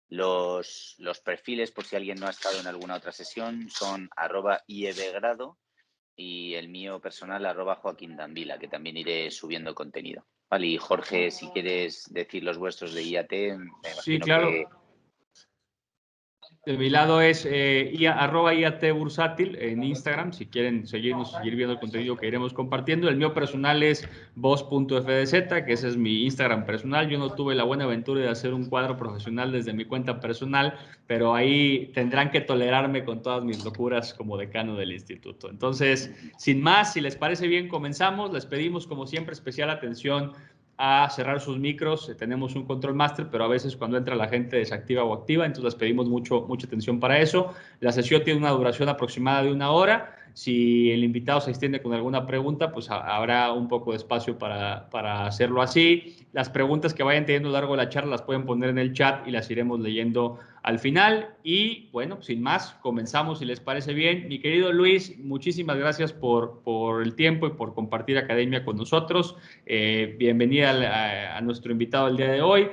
Los perfiles, por si alguien no ha estado en alguna otra sesión, son @iebgrado y el mío personal @Joaquín Dambila, que también iré subiendo contenido. Vale, y Jorge, si quieres decir los vuestros de IAT, me Sí, imagino que... claro. De mi lado es @IATbursátil en Instagram, si quieren seguirnos, seguir viendo el contenido que iremos compartiendo. El mío personal es voz.fdz, que ese es mi Instagram personal. Yo no tuve la buena aventura de hacer un cuadro profesional desde mi cuenta personal, pero ahí tendrán que tolerarme con todas mis locuras como decano del instituto. Entonces, sin más, si les parece bien, comenzamos. Les pedimos, como siempre, especial atención a cerrar sus micros. Tenemos un control master, pero a veces cuando entra la gente desactiva o activa, entonces les pedimos mucha atención para eso. La sesión tiene una duración aproximada de 1 hora. Si el invitado se extiende con alguna pregunta, pues habrá un poco de espacio para hacerlo así. Las preguntas que vayan teniendo a lo largo de la charla las pueden poner en el chat y las iremos leyendo al final. Y bueno, sin más, comenzamos si les parece bien. Mi querido Luis, muchísimas gracias por el tiempo y por compartir academia con nosotros. Bienvenida a nuestro invitado el día de hoy.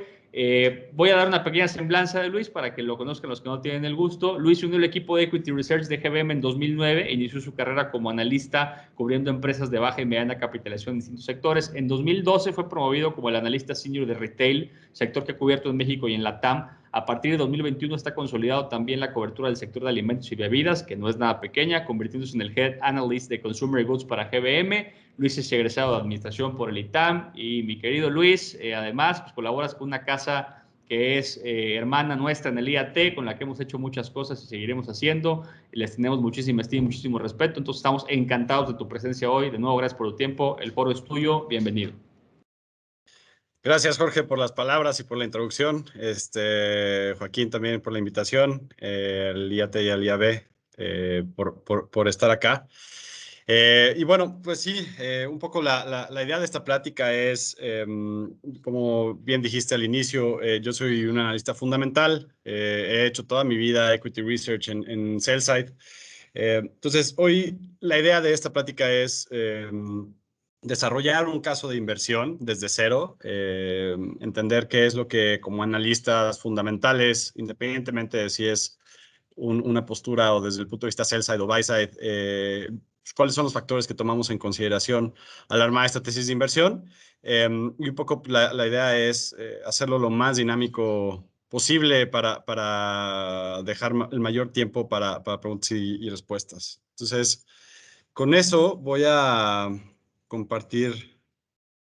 Voy a dar una pequeña semblanza de Luis para que lo conozcan los que no tienen el gusto. Luis se unió al equipo de Equity Research de GBM en 2009 e inició su carrera como analista cubriendo empresas de baja y mediana capitalización en distintos sectores. En 2012 fue promovido como el analista senior de retail, sector que ha cubierto en México y en la TAM. A partir de 2021 está consolidado también la cobertura del sector de alimentos y bebidas, que no es nada pequeña, convirtiéndose en el Head Analyst de Consumer Goods para GBM. Luis es egresado de Administración por el ITAM y mi querido Luis, además, pues colaboras con una casa que es hermana nuestra en el IAT, con la que hemos hecho muchas cosas y seguiremos haciendo. Les tenemos muchísima estima y muchísimo respeto, entonces estamos encantados de tu presencia hoy. De nuevo, gracias por tu tiempo. El foro es tuyo. Bienvenido. Gracias, Jorge, por las palabras y por la introducción. Joaquín, también por la invitación, el IAT y el IAB por estar acá. Y bueno, pues sí, un poco la idea de esta plática es, como bien dijiste al inicio, yo soy un analista fundamental, he hecho toda mi vida equity research en sell side. Entonces, hoy la idea de esta plática es desarrollar un caso de inversión desde cero, entender qué es lo que como analistas fundamentales, independientemente de si es una postura o desde el punto de vista sell side o buy side, cuáles son los factores que tomamos en consideración al armar esta tesis de inversión. Y un poco la idea es hacerlo lo más dinámico posible para dejar el mayor tiempo para preguntas y respuestas. Entonces, con eso voy a compartir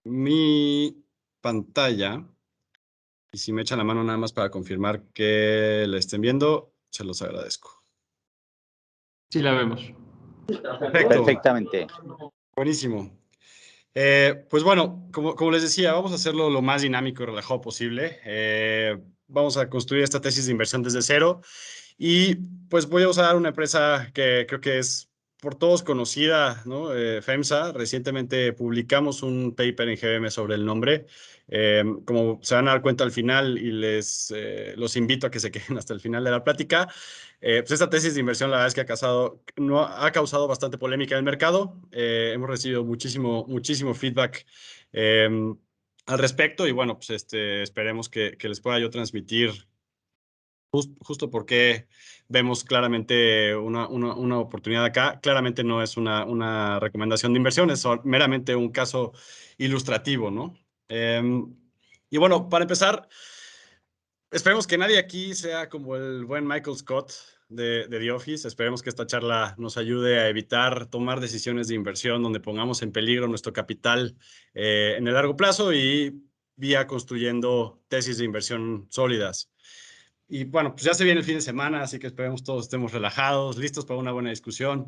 mi pantalla y si me echan la mano nada más para confirmar que la estén viendo, se los agradezco. Sí, la vemos. Perfecto. Perfectamente. Buenísimo. Pues bueno, como les decía, vamos a hacerlo lo más dinámico y relajado posible. Vamos a construir esta tesis de inversión desde cero y pues voy a usar una empresa que creo que es por todos conocida, ¿no? FEMSA. Recientemente publicamos un paper en GBM sobre el nombre. Como se van a dar cuenta al final y los invito a que se queden hasta el final de la plática, pues esta tesis de inversión la verdad es que ha causado bastante polémica en el mercado. Hemos recibido muchísimo feedback al respecto y bueno, pues esperemos que les pueda yo transmitir justo porque vemos claramente una oportunidad acá. Claramente no es una recomendación de inversión, es meramente un caso ilustrativo, ¿no? Y bueno, para empezar, esperemos que nadie aquí sea como el buen Michael Scott de The Office. Esperemos que esta charla nos ayude a evitar tomar decisiones de inversión donde pongamos en peligro nuestro capital en el largo plazo y vía construyendo tesis de inversión sólidas. Y bueno, pues ya se viene el fin de semana, así que esperemos todos estemos relajados, listos para una buena discusión.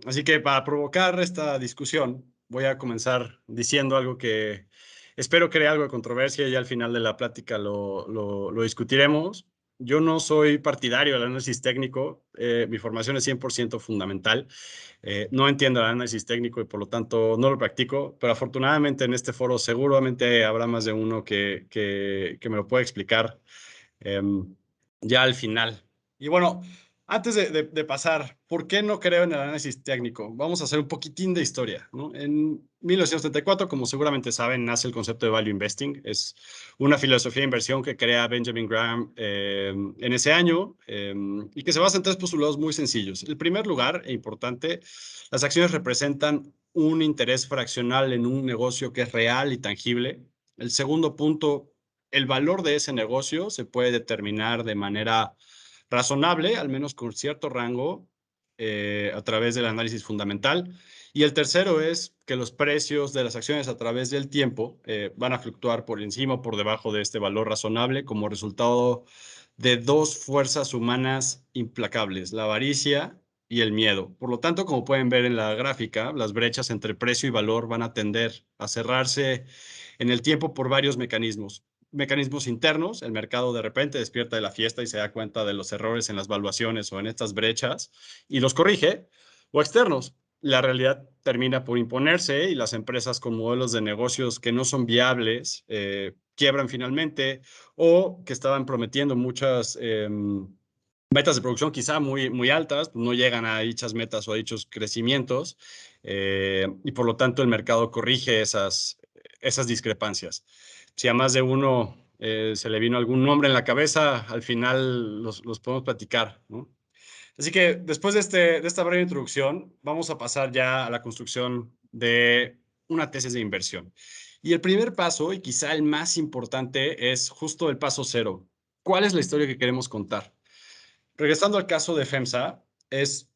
Así que para provocar esta discusión, voy a comenzar diciendo algo que espero cree algo de controversia y al final de la plática lo discutiremos. Yo no soy partidario del análisis técnico, mi formación es 100% fundamental. No entiendo el análisis técnico y por lo tanto no lo practico, pero afortunadamente en este foro seguramente habrá más de uno que me lo pueda explicar ya al final. Y bueno, Antes de pasar, ¿por qué no creo en el análisis técnico? Vamos a hacer un poquitín de historia, ¿no? En 1974, como seguramente saben, nace el concepto de value investing. Es una filosofía de inversión que crea Benjamin Graham en ese año y que se basa en tres postulados muy sencillos. El primer lugar, e importante, las acciones representan un interés fraccional en un negocio que es real y tangible. El segundo punto, el valor de ese negocio se puede determinar de manera razonable, al menos con cierto rango, a través del análisis fundamental. Y el tercero es que los precios de las acciones a través del tiempo van a fluctuar por encima o por debajo de este valor razonable como resultado de dos fuerzas humanas implacables, la avaricia y el miedo. Por lo tanto, como pueden ver en la gráfica, las brechas entre precio y valor van a tender a cerrarse en el tiempo por varios mecanismos internos. El mercado de repente despierta de la fiesta y se da cuenta de los errores en las valuaciones o en estas brechas y los corrige, o externos. La realidad termina por imponerse y las empresas con modelos de negocios que no son viables quiebran finalmente o que estaban prometiendo muchas metas de producción quizá muy altas, pues no llegan a dichas metas o a dichos crecimientos y por lo tanto el mercado corrige esas discrepancias. Si a más de uno se le vino algún nombre en la cabeza, al final los podemos platicar, ¿no? Así que después de esta breve introducción, vamos a pasar ya a la construcción de una tesis de inversión. Y el primer paso, y quizá el más importante, es justo el paso cero. ¿Cuál es la historia que queremos contar? Regresando al caso de FEMSA es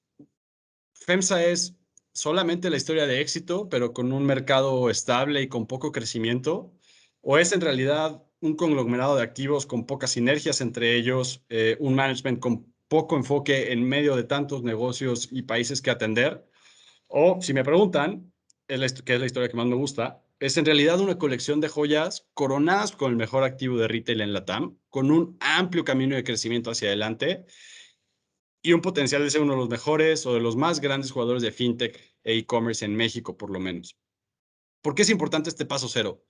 solamente la historia de éxito, pero con un mercado estable y con poco crecimiento, o es en realidad un conglomerado de activos con pocas sinergias entre ellos, un management con poco enfoque en medio de tantos negocios y países que atender, o si me preguntan, que es la historia que más me gusta, es en realidad una colección de joyas coronadas con el mejor activo de retail en LATAM, con un amplio camino de crecimiento hacia adelante y un potencial de ser uno de los mejores o de los más grandes jugadores de fintech e e-commerce en México, por lo menos. ¿Por qué es importante este paso cero?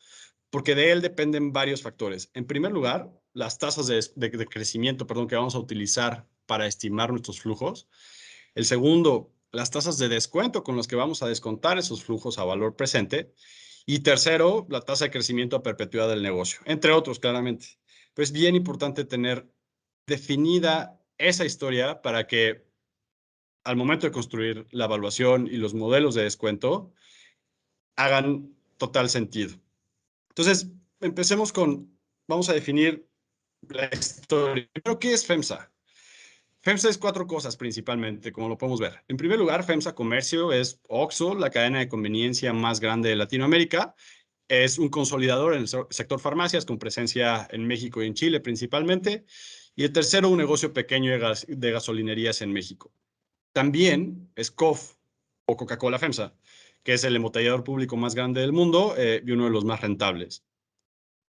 Porque de él dependen varios factores. En primer lugar, las tasas de crecimiento, perdón, que vamos a utilizar para estimar nuestros flujos. El segundo, las tasas de descuento con las que vamos a descontar esos flujos a valor presente. Y tercero, la tasa de crecimiento a perpetuidad del negocio, entre otros, claramente. Pero es bien importante tener definida esa historia para que al momento de construir la evaluación y los modelos de descuento hagan total sentido. Entonces, vamos a definir la historia. Primero, ¿qué es FEMSA? FEMSA es cuatro cosas principalmente, como lo podemos ver. En primer lugar, FEMSA Comercio es OXXO, la cadena de conveniencia más grande de Latinoamérica. Es un consolidador en el sector farmacias con presencia en México y en Chile principalmente. Y el tercero, un negocio pequeño de gasolinerías en México. También es COF o Coca-Cola FEMSA, que es el embotellador público más grande del mundo y uno de los más rentables.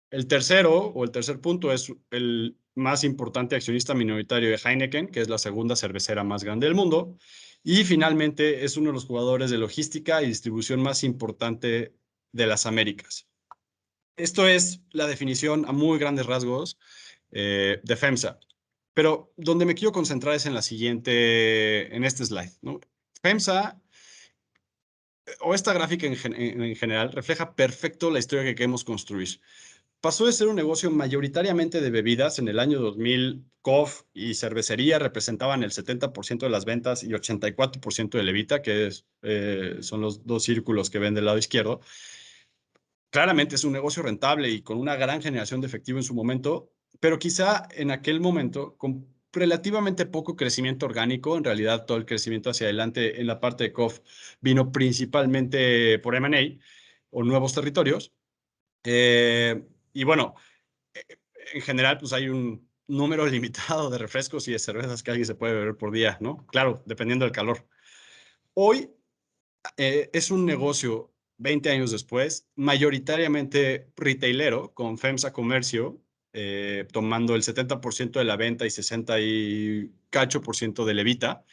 El tercer punto es el más importante accionista minoritario de Heineken, que es la segunda cervecera más grande del mundo. Y finalmente es uno de los jugadores de logística y distribución más importante de las Américas. Esto es la definición a muy grandes rasgos de FEMSA. Pero donde me quiero concentrar es en este slide, ¿no? FEMSA, o esta gráfica en general, refleja perfecto la historia que queremos construir. Pasó de ser un negocio mayoritariamente de bebidas. En el año 2000, COF y cervecería representaban el 70% de las ventas y 84% de levita, son los dos círculos que ven del lado izquierdo. Claramente es un negocio rentable y con una gran generación de efectivo en su momento, pero quizá en aquel momento, con relativamente poco crecimiento orgánico, en realidad todo el crecimiento hacia adelante en la parte de COF vino principalmente por M&A o nuevos territorios. Y bueno, en general, pues hay un número limitado de refrescos y de cervezas que alguien se puede beber por día, ¿no? Claro, dependiendo del calor. Hoy es un negocio, 20 años después, mayoritariamente retailero, con FEMSA Comercio, tomando el 70% de la venta y 60 y cacho por ciento de levita,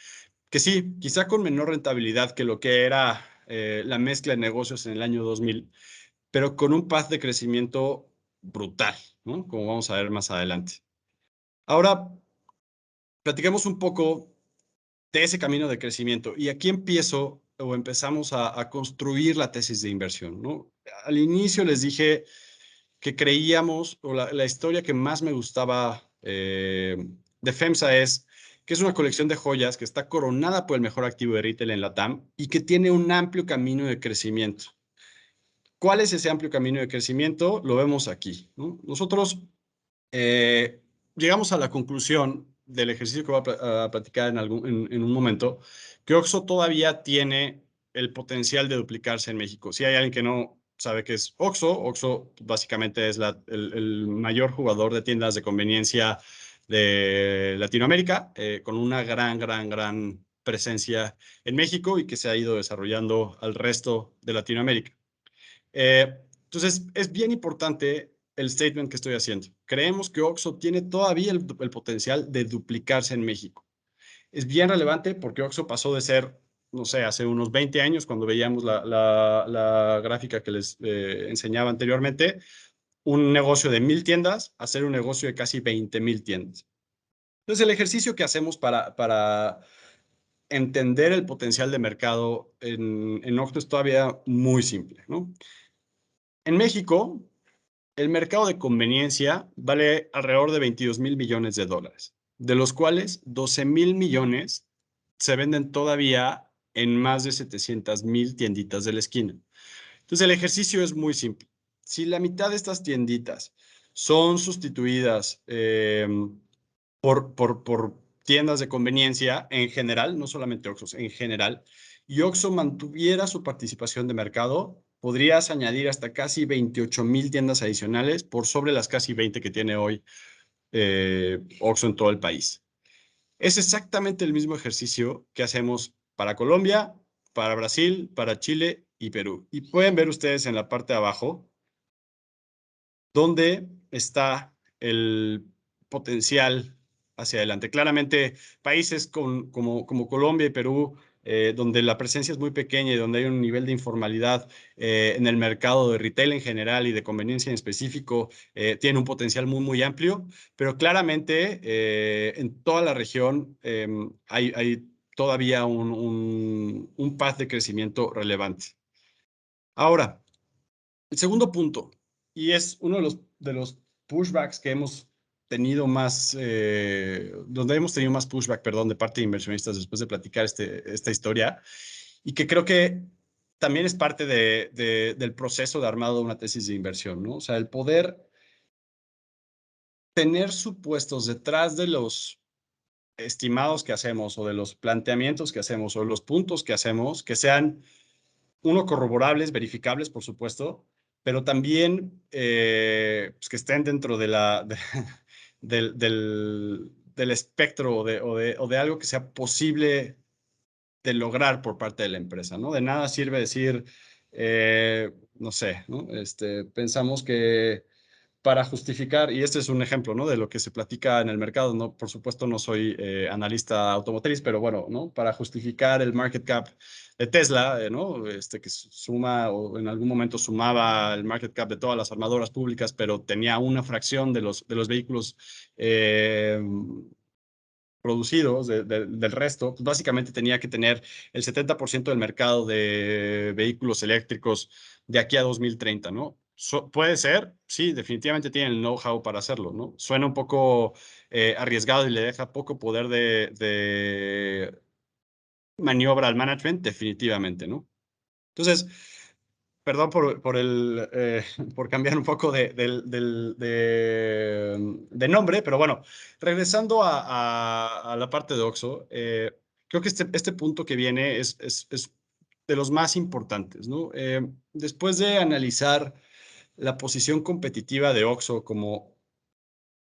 que sí, quizá con menor rentabilidad que lo que era la mezcla de negocios en el año 2000, pero con un path de crecimiento brutal, ¿no? Como vamos a ver más adelante. Ahora, platiquemos un poco de ese camino de crecimiento. Y aquí empezamos a construir la tesis de inversión, ¿no? Al inicio les dije que creíamos, o la historia que más me gustaba de FEMSA es que es una colección de joyas que está coronada por el mejor activo de retail en LATAM y que tiene un amplio camino de crecimiento. ¿Cuál es ese amplio camino de crecimiento? Lo vemos aquí, ¿no? Nosotros llegamos a la conclusión del ejercicio que voy a platicar en un momento, que OXXO todavía tiene el potencial de duplicarse en México. Si hay alguien que no sabe qué es OXXO, OXXO básicamente es el mayor jugador de tiendas de conveniencia de Latinoamérica, con una gran presencia en México y que se ha ido desarrollando al resto de Latinoamérica. Entonces, es bien importante el statement que estoy haciendo. Creemos que OXXO tiene todavía el potencial de duplicarse en México. Es bien relevante porque OXXO pasó de ser, no sé, hace unos 20 años, cuando veíamos la gráfica que les enseñaba anteriormente, un negocio de 1,000 tiendas a ser un negocio de casi 20,000 tiendas. Entonces, el ejercicio que hacemos para entender el potencial de mercado en OXXO es todavía muy simple, ¿no? En México, el mercado de conveniencia vale alrededor de 22,000 millones de dólares, de los cuales 12,000 millones se venden todavía en más de 700,000 tienditas de la esquina. Entonces, el ejercicio es muy simple. Si la mitad de estas tienditas son sustituidas por tiendas de conveniencia en general, no solamente OXXO, en general, y OXXO mantuviera su participación de mercado, podrías añadir hasta casi 28,000 tiendas adicionales por sobre las casi 20 que tiene hoy OXXO en todo el país. Es exactamente el mismo ejercicio que hacemos para Colombia, para Brasil, para Chile y Perú. Y pueden ver ustedes en la parte de abajo dónde está el potencial hacia adelante. Claramente, países como Colombia y Perú, donde la presencia es muy pequeña y donde hay un nivel de informalidad en el mercado de retail en general y de conveniencia en específico, tiene un potencial muy amplio, pero claramente en toda la región hay todavía un path de crecimiento relevante. Ahora, el segundo punto, y es uno de los pushbacks que hemos tenido más, donde hemos tenido más pushback, perdón, de parte de inversionistas después de platicar esta historia, y que creo que también es parte del proceso de armado de una tesis de inversión, ¿no? O sea, el poder tener supuestos detrás de los estimados que hacemos o de los planteamientos que hacemos o de los puntos que hacemos, que sean, uno, corroborables, verificables, por supuesto, pero también pues que estén dentro del espectro o de algo que sea posible de lograr por parte de la empresa, ¿no? De nada sirve decir, no sé, ¿no? Pensamos que para justificar, y este es un ejemplo, ¿no? De lo que se platica en el mercado, ¿no? Por supuesto, no soy analista automotriz, pero bueno, ¿no? Para justificar el market cap de Tesla, ¿no? Que suma o en algún momento sumaba el market cap de todas las armadoras públicas, pero tenía una fracción de los vehículos producidos del resto, pues básicamente tenía que tener el 70% del mercado de vehículos eléctricos de aquí a 2030, ¿no? Puede ser, sí, definitivamente tienen el know-how para hacerlo, ¿no? Suena un poco arriesgado y le deja poco poder de maniobra al management, definitivamente, ¿no? Entonces, perdón por cambiar un poco de nombre, pero bueno, regresando a la parte de OXXO, creo que este punto que viene es de los más importantes, ¿no? Después de analizar la posición competitiva de OXXO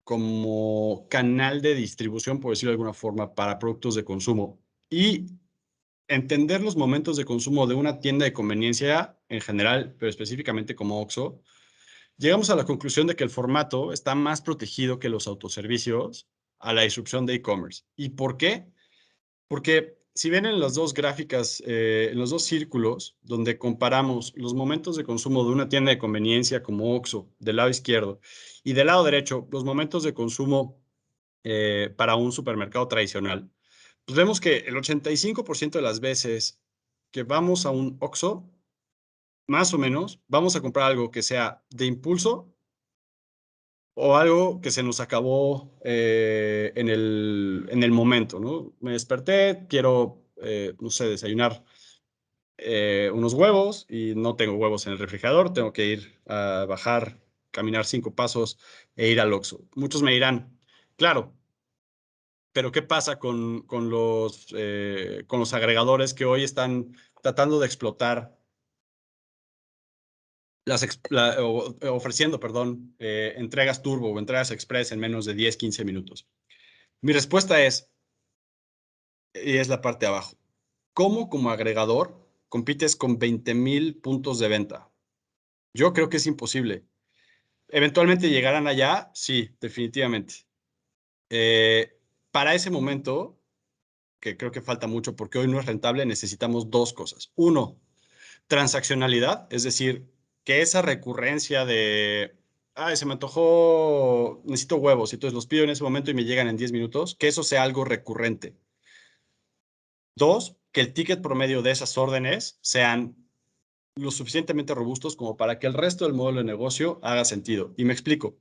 como canal de distribución, por decirlo de alguna forma, para productos de consumo y entender los momentos de consumo de una tienda de conveniencia en general, pero específicamente como OXXO, llegamos a la conclusión de que el formato está más protegido que los autoservicios a la disrupción de e-commerce. ¿Y por qué? Porque si ven en las dos gráficas, en los dos círculos, donde comparamos los momentos de consumo de una tienda de conveniencia como OXXO, del lado izquierdo, y del lado derecho, los momentos de consumo para un supermercado tradicional, pues vemos que el 85% de las veces que vamos a un Oxxo, más o menos, vamos a comprar algo que sea de impulso o algo que se nos acabó en el momento, ¿no? Me desperté, quiero, no sé, desayunar unos huevos y no tengo huevos en el refrigerador, tengo que ir a bajar, caminar 5 pasos e ir al Oxxo. Muchos me dirán, claro, pero ¿qué pasa con los agregadores que hoy están tratando de explotar ofreciendo, perdón, entregas turbo o entregas express en menos de 10, 15 minutos? Mi respuesta es, y es la parte de abajo, ¿cómo como agregador compites con 20,000 puntos de venta? Yo creo que es imposible. ¿Eventualmente llegarán allá? Sí, definitivamente. Eh, para ese momento, que creo que falta mucho porque hoy no es rentable, necesitamos dos cosas. Uno, transaccionalidad, es decir, que esa recurrencia de, ay, se me antojó, necesito huevos, y entonces los pido en ese momento y me llegan en 10 minutos, que eso sea algo recurrente. Dos, que el ticket promedio de esas órdenes sean lo suficientemente robustos como para que el resto del modelo de negocio haga sentido. Y me explico.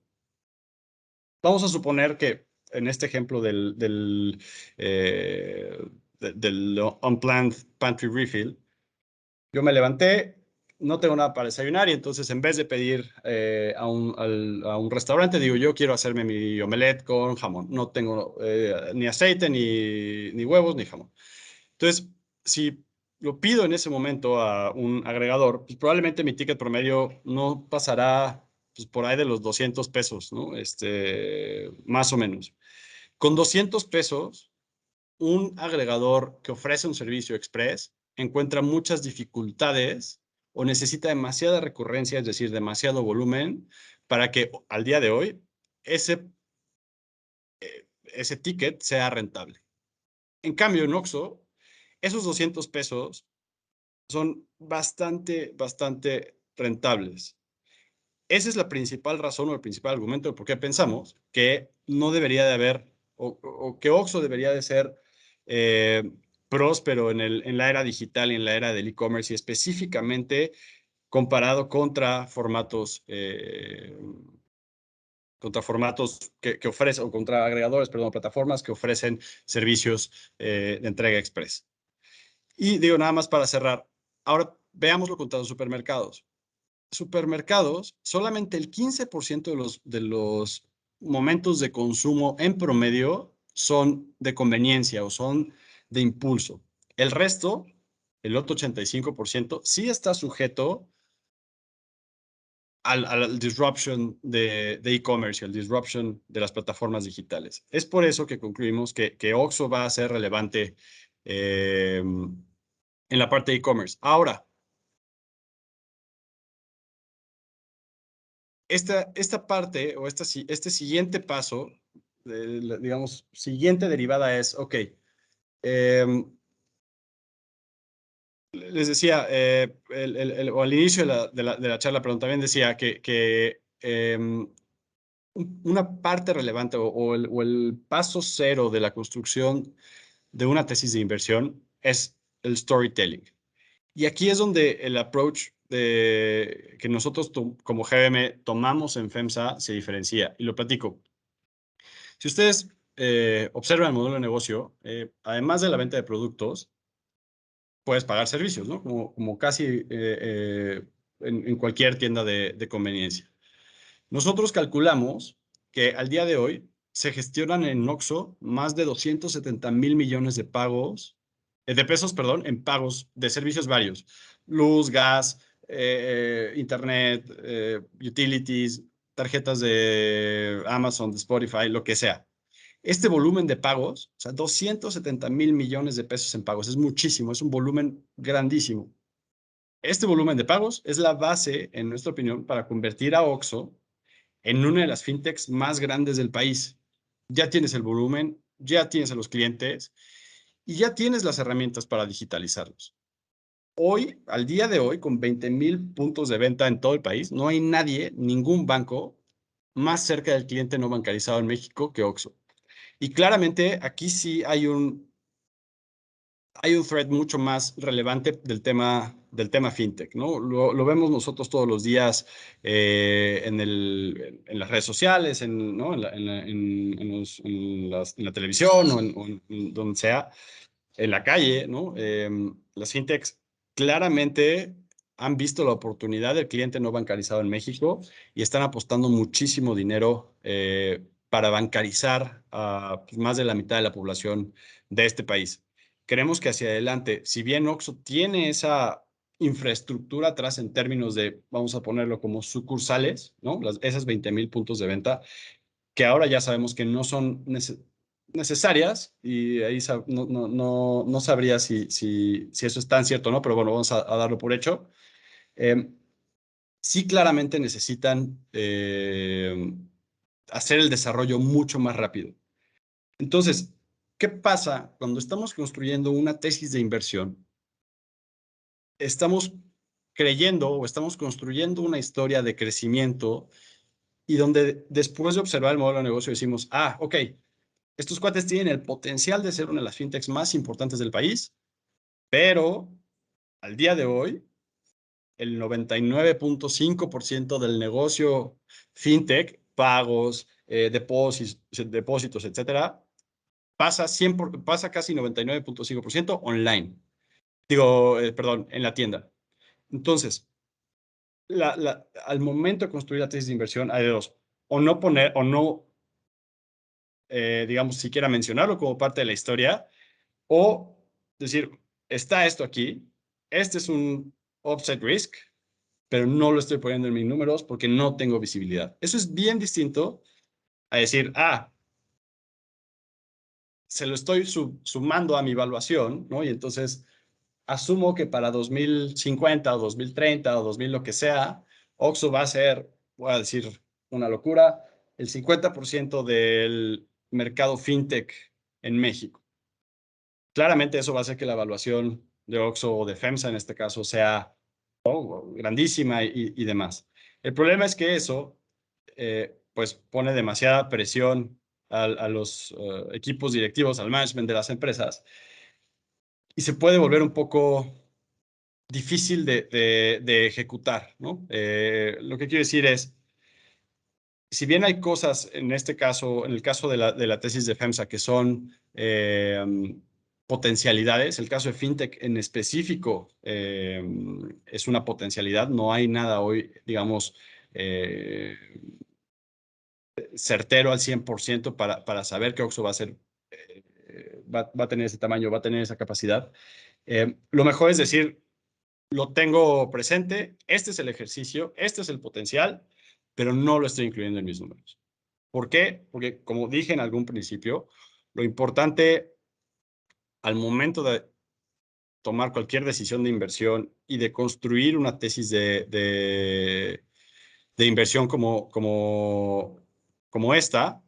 Vamos a suponer que en este ejemplo del unplanned pantry refill, yo me levanté, no tengo nada para desayunar y entonces en vez de pedir a un restaurante, digo, yo quiero hacerme mi omelette con jamón. No tengo ni aceite, ni huevos, ni jamón. Entonces, si lo pido en ese momento a un agregador, pues probablemente mi ticket promedio no pasará pues, por ahí de los 200 pesos, ¿no? Más o menos. Con 200 pesos, un agregador que ofrece un servicio express encuentra muchas dificultades o necesita demasiada recurrencia, es decir, demasiado volumen, para que al día de hoy ese, ese ticket sea rentable. En cambio, en Oxxo, esos 200 pesos son bastante rentables. Esa es la principal razón o el principal argumento de por qué pensamos que no debería de haber o que Oxxo debería de ser próspero en la era digital y en la era del e-commerce y específicamente comparado contra formatos que ofrecen, o contra agregadores, perdón, plataformas que ofrecen servicios de entrega express. Y digo, nada más para cerrar, ahora veámoslo contra los supermercados. Supermercados, solamente el 15% de los momentos de consumo en promedio son de conveniencia o son de impulso. El resto, el otro 85%, sí está sujeto al disruption de e-commerce, al disruption de las plataformas digitales. Es por eso que concluimos que Oxxo va a ser relevante en la parte de e-commerce. Ahora, esta parte o este siguiente paso, digamos, siguiente derivada es, ok, les decía, o al inicio de la charla, pero también decía que una parte relevante o el paso cero de la construcción de una tesis de inversión es el storytelling. Y aquí es donde el approach que nosotros como GBM tomamos en FEMSA se diferencia. Y lo platico. Si ustedes observan el modelo de negocio, además de la venta de productos, puedes pagar servicios, ¿no? Como casi en cualquier tienda de conveniencia. Nosotros calculamos que al día de hoy se gestionan en Oxxo más de 270,000 millones de pesos, perdón, en pagos de servicios varios. Luz, gas, internet, utilities, tarjetas de Amazon, de Spotify, lo que sea. Este volumen de pagos, o sea, 270,000 millones de pesos en pagos, es muchísimo, es un volumen grandísimo. Este volumen de pagos es la base, en nuestra opinión, para convertir a Oxxo en una de las fintechs más grandes del país. Ya tienes el volumen, ya tienes a los clientes y ya tienes las herramientas para digitalizarlos. Hoy, al día de hoy, con 20,000 puntos de venta en todo el país, no hay nadie, ningún banco más cerca del cliente no bancarizado en México que Oxxo. Y claramente aquí sí hay hay un thread mucho más relevante del tema fintech, ¿no? Lo vemos nosotros todos los días en las redes sociales, ¿no? En la televisión o en donde sea, en la calle, ¿no? Las fintechs claramente han visto la oportunidad del cliente no bancarizado en México y están apostando muchísimo dinero para bancarizar a pues, más de la mitad de la población de este país. Creemos que hacia adelante, si bien Oxxo tiene esa infraestructura atrás en términos de, vamos a ponerlo como sucursales, ¿no? Esas 20,000 puntos de venta, que ahora ya sabemos que no son necesarias y ahí no sabría si eso es tan cierto o no, pero bueno, vamos a darlo por hecho. Sí claramente necesitan hacer el desarrollo mucho más rápido. Entonces, ¿qué pasa cuando estamos construyendo una tesis de inversión? Estamos creyendo o estamos construyendo una historia de crecimiento y donde después de observar el modelo de negocio decimos, ok, estos cuates tienen el potencial de ser una de las fintechs más importantes del país, pero al día de hoy, el 99.5% del negocio fintech, pagos, depósitos, etcétera, pasa casi 99.5% online. Digo, perdón, en la tienda. Entonces, al momento de construir la tesis de inversión, hay de dos. O no poner, o no, digamos, siquiera mencionarlo como parte de la historia, o decir, está esto aquí, este es un offset risk, pero no lo estoy poniendo en mis números porque no tengo visibilidad. Eso es bien distinto a decir, se lo estoy sumando a mi evaluación, ¿no? Y entonces asumo que para 2050 o 2030 o 2000 lo que sea, Oxxo va a ser, voy a decir una locura, el 50% del mercado fintech en México. Claramente eso va a hacer que la evaluación de Oxxo o de FEMSA en este caso sea grandísima y demás. El problema es que eso pues pone demasiada presión a los equipos directivos, al management de las empresas y se puede volver un poco difícil de ejecutar, ¿no? Lo que quiero decir es, si bien hay cosas en este caso, en el caso de la tesis de FEMSA que son potencialidades, el caso de FinTech en específico es una potencialidad, no hay nada hoy, digamos, certero al 100% para saber que Oxxo va a ser, va a tener ese tamaño, va a tener esa capacidad. Lo mejor es decir, lo tengo presente, este es el ejercicio, este es el potencial, pero no lo estoy incluyendo en mis números. ¿Por qué? Porque, como dije en algún principio, lo importante al momento de tomar cualquier decisión de inversión y de construir una tesis de inversión como esta,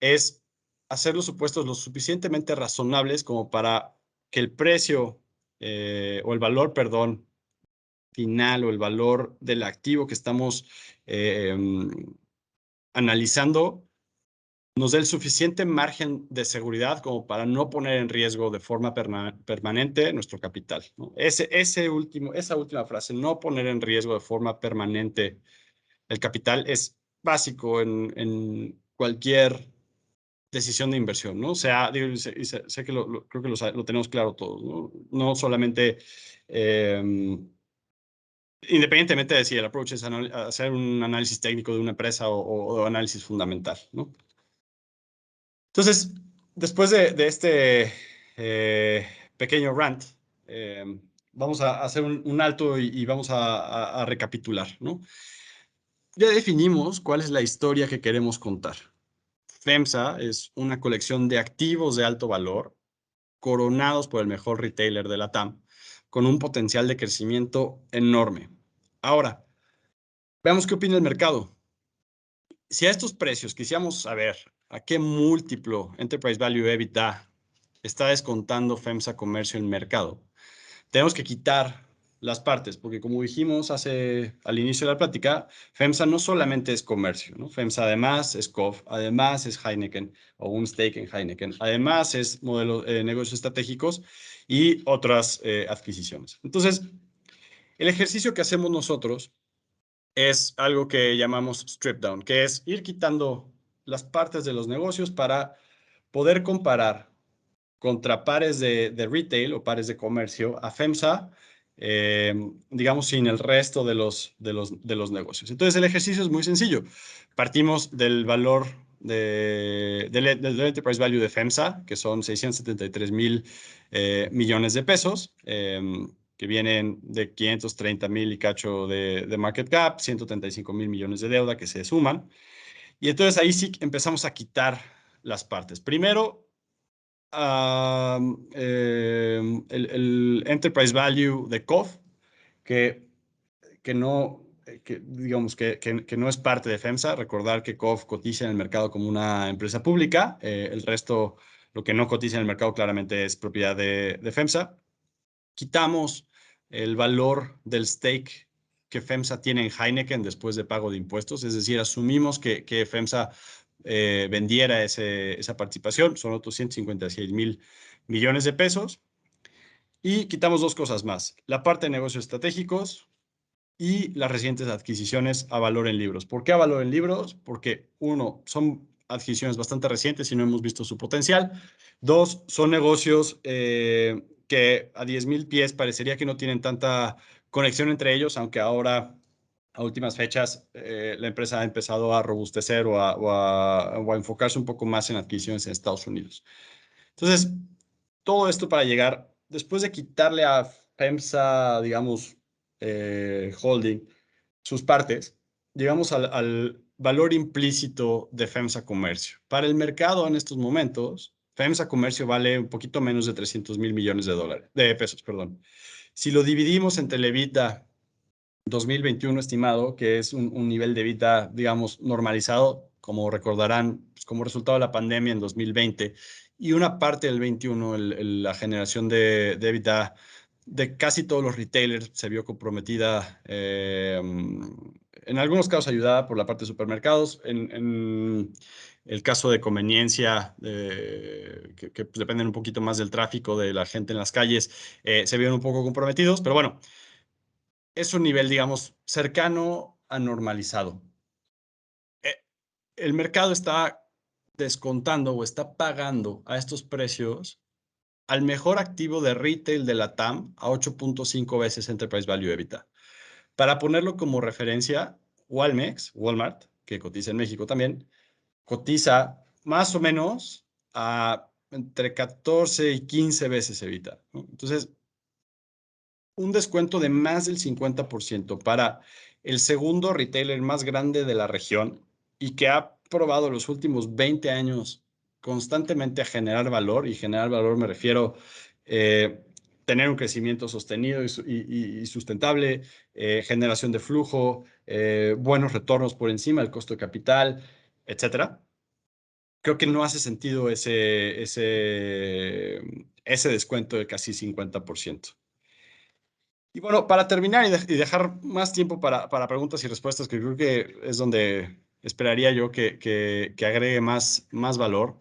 es hacer los supuestos lo suficientemente razonables como para que el precio o el valor, perdón, final o el valor del activo que estamos analizando nos dé el suficiente margen de seguridad como para no poner en riesgo de forma permanente nuestro capital, ¿no? Esa última frase, no poner en riesgo de forma permanente el capital, es básico en cualquier decisión de inversión, ¿no? O sea, digo, sé que creo que lo tenemos claro todos, ¿no? No solamente independientemente de si el approach es hacer un análisis técnico de una empresa o análisis fundamental, ¿no? Entonces, después de este pequeño rant, vamos a hacer un alto y vamos a recapitular, ¿no? Ya definimos cuál es la historia que queremos contar. FEMSA es una colección de activos de alto valor coronados por el mejor retailer de la TAM, con un potencial de crecimiento enorme. Ahora, veamos qué opina el mercado. Si a estos precios quisiéramos saber a qué múltiplo Enterprise Value EBITDA está descontando FEMSA Comercio en mercado, tenemos que quitar las partes, porque como dijimos al inicio de la plática, FEMSA no solamente es comercio, ¿no? FEMSA además es COF, además es Heineken o un stake en Heineken, además es negocios estratégicos y otras adquisiciones. Entonces, el ejercicio que hacemos nosotros es algo que llamamos strip down, que es ir quitando las partes de los negocios para poder comparar contra pares de retail o pares de comercio a FEMSA, digamos, sin el resto de los negocios. Entonces, el ejercicio es muy sencillo. Partimos del valor del enterprise value de FEMSA, que son 673,000 millones de pesos, que vienen de 530,000 y cacho de market cap, 135,000 millones de deuda que se suman. Y entonces ahí sí empezamos a quitar las partes. Primero, el enterprise value de COF, digamos que no es parte de FEMSA. Recordar que COF cotiza en el mercado como una empresa pública. El resto, lo que no cotiza en el mercado, claramente es propiedad de FEMSA. Quitamos el valor del stake que FEMSA tiene en Heineken después de pago de impuestos, es decir, asumimos que FEMSA vendiera esa participación, son otros 156,000 millones de pesos, y quitamos dos cosas más, la parte de negocios estratégicos y las recientes adquisiciones a valor en libros. ¿Por qué a valor en libros? Porque, uno, son adquisiciones bastante recientes y no hemos visto su potencial. Dos, son negocios que a 10,000 pies parecería que no tienen tanta conexión entre ellos, aunque ahora, a últimas fechas, la empresa ha empezado a robustecer o a enfocarse un poco más en adquisiciones en Estados Unidos. Entonces, todo esto para llegar, después de quitarle a FEMSA, digamos, holding, sus partes, llegamos al valor implícito de FEMSA Comercio. Para el mercado en estos momentos, FEMSA Comercio vale un poquito menos de 300,000 millones de pesos, perdón. Si lo dividimos entre el EBITDA 2021 estimado, que es un nivel de EBITDA, digamos, normalizado, como recordarán, pues, como resultado de la pandemia en 2020, y una parte del 21, la generación de EBITDA de casi todos los retailers se vio comprometida, en algunos casos ayudada por la parte de supermercados, en el caso de conveniencia, que pues, dependen un poquito más del tráfico de la gente en las calles, se vieron un poco comprometidos, pero bueno, es un nivel, digamos, cercano a normalizado. El mercado está descontando o está pagando a estos precios al mejor activo de retail de la TAM a 8.5 veces Enterprise Value EBITDA. Para ponerlo como referencia, Walmart, que cotiza en México también, cotiza más o menos a entre 14 y 15 veces EBITDA, ¿no? Entonces, un descuento de más del 50% para el segundo retailer más grande de la región y que ha probado los últimos 20 años constantemente a generar valor, y generar valor me refiero tener un crecimiento sostenido y sustentable, generación de flujo, buenos retornos por encima del costo de capital, etcétera. Creo que no hace sentido ese descuento de casi 50%. Y bueno, para terminar y dejar más tiempo para preguntas y respuestas, que creo que es donde esperaría yo que agregue más valor.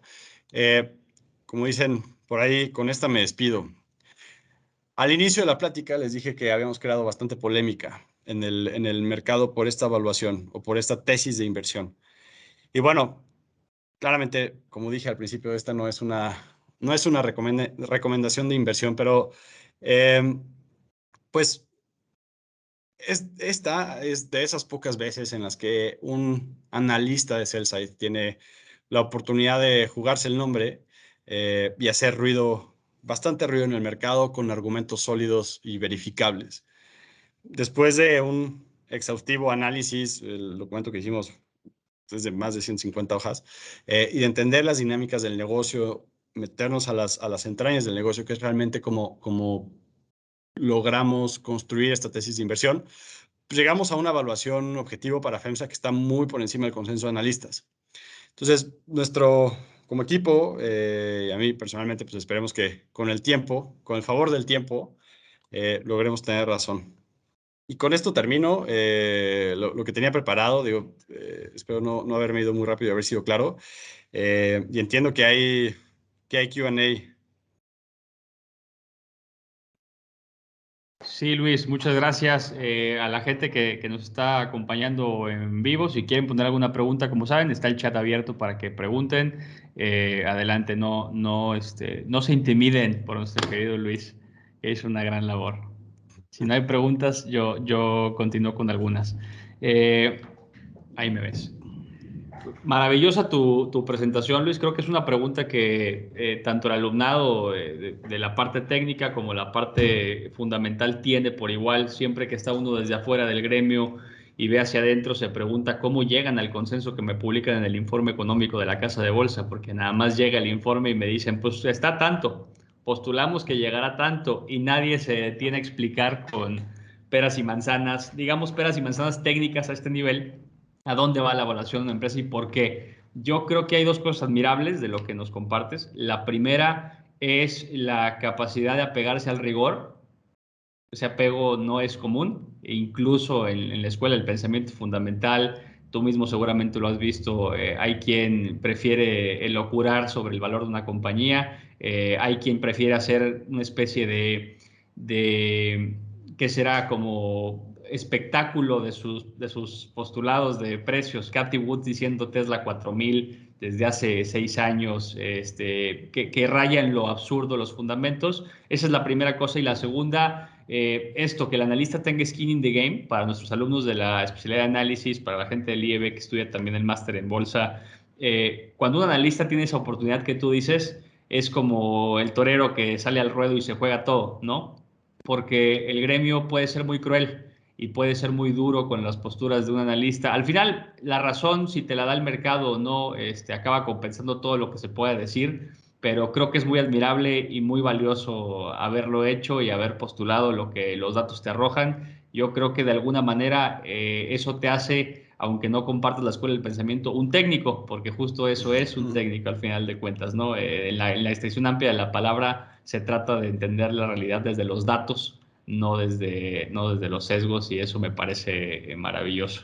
Como dicen por ahí, con esta me despido. Al inicio de la plática les dije que habíamos creado bastante polémica en el mercado por esta evaluación o por esta tesis de inversión. Y bueno, claramente, como dije al principio, esta no es una recomendación de inversión, pero pues esta es de esas pocas veces en las que un analista de sell-side tiene la oportunidad de jugarse el nombre y hacer bastante ruido en el mercado con argumentos sólidos y verificables. Después de un exhaustivo análisis, el documento que hicimos es de más de 150 hojas, y de entender las dinámicas del negocio, meternos a las entrañas del negocio, que es realmente como logramos construir esta tesis de inversión, pues llegamos a una evaluación objetivo para FEMSA que está muy por encima del consenso de analistas. Entonces, como equipo, a mí personalmente, pues esperemos que con el tiempo, con el favor del tiempo, logremos tener razón. Y con esto termino lo que tenía preparado. Digo, espero no haberme ido muy rápido y haber sido claro. Y entiendo que hay Q&A. Sí, Luis, muchas gracias a la gente que nos está acompañando en vivo. Si quieren poner alguna pregunta, como saben, está el chat abierto para que pregunten. Adelante, no se intimiden por nuestro querido Luis, que hizo una gran labor. Si no hay preguntas, yo continúo con algunas. Ahí me ves. Maravillosa tu presentación, Luis. Creo que es una pregunta que tanto el alumnado de la parte técnica como la parte fundamental tiene por igual. Siempre que está uno desde afuera del gremio y ve hacia adentro, se pregunta cómo llegan al consenso que me publican en el informe económico de la Casa de Bolsa, porque nada más llega el informe y me dicen, pues está tanto, postulamos que llegará tanto y nadie se detiene a explicar con peras y manzanas, digamos peras y manzanas técnicas a este nivel a dónde va la evaluación de una empresa y por qué. Yo creo que hay dos cosas admirables de lo que nos compartes. La primera es la capacidad de apegarse al rigor. Ese apego no es común, e incluso en la escuela el pensamiento fundamental, tú mismo seguramente lo has visto, hay quien prefiere elucubrar sobre el valor de una compañía, hay quien prefiere hacer una especie de que será como espectáculo de sus postulados de precios. Cathie Wood diciendo Tesla 4000 desde hace 6 años, que rayan lo absurdo los fundamentos. Esa es la primera cosa. Y la segunda, esto, que el analista tenga skin in the game para nuestros alumnos de la especialidad de análisis, para la gente del IEB que estudia también el máster en bolsa. Cuando un analista tiene esa oportunidad que tú dices, es como el torero que sale al ruedo y se juega todo, ¿no? Porque el gremio puede ser muy cruel y puede ser muy duro con las posturas de un analista. Al final, la razón, si te la da el mercado o no, acaba compensando todo lo que se pueda decir, pero creo que es muy admirable y muy valioso haberlo hecho y haber postulado lo que los datos te arrojan. Yo creo que de alguna manera eso te hace, aunque no compartas la escuela del pensamiento, un técnico, porque justo eso es un técnico al final de cuentas, ¿no? En la extensión amplia de la palabra se trata de entender la realidad desde los datos, no desde los sesgos, y eso me parece maravilloso.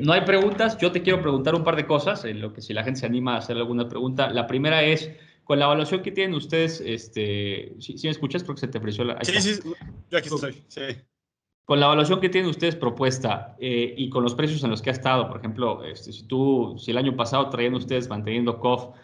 No hay preguntas, yo te quiero preguntar un par de cosas, en lo que si la gente se anima a hacer alguna pregunta. La primera es, con la evaluación que tienen ustedes, si me escuchas, creo que se te ofreció la... Ahí Sí, está. sí, yo aquí estoy, sí. Con la evaluación que tienen ustedes propuesta y con los precios en los que ha estado, por ejemplo, si el año pasado traían ustedes manteniendo COF,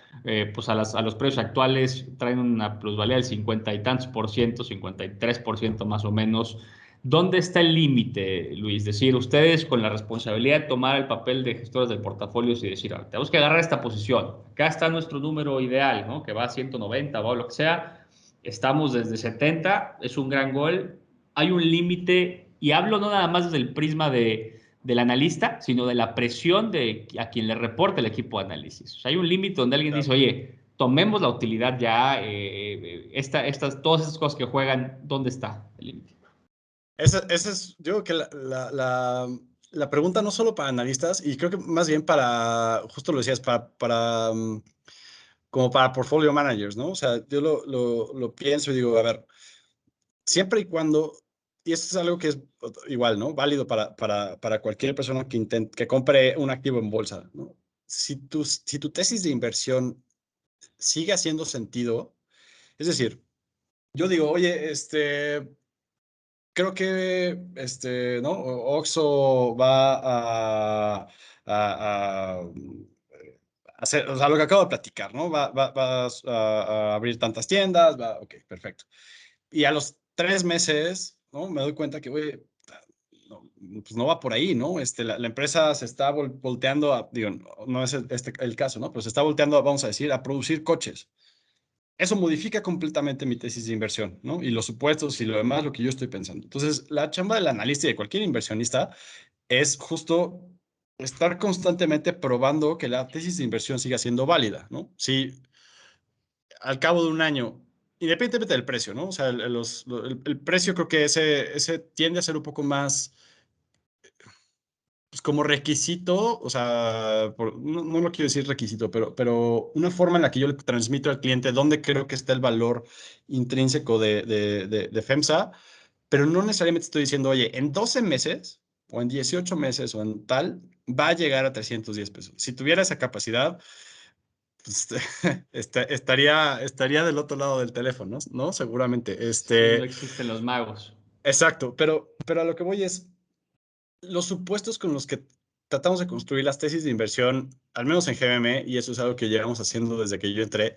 pues a los precios actuales traen una plusvalía del 50 y tantos por ciento, 53% más o menos. ¿Dónde está el límite, Luis? Es decir, ustedes con la responsabilidad de tomar el papel de gestores del portafolio y decir, tenemos que agarrar esta posición. Acá está nuestro número ideal, ¿no? Que va a 190 o lo que sea. Estamos desde 70, es un gran gol. Hay un límite, y hablo no nada más desde el prisma del analista, sino de la presión a quien le reporta el equipo de análisis. O sea, hay un límite donde alguien dice, oye, tomemos la utilidad ya, todas estas cosas que juegan, ¿dónde está el límite? Esa es, yo creo que la pregunta no solo para analistas, y creo que más bien para, justo lo decías, como para portfolio managers, ¿no? O sea, yo lo pienso y digo, a ver, siempre y cuando, y esto es algo que es igual, ¿no? Válido para cualquier persona que compre un activo en bolsa, ¿no? Si tu tesis de inversión sigue haciendo sentido, es decir, yo digo, oye, creo que, ¿no? Oxxo va a hacer, o sea, lo que acabo de platicar, ¿no? Va a abrir tantas tiendas, ok, perfecto. Y a los 3 meses, ¿no? Me doy cuenta que, oye, no, pues no va por ahí, ¿no? La empresa se está volteando digo, no es el caso, ¿no? Pero se está volteando, vamos a decir, a producir coches. Eso modifica completamente mi tesis de inversión, ¿no? Y los supuestos y lo demás, lo que yo estoy pensando. Entonces, la chamba del analista y de cualquier inversionista es justo estar constantemente probando que la tesis de inversión siga siendo válida, ¿no? Si al cabo de un año, independientemente del precio, ¿no? O sea, el precio creo que ese tiende a ser un poco más, pues como requisito, o sea, no lo quiero decir requisito, pero una forma en la que yo le transmito al cliente dónde creo que está el valor intrínseco de FEMSA, pero no necesariamente estoy diciendo, oye, en 12 meses o en 18 meses o en tal, va a llegar a 310 pesos. Si tuviera esa capacidad, pues, estaría del otro lado del teléfono, ¿no? Seguramente. Sí, no existen los magos. Exacto, pero a lo que voy es, los supuestos con los que tratamos de construir las tesis de inversión, al menos en GMM, y eso es algo que llevamos haciendo desde que yo entré,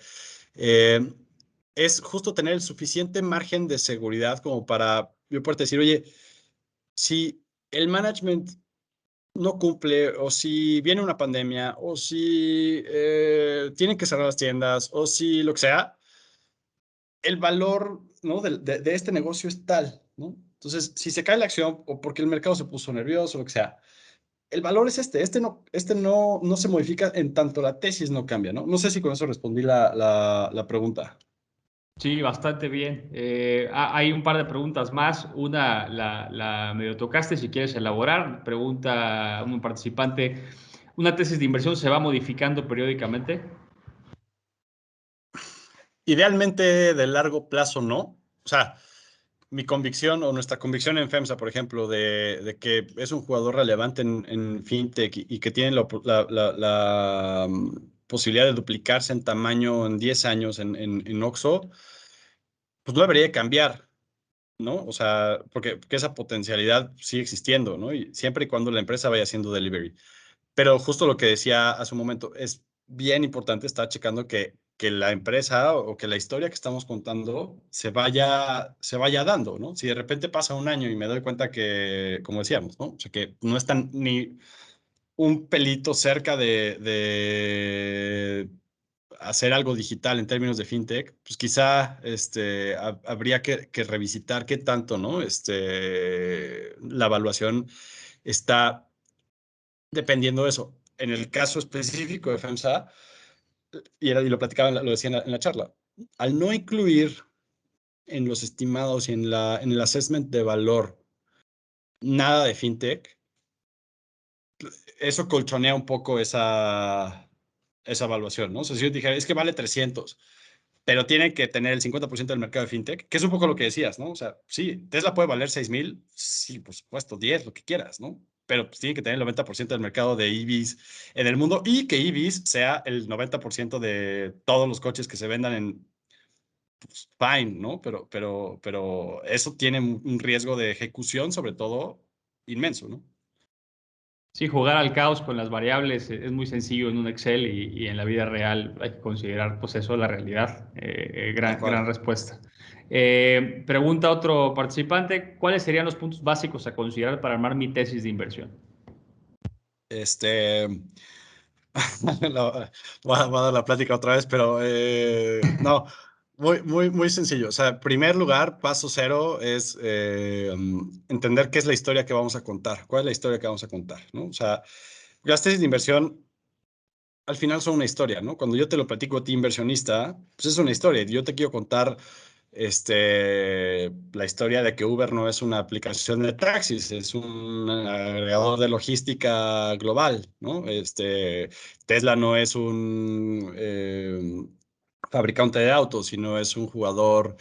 eh, es justo tener el suficiente margen de seguridad como para yo poder decir, oye, si el management no cumple, o si viene una pandemia, o si tienen que cerrar las tiendas, o si lo que sea, el valor, ¿no? de este negocio es tal, ¿no? Entonces, si se cae la acción o porque el mercado se puso nervioso, lo que sea, el valor es este no se modifica en tanto la tesis no cambia, ¿no? No sé si con eso respondí la pregunta. Sí, bastante bien. Hay un par de preguntas más. Una la medio tocaste, si quieres elaborar. Pregunta un participante, ¿una tesis de inversión se va modificando periódicamente? Idealmente, de largo plazo, no. O sea, mi convicción o nuestra convicción en FEMSA, por ejemplo, de que es un jugador relevante en FinTech y que tiene la posibilidad de duplicarse en tamaño en 10 años en Oxxo, pues no debería cambiar, ¿no? O sea, porque esa potencialidad sigue existiendo, ¿no? Y siempre y cuando la empresa vaya haciendo delivery. Pero justo lo que decía hace un momento, es bien importante estar checando que la empresa o que la historia que estamos contando se vaya dando, ¿no? Si de repente pasa un año y me doy cuenta que, como decíamos, ¿no? O sea, que no están ni un pelito cerca de hacer algo digital en términos de fintech, pues quizá habría que revisitar qué tanto, ¿no? La evaluación está dependiendo de eso. En el caso específico de FEMSA, y lo platicaba, lo decía en la charla, al no incluir en los estimados y en el assessment de valor nada de fintech, eso colchonea un poco esa evaluación, ¿no? O sea, si yo dijera, es que vale 300, pero tiene que tener el 50% del mercado de fintech, que es un poco lo que decías, ¿no? O sea, sí, Tesla puede valer 6,000, sí, por supuesto, 10, lo que quieras, ¿no? Pero pues tiene que tener el 90% del mercado de EVs en el mundo y que EVs sea el 90% de todos los coches que se vendan en, pues, fine, ¿no? Pero eso tiene un riesgo de ejecución, sobre todo, inmenso, ¿no? Sí, jugar al caos con las variables es muy sencillo en un Excel y en la vida real hay que considerar pues eso, la realidad. Tal Gran cual. respuesta. Pregunta otro participante, ¿cuáles serían los puntos básicos a considerar para armar mi tesis de inversión? Este, voy a dar la plática otra vez, pero no, muy sencillo. O sea, en primer lugar, paso cero es entender qué es la historia que vamos a contar, cuál es la historia que vamos a contar, ¿no? O sea, las tesis de inversión al final son una historia, ¿no? Cuando yo te lo platico a ti, inversionista, pues es una historia. Yo te quiero contar la historia de que Uber no es una aplicación de taxis, es un agregador de logística global, ¿no? Tesla no es un fabricante de autos, sino es un jugador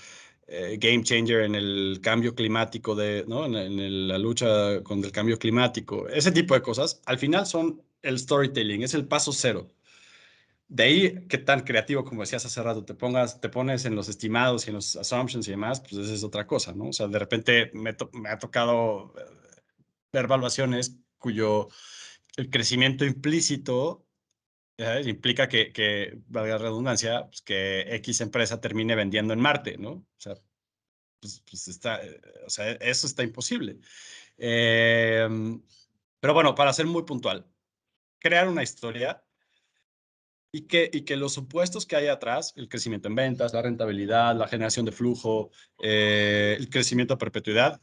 game changer en el cambio climático, ¿no? La lucha contra el cambio climático. Ese tipo de cosas, al final son el storytelling, es el paso cero. De ahí, qué tan creativo, como decías hace rato, te pones en los estimados y en los assumptions y demás, pues esa es otra cosa, ¿no? O sea, de repente me ha tocado ver evaluaciones cuyo el crecimiento implícito implica valga la redundancia, pues que X empresa termine vendiendo en Marte, ¿no? O sea, pues o sea, eso está imposible. Eh, pero bueno, para ser muy puntual, crear una historia y que los supuestos que hay atrás, el crecimiento en ventas, la rentabilidad, la generación de flujo, el crecimiento a perpetuidad,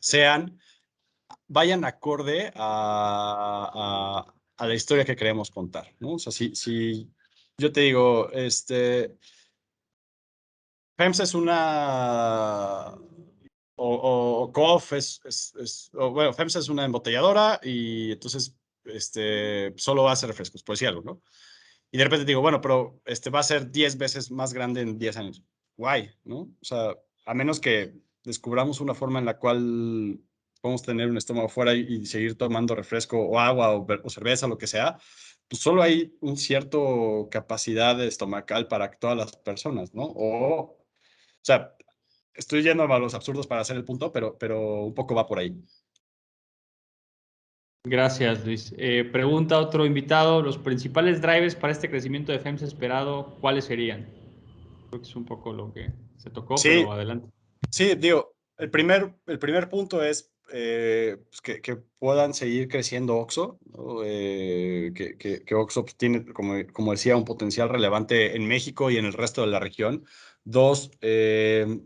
vayan acorde a la historia que queremos contar, ¿no? O sea, si yo te digo, FEMSA es una, o COF o bueno, FEMSA es una embotelladora y entonces solo hace refrescos, por decir algo, ¿no? Y de repente digo, bueno, pero va a ser 10 veces más grande en 10 años. Guay, ¿no? O sea, a menos que descubramos una forma en la cual podemos tener un estómago fuera y seguir tomando refresco o agua o cerveza, lo que sea, pues solo hay un cierto capacidad estomacal para todas las personas, ¿no? O sea, estoy yendo a los absurdos para hacer el punto, pero un poco va por ahí. Gracias, Luis. Pregunta otro invitado, los principales drivers para este crecimiento de FEMSA esperado, ¿cuáles serían? Creo que es un poco lo que se tocó, Sí, pero adelante. sí, digo, el primer punto es pues que puedan seguir creciendo OXXO, ¿no? Que OXXO pues, tiene, como decía, un potencial relevante en México y en el resto de la región. Dos, que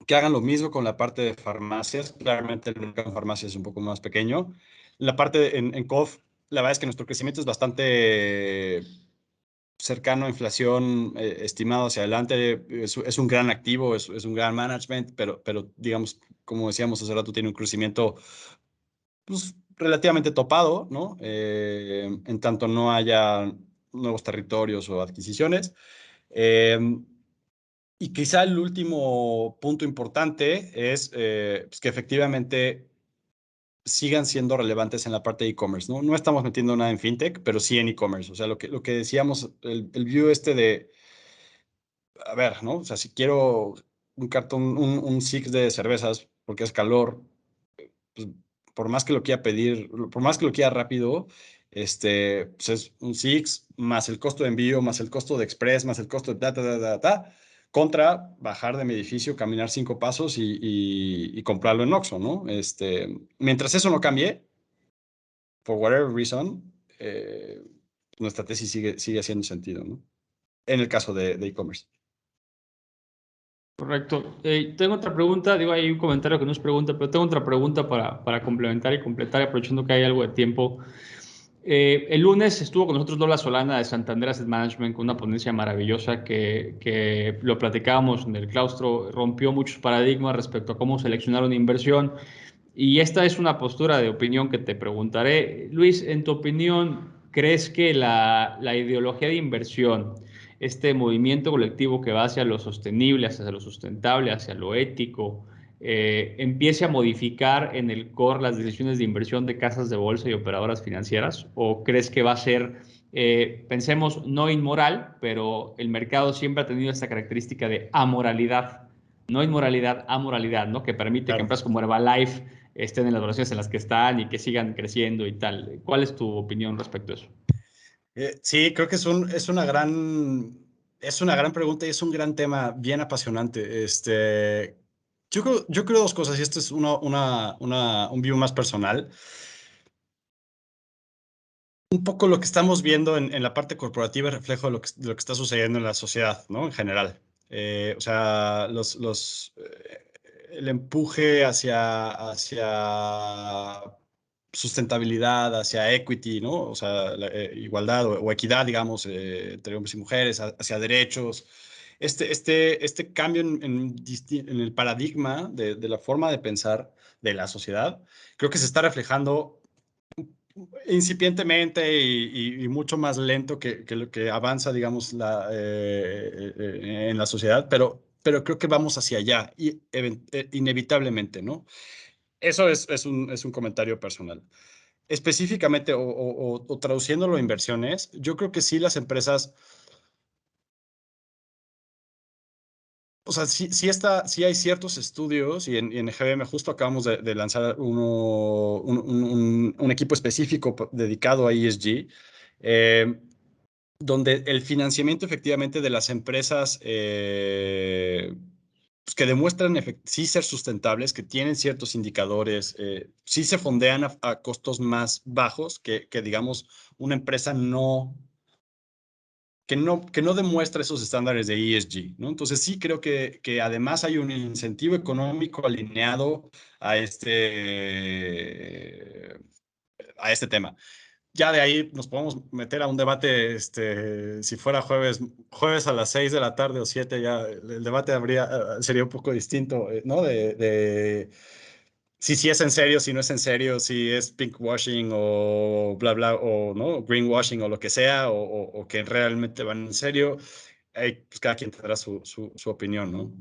hagan lo mismo con la parte de farmacias. Claramente el mercado de farmacias es un poco más pequeño. La parte en COF, la verdad es que nuestro crecimiento es bastante cercano a inflación estimado hacia adelante. Es un gran activo, es un gran management, pero digamos, como decíamos hace rato, tiene un crecimiento pues, relativamente topado, ¿no? En tanto no haya nuevos territorios o adquisiciones. Eh, y quizá el último punto importante es pues que efectivamente sigan siendo relevantes en la parte de e-commerce, ¿no? No estamos metiendo nada en fintech, pero sí en e-commerce. O sea, lo que decíamos, el view de, a ver, ¿no? O sea, si quiero un cartón, un six de cervezas porque es calor, pues, por más que lo quiera pedir, por más que lo quiera rápido, pues es un six más el costo de envío, más el costo de express, más el costo de contra bajar de mi edificio, caminar 5 pasos y comprarlo en Oxxo, ¿no? Mientras eso no cambie, for whatever reason, nuestra tesis sigue haciendo sentido, ¿no? En el caso de e-commerce. Correcto. Tengo otra pregunta, digo, hay un comentario que no es pregunta, pero tengo otra pregunta para complementar y completar, aprovechando que hay algo de tiempo. El lunes estuvo con nosotros Lola Solana de Santander Asset Management con una ponencia maravillosa que lo platicábamos en el claustro, rompió muchos paradigmas respecto a cómo seleccionar una inversión. Y esta es una postura de opinión que te preguntaré. Luis, en tu opinión, ¿crees que la ideología de inversión, este movimiento colectivo que va hacia lo sostenible, hacia lo sustentable, hacia lo ético, empiece a modificar en el core las decisiones de inversión de casas de bolsa y operadoras financieras? ¿O crees que va a ser, pensemos, no inmoral, pero el mercado siempre ha tenido esta característica de amoralidad? No inmoralidad, amoralidad, ¿no? Que permite que Claro. empresas como Herbalife estén en las valoraciones en las que están y que sigan creciendo y tal. ¿Cuál es tu opinión respecto a eso? Sí, creo que es una gran pregunta y es un gran tema bien apasionante. Yo creo dos cosas y esto es un view más personal. Un poco lo que estamos viendo en la parte corporativa es reflejo de lo que está sucediendo en la sociedad, ¿no? En general. O sea, el empuje hacia sustentabilidad, hacia equity, ¿no? O sea, igualdad o equidad, digamos, entre hombres y mujeres, hacia derechos. Este cambio en el paradigma de la forma de pensar de la sociedad, creo que se está reflejando incipientemente y mucho más lento que lo que avanza, digamos, en la sociedad, pero creo que vamos hacia allá, inevitablemente, ¿no? Eso es un comentario personal. Específicamente, o traduciéndolo a inversiones, yo creo que sí las empresas, o sea, sí hay ciertos estudios y en GBM justo acabamos de lanzar un equipo específico dedicado a ESG, donde el financiamiento efectivamente de las empresas pues que demuestran sí ser sustentables, que tienen ciertos indicadores, sí se fondean a costos más bajos que digamos, una empresa que no demuestra esos estándares de ESG, ¿no? Entonces sí creo que además hay un incentivo económico alineado a este tema. Ya de ahí nos podemos meter a un debate, si fuera jueves a las 6 de la tarde o 7, ya el debate sería un poco distinto, ¿no? De si es en serio, si no es en serio, si es pinkwashing o bla, bla, o no, greenwashing o lo que sea, o que realmente van en serio. Pues cada quien tendrá su opinión, ¿no?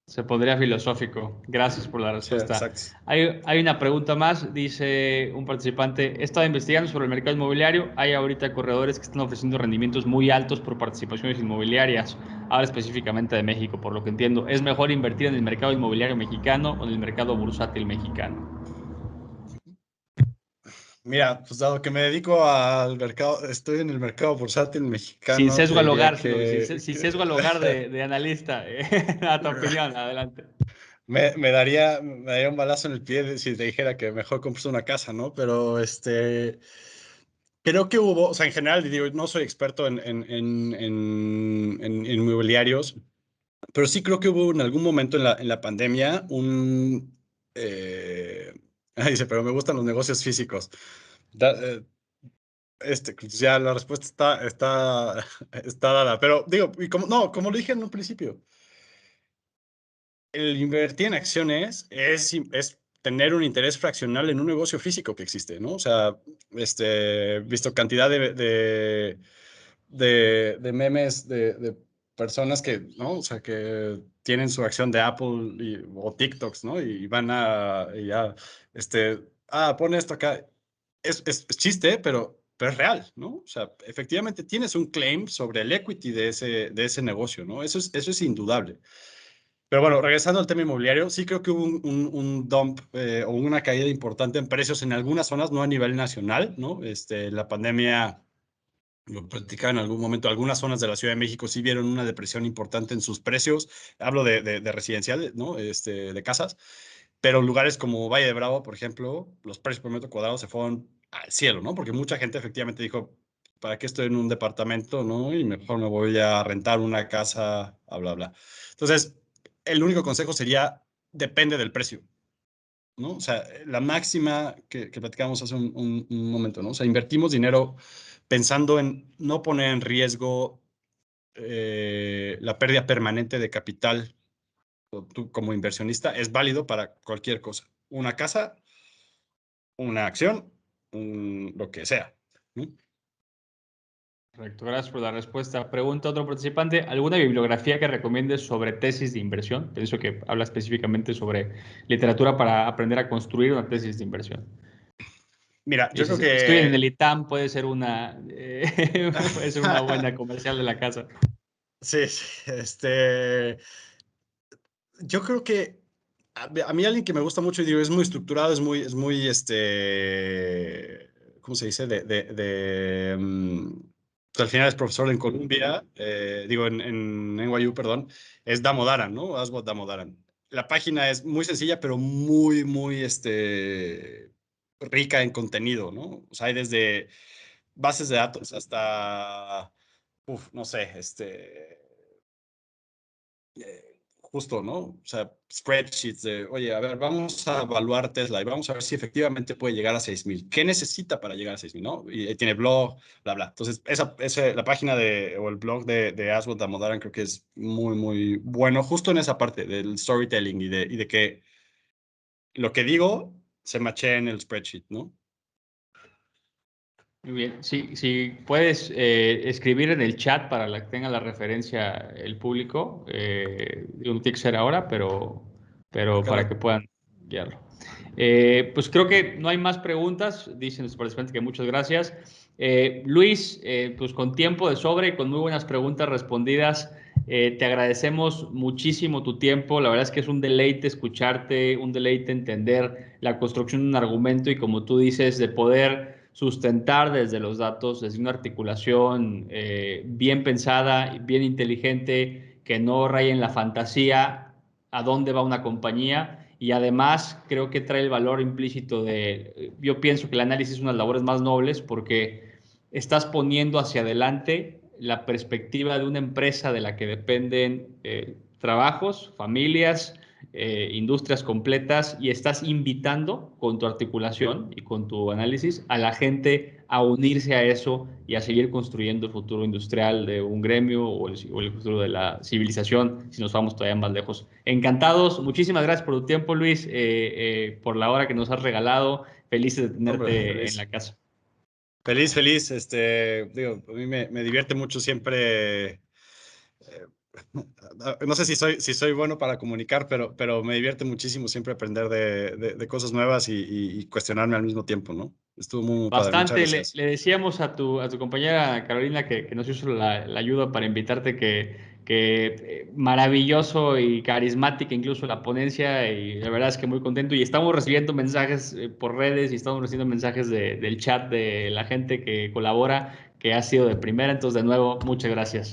Se pondría filosófico. Gracias por la Sí, respuesta. exacto. Hay una pregunta más. Dice un participante, he estado investigando sobre el mercado inmobiliario. Hay ahorita corredores que están ofreciendo rendimientos muy altos por participaciones inmobiliarias. Ahora específicamente de México, por lo que entiendo. ¿Es mejor invertir en el mercado inmobiliario mexicano o en el mercado bursátil mexicano? Mira, pues dado que me dedico al mercado, estoy en el mercado bursátil Sin mexicano, sesgo te al diría hogar, sino que, sin sesgo al hogar de analista. A tu opinión, adelante. me daría un balazo en el pie si te dijera que mejor compres una casa, ¿no? Pero creo que hubo, o sea, en general, digo, no soy experto en inmobiliarios, pero sí creo que hubo en algún momento en la pandemia eh, dice, pero me gustan los negocios físicos. Da- eh, pues ya la respuesta está dada, pero digo, y no, como lo dije en un principio, el invertir en acciones es tener un interés fraccional en un negocio físico que existe, ¿no? O sea, visto cantidad de memes de personas que, ¿no? O sea, que tienen su acción de Apple o TikToks, ¿no? Y van y ya, pone esto acá. Es chiste, pero es real, ¿no? O sea, efectivamente tienes un claim sobre el equity de ese negocio, ¿no? Eso es indudable. Pero bueno, regresando al tema inmobiliario, sí creo que hubo un dump o una caída importante en precios en algunas zonas, no a nivel nacional, ¿no? La pandemia, lo platicaba en algún momento, algunas zonas de la Ciudad de México sí vieron una depresión importante en sus precios, hablo de residenciales, ¿no? De casas, pero lugares como Valle de Bravo, por ejemplo, los precios por metro cuadrado se fueron al cielo, ¿no? Porque mucha gente efectivamente dijo, ¿para qué estoy en un departamento, no? Y mejor me voy a rentar una casa, bla, bla. Entonces, el único consejo sería, depende del precio, ¿no? O sea, la máxima que platicamos hace un momento, ¿no? O sea, invertimos dinero pensando en no poner en riesgo la pérdida permanente de capital. Tú como inversionista es válido para cualquier cosa. Una casa, una acción, lo que sea, ¿no? Correcto, gracias por la respuesta. Pregunta otro participante, ¿alguna bibliografía que recomiendes sobre tesis de inversión? Pienso que habla específicamente sobre literatura para aprender a construir una tesis de inversión. Mira, yo creo Estoy en que el ITAM, puede ser puede ser una buena comercial de la casa. sí, sí, yo creo que a mí alguien que me gusta mucho y digo, es muy estructurado, es muy, ¿cómo se dice? Al final es profesor en Columbia, digo, en NYU, perdón, es Damodaran, ¿no? Aswad Damodaran. La página es muy sencilla, pero muy, muy, rica en contenido, ¿no? O sea, hay desde bases de datos hasta, no sé, justo, ¿no? O sea, spreadsheets de, oye, a ver, vamos a evaluar Tesla y vamos a ver si efectivamente puede llegar a 6,000. ¿Qué necesita para llegar a 6,000, no? Y tiene blog, bla, bla. Entonces, la página o el blog de Aswad Damodaran creo que es muy, muy bueno justo en esa parte del storytelling y de que lo que digo se machea en el spreadsheet, ¿no? Muy bien, sí, si puedes escribir en el chat para que tenga la referencia el público, digo, no tiene que ser ahora, pero Acá para la- que puedan guiarlo. Pues creo que no hay más preguntas, dicen los participantes que muchas gracias. Luis, pues con tiempo de sobra y con muy buenas preguntas respondidas, te agradecemos muchísimo tu tiempo, la verdad es que es un deleite escucharte, un deleite entender la construcción de un argumento y como tú dices, de poder sustentar desde los datos, desde una articulación bien pensada, bien inteligente, que no raye en la fantasía a dónde va una compañía y además creo que trae el valor implícito yo pienso que el análisis es una de las labores más nobles porque estás poniendo hacia adelante la perspectiva de una empresa de la que dependen trabajos, familias, industrias completas y estás invitando con tu articulación y con tu análisis a la gente a unirse a eso y a seguir construyendo el futuro industrial de un gremio o el futuro de la civilización si nos vamos todavía más lejos. Encantados, muchísimas gracias por tu tiempo, Luis, por la hora que nos has regalado. Felices de Hombre, tenerte en feliz. la casa. Feliz, feliz. Digo, a mí me divierte mucho siempre No sé si soy bueno para comunicar, pero me divierte muchísimo siempre aprender de cosas nuevas y cuestionarme al mismo tiempo, ¿no? Estuvo muy padre. Muchas Bastante. Le, gracias. le decíamos a tu compañera Carolina que nos hizo la ayuda para invitarte, que maravilloso y carismática incluso la ponencia, y la verdad es que muy contento. Y estamos recibiendo mensajes por redes y estamos recibiendo mensajes del chat de la gente que colabora, que ha sido de primera. Entonces, de nuevo, muchas gracias.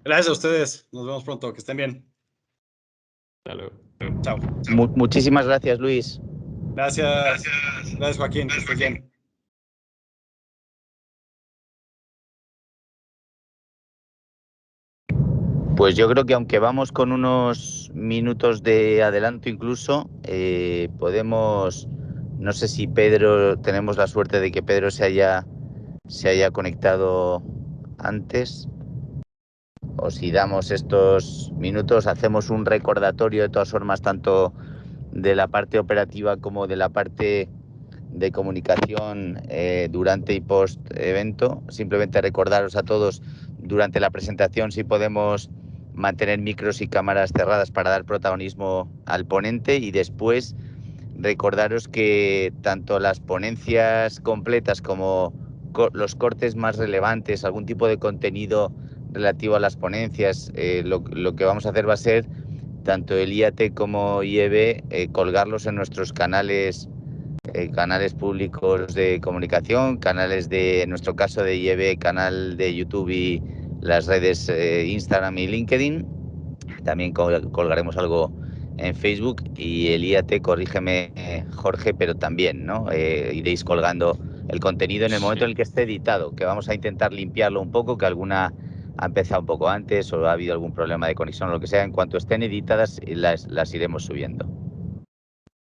Gracias a ustedes. Nos vemos pronto. Que estén bien. Hasta luego. Chao. Muchísimas gracias, Luis. Gracias. Gracias, Joaquín. Que estés bien. Pues yo creo que aunque vamos con unos minutos de adelanto incluso, podemos, no sé si Pedro, tenemos la suerte de que Pedro se haya conectado antes, o si damos estos minutos, hacemos un recordatorio de todas formas, tanto de la parte operativa como de la parte de comunicación durante y post evento. Simplemente recordaros a todos durante la presentación si podemos mantener micros y cámaras cerradas para dar protagonismo al ponente, y después recordaros que tanto las ponencias completas como los cortes más relevantes, algún tipo de contenido relativo a las ponencias, lo que vamos a hacer va a ser tanto el IAT como IEB colgarlos en nuestros canales públicos de comunicación, canales de, en nuestro caso de IEB, canal de YouTube y las redes Instagram y LinkedIn. También colgaremos algo en Facebook, y el IAT, corrígeme Jorge, pero también, ¿no? Iréis colgando el contenido en el momento en el que esté editado, que vamos a intentar limpiarlo un poco, que alguna ha empezado un poco antes o ha habido algún problema de conexión o lo que sea. En cuanto estén editadas, las iremos subiendo.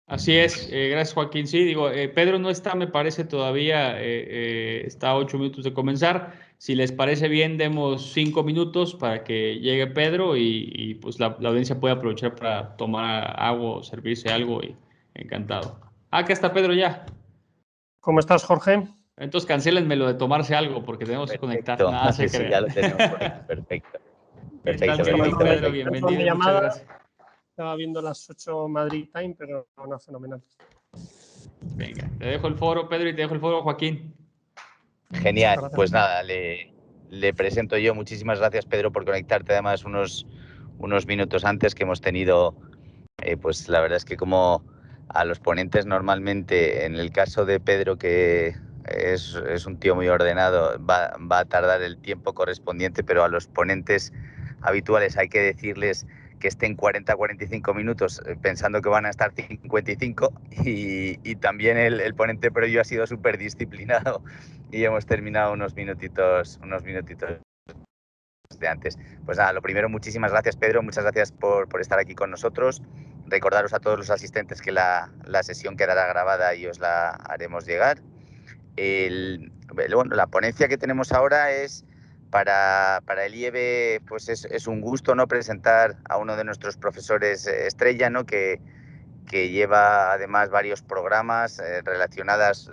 Así es, gracias Joaquín. Sí, digo, Pedro no está, me parece todavía, está a 8 minutos de comenzar. Si les parece bien, demos 5 minutos para que llegue Pedro y pues la audiencia puede aprovechar para tomar agua o servirse algo, y encantado. Ah, acá está Pedro ya. ¿Cómo estás, Jorge? Entonces cancélenme lo de tomarse algo porque tenemos que conectar. Perfecto, Nada se eso ya crean. lo tenemos por aquí. Perfecto. ¿Qué tal, Perfecto, querido perfecto, Pedro? perfecto. Perdón Bienvenido mi y muchas llamada. gracias. Estaba viendo las 8 Madrid Time, pero no, fenomenal. Venga, te dejo el foro, Pedro, y te dejo el foro, Joaquín. Genial, Gracias. pues nada, le presento yo. Muchísimas gracias, Pedro, por conectarte además unos minutos antes, que hemos tenido, pues la verdad es que como a los ponentes normalmente, en el caso de Pedro, que es un tío muy ordenado, va a tardar el tiempo correspondiente, pero a los ponentes habituales hay que decirles que estén 40-45 minutos pensando que van a estar 55, y también el ponente previo ha sido súper disciplinado y hemos terminado unos minutitos de antes. Pues nada, lo primero, muchísimas gracias, Pedro, muchas gracias por estar aquí con nosotros. Recordaros a todos los asistentes que la sesión quedará grabada y os la haremos llegar. Bueno, la ponencia que tenemos ahora es para el IEB, pues es un gusto, ¿no?, presentar a uno de nuestros profesores estrella, ¿no?, que lleva además varios programas relacionados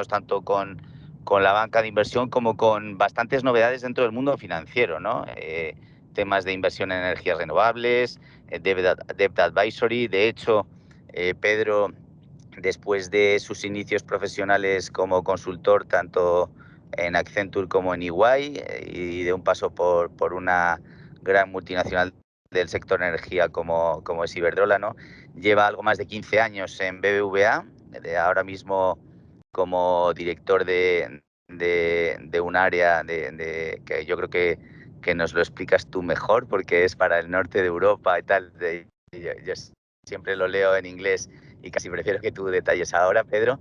tanto con la banca de inversión como con bastantes novedades dentro del mundo financiero, ¿no? Temas de inversión en energías renovables, debt advisory. De hecho, Pedro, después de sus inicios profesionales como consultor tanto en Accenture como en EY, y de un paso por una gran multinacional del sector energía como es Iberdrola, ¿no?, lleva algo más de 15 años en BBVA, ahora mismo como director de un área que yo creo que nos lo explicas tú mejor, porque es para el norte de Europa y tal. Yo siempre lo leo en inglés y casi prefiero que tú detalles ahora, Pedro.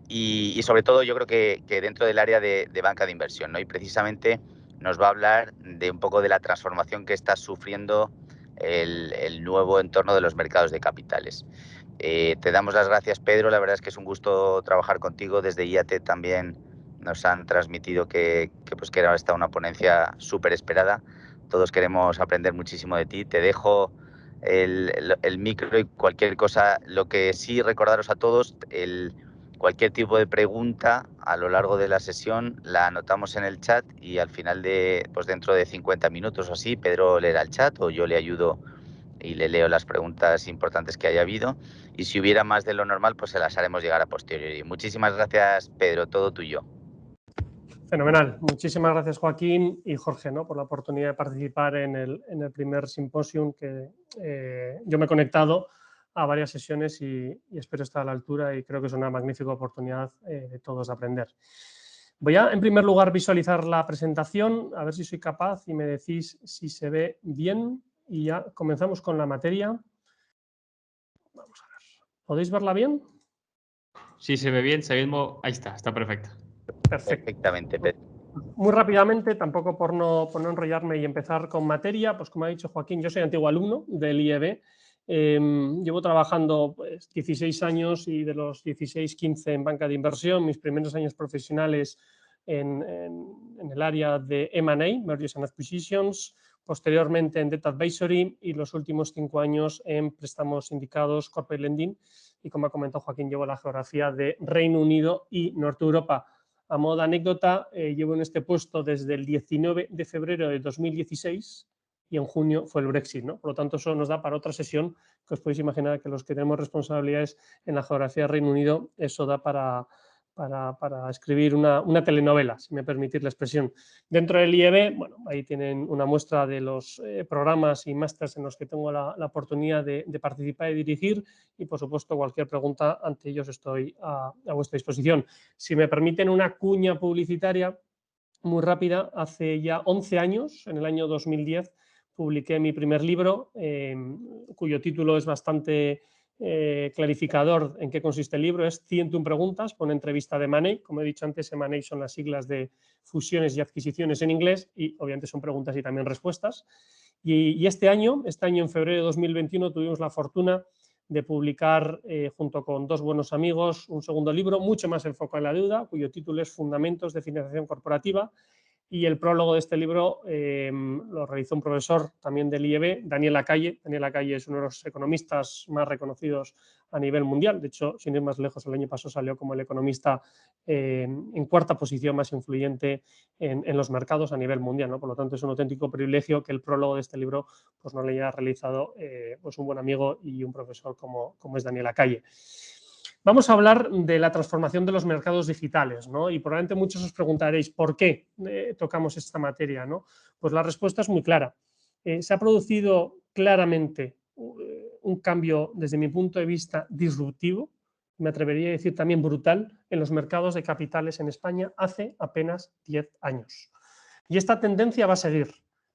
Y sobre todo yo creo que dentro del área de banca de inversión, ¿no? Y precisamente nos va a hablar de un poco de la transformación que está sufriendo el nuevo entorno de los mercados de capitales. Te damos las gracias, Pedro. La verdad es que es un gusto trabajar contigo. Desde IAT también nos han transmitido que era esta una ponencia súper esperada. Todos queremos aprender muchísimo de ti. Te dejo el micro y cualquier cosa. Lo que sí, recordaros a todos, cualquier tipo de pregunta a lo largo de la sesión la anotamos en el chat y al final pues dentro de 50 minutos o así, Pedro leerá el chat o yo le ayudo y le leo las preguntas importantes que haya habido. Y si hubiera más de lo normal, pues se las haremos llegar a posteriori. Muchísimas gracias, Pedro, todo tuyo. Fenomenal. Muchísimas gracias, Joaquín y Jorge, ¿no?, por la oportunidad de participar en el primer simposium que yo me he conectado a varias sesiones y espero estar a la altura y creo que es una magnífica oportunidad de todos de aprender. Voy a, en primer lugar, visualizar la presentación, a ver si soy capaz y me decís si se ve bien y ya comenzamos con la materia. Vamos a ver. ¿Podéis verla bien? Sí, se ve bien, ahí está perfecto. Perfecto. Perfectamente, Pedro. Muy rápidamente, tampoco por no enrollarme y empezar con materia, pues como ha dicho Joaquín, yo soy antiguo alumno del IEB. Llevo trabajando pues, 16 años y de los 16, 15 en banca de inversión, mis primeros años profesionales en el área de M&A, Mergers and Acquisitions, posteriormente en Debt Advisory y los últimos 5 años en préstamos sindicados, Corporate Lending, y como ha comentado Joaquín, llevo la geografía de Reino Unido y Norte Europa. A modo de anécdota, llevo en este puesto desde el 19 de febrero de 2016 y en junio fue el Brexit, ¿no? Por lo tanto, eso nos da para otra sesión que os podéis imaginar que los que tenemos responsabilidades en la geografía del Reino Unido, eso da para escribir una telenovela, si me permitís la expresión. Dentro del IEB, bueno, ahí tienen una muestra de los programas y másters en los que tengo la oportunidad de participar y dirigir y, por supuesto, cualquier pregunta ante ellos estoy a vuestra disposición. Si me permiten una cuña publicitaria muy rápida, hace ya 11 años, en el año 2010, publiqué mi primer libro, cuyo título es bastante clarificador en qué consiste el libro, es 101 preguntas, con entrevista de M&A. Como he dicho antes, M&A son las siglas de fusiones y adquisiciones en inglés y obviamente son preguntas y también respuestas. Y este año, en febrero de 2021, tuvimos la fortuna de publicar junto con 2 buenos amigos un segundo libro mucho más enfocado en la deuda, cuyo título es Fundamentos de Financiación Corporativa, y el prólogo de este libro lo realizó un profesor también del IEB, Daniel Lacalle. Daniel Lacalle es uno de los economistas más reconocidos a nivel mundial. De hecho, sin ir más lejos, el año pasado salió como el economista en 4ª posición más influyente en los mercados a nivel mundial, ¿no? Por lo tanto, es un auténtico privilegio que el prólogo de este libro pues, no le haya realizado pues un buen amigo y un profesor como es Daniel Lacalle. Vamos a hablar de la transformación de los mercados digitales, ¿no? Y probablemente muchos os preguntaréis ¿por qué tocamos esta materia, ¿no? Pues la respuesta es muy clara. Se ha producido claramente un cambio, desde mi punto de vista, disruptivo, me atrevería a decir también brutal, en los mercados de capitales en España hace apenas 10 años. Y esta tendencia va a seguir.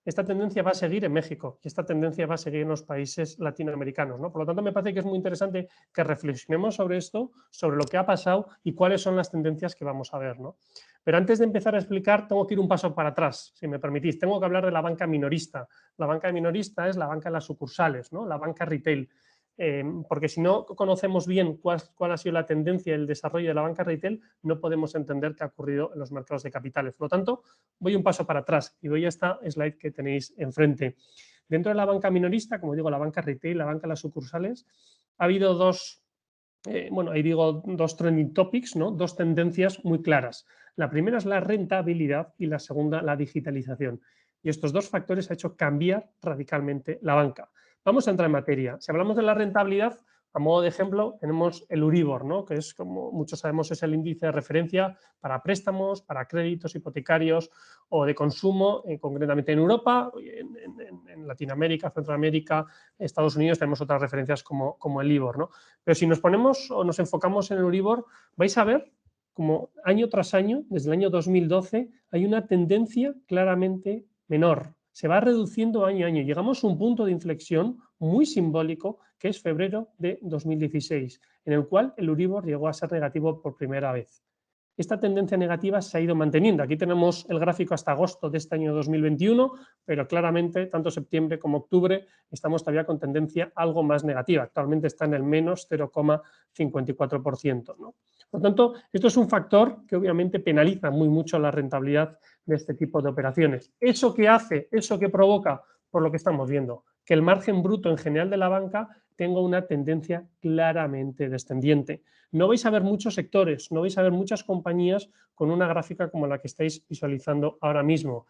Esta tendencia va a seguir en México y esta tendencia va a seguir en los países latinoamericanos, ¿no? Por lo tanto, me parece que es muy interesante que reflexionemos sobre esto, sobre lo que ha pasado y cuáles son las tendencias que vamos a ver, ¿no? Pero antes de empezar a explicar, tengo que ir un paso para atrás, si me permitís. Tengo que hablar de la banca minorista. La banca minorista es la banca de las sucursales, ¿no? La banca retail. Porque si no conocemos bien cuál ha sido la tendencia y el desarrollo de la banca retail, no podemos entender qué ha ocurrido en los mercados de capitales. Por lo tanto, voy un paso para atrás y doy esta slide que tenéis enfrente. Dentro de la banca minorista, como digo, la banca retail, la banca de las sucursales, ha habido dos trending topics, ¿no? 2 tendencias muy claras. La primera es la rentabilidad y la segunda la digitalización. Y estos 2 factores han hecho cambiar radicalmente la banca. Vamos a entrar en materia. Si hablamos de la rentabilidad, a modo de ejemplo, tenemos el Euribor, ¿no? Que es, como muchos sabemos, es el índice de referencia para préstamos, para créditos hipotecarios o de consumo, concretamente en Europa, en Latinoamérica, Centroamérica, Estados Unidos, tenemos otras referencias como el LIBOR, ¿no? Pero si nos ponemos o nos enfocamos en el Euribor, vais a ver como año tras año, desde el año 2012, hay una tendencia claramente menor. Se va reduciendo año a año. Llegamos a un punto de inflexión muy simbólico, que es febrero de 2016, en el cual el Euribor llegó a ser negativo por primera vez. Esta tendencia negativa se ha ido manteniendo. Aquí tenemos el gráfico hasta agosto de este año 2021, pero claramente, tanto septiembre como octubre, estamos todavía con tendencia algo más negativa. Actualmente está en el menos 0,54%, ¿no? Por lo tanto, esto es un factor que obviamente penaliza muy mucho la rentabilidad de este tipo de operaciones. ¿Eso qué hace? ¿Eso qué provoca? Por lo que estamos viendo, que el margen bruto en general de la banca tenga una tendencia claramente descendiente. No vais a ver muchos sectores, no vais a ver muchas compañías con una gráfica como la que estáis visualizando ahora mismo.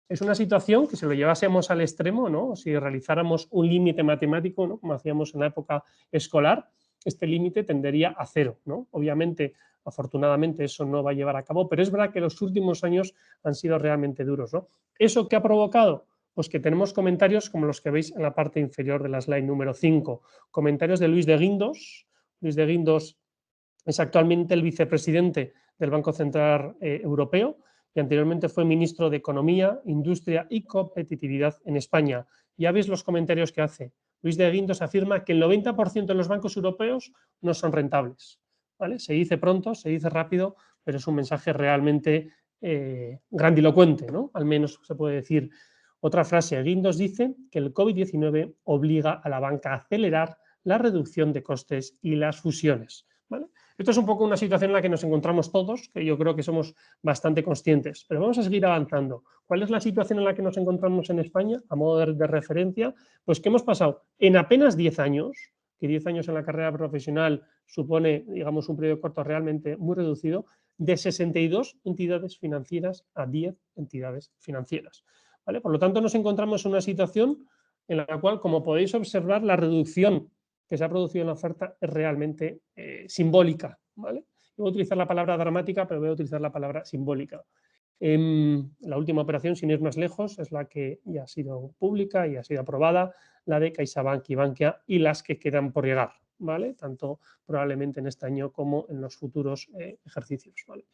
Es una situación que si lo llevásemos al extremo, ¿no? Si realizáramos un límite matemático, ¿no? Como hacíamos en la época escolar, este límite tendería a cero, ¿no? Obviamente, afortunadamente, eso no va a llevar a cabo, pero es verdad que los últimos años han sido realmente duros, ¿no? ¿Eso qué ha provocado? Pues que tenemos comentarios como los que veis en la parte inferior de la slide número 5. Comentarios de Luis de Guindos. Luis de Guindos es actualmente el vicepresidente del Banco Central Europeo y anteriormente fue ministro de Economía, Industria y Competitividad en España. Ya veis los comentarios que hace. Luis de Guindos afirma que el 90% de los bancos europeos no son rentables, ¿vale? Se dice pronto, se dice rápido, pero es un mensaje realmente grandilocuente, ¿no? Al menos se puede decir. Otra frase, Guindos dice que el COVID-19 obliga a la banca a acelerar la reducción de costes y las fusiones, ¿vale? Esto es un poco una situación en la que nos encontramos todos, que yo creo que somos bastante conscientes, pero vamos a seguir avanzando. ¿Cuál es la situación en la que nos encontramos en España? A modo de referencia, pues que hemos pasado en apenas 10 años, que 10 años en la carrera profesional supone, digamos, un periodo corto realmente muy reducido, de 62 entidades financieras a 10 entidades financieras, ¿vale? Por lo tanto, nos encontramos en una situación en la cual, como podéis observar, la reducción que se ha producido en la oferta es realmente simbólica, ¿vale? Voy a utilizar la palabra dramática, pero voy a utilizar la palabra simbólica. La última operación, sin ir más lejos, es la que ya ha sido pública y ha sido aprobada, la de CaixaBank y Bankia, y las que quedan por llegar, ¿vale? Tanto probablemente en este año como en los futuros ejercicios, ¿vale?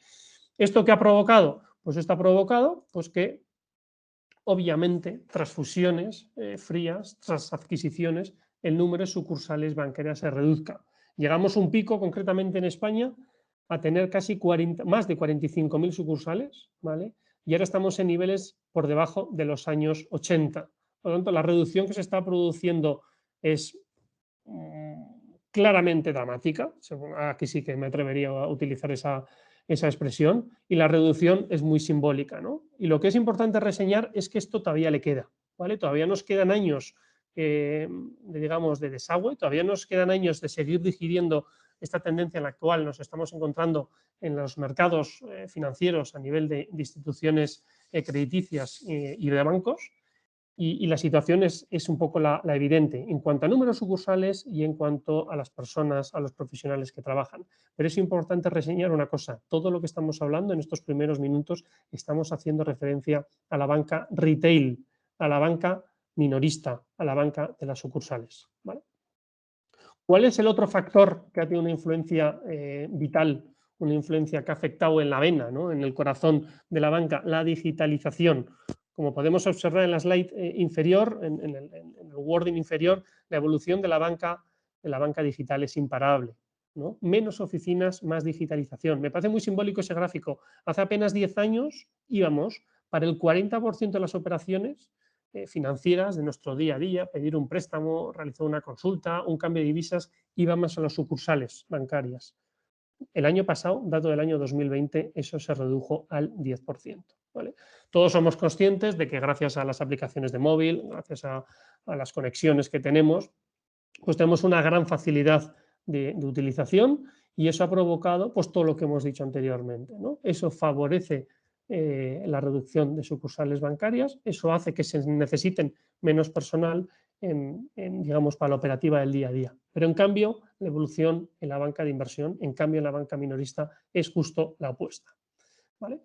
¿Esto qué ha provocado? Pues esto ha provocado pues, que, obviamente, tras fusiones frías, tras adquisiciones, el número de sucursales bancarias se reduzca. Llegamos a un pico, concretamente en España, a tener casi más de 45.000 sucursales, ¿vale? Y ahora estamos en niveles por debajo de los años 80. Por lo tanto, la reducción que se está produciendo es claramente dramática. Aquí sí que me atrevería a utilizar esa expresión, y la reducción es muy simbólica, ¿no? Y lo que es importante reseñar es que esto todavía le queda, ¿vale? Todavía nos quedan años digamos, de desagüe, todavía nos quedan años de seguir digiriendo esta tendencia en la cual nos estamos encontrando en los mercados financieros a nivel de instituciones crediticias y de bancos, y la situación es un poco la evidente en cuanto a números sucursales y en cuanto a las personas, a los profesionales que trabajan. Pero es importante reseñar una cosa, todo lo que estamos hablando en estos primeros minutos estamos haciendo referencia a la banca retail, a la banca minorista, a la banca de las sucursales, ¿vale? ¿Cuál es el otro factor que ha tenido una influencia vital, una influencia que ha afectado en la vena, ¿no? En el corazón de la banca? La digitalización. Como podemos observar en la slide inferior, en el wording inferior, la evolución de la banca digital es imparable, ¿no? Menos oficinas, más digitalización. Me parece muy simbólico ese gráfico. Hace apenas 10 años íbamos para el 40% de las operaciones financieras de nuestro día a día, pedir un préstamo, realizar una consulta, un cambio de divisas, íbamos a las sucursales bancarias. El año pasado, dato del año 2020, eso se redujo al 10%. ¿Vale? Todos somos conscientes de que gracias a las aplicaciones de móvil, gracias a las conexiones que tenemos, pues tenemos una gran facilidad de utilización, y eso ha provocado pues, todo lo que hemos dicho anteriormente, ¿no? Eso favorece la reducción de sucursales bancarias, eso hace que se necesiten menos personal digamos, para la operativa del día a día. Pero en cambio, la evolución en la banca de inversión, en cambio en la banca minorista, es justo la opuesta, ¿vale?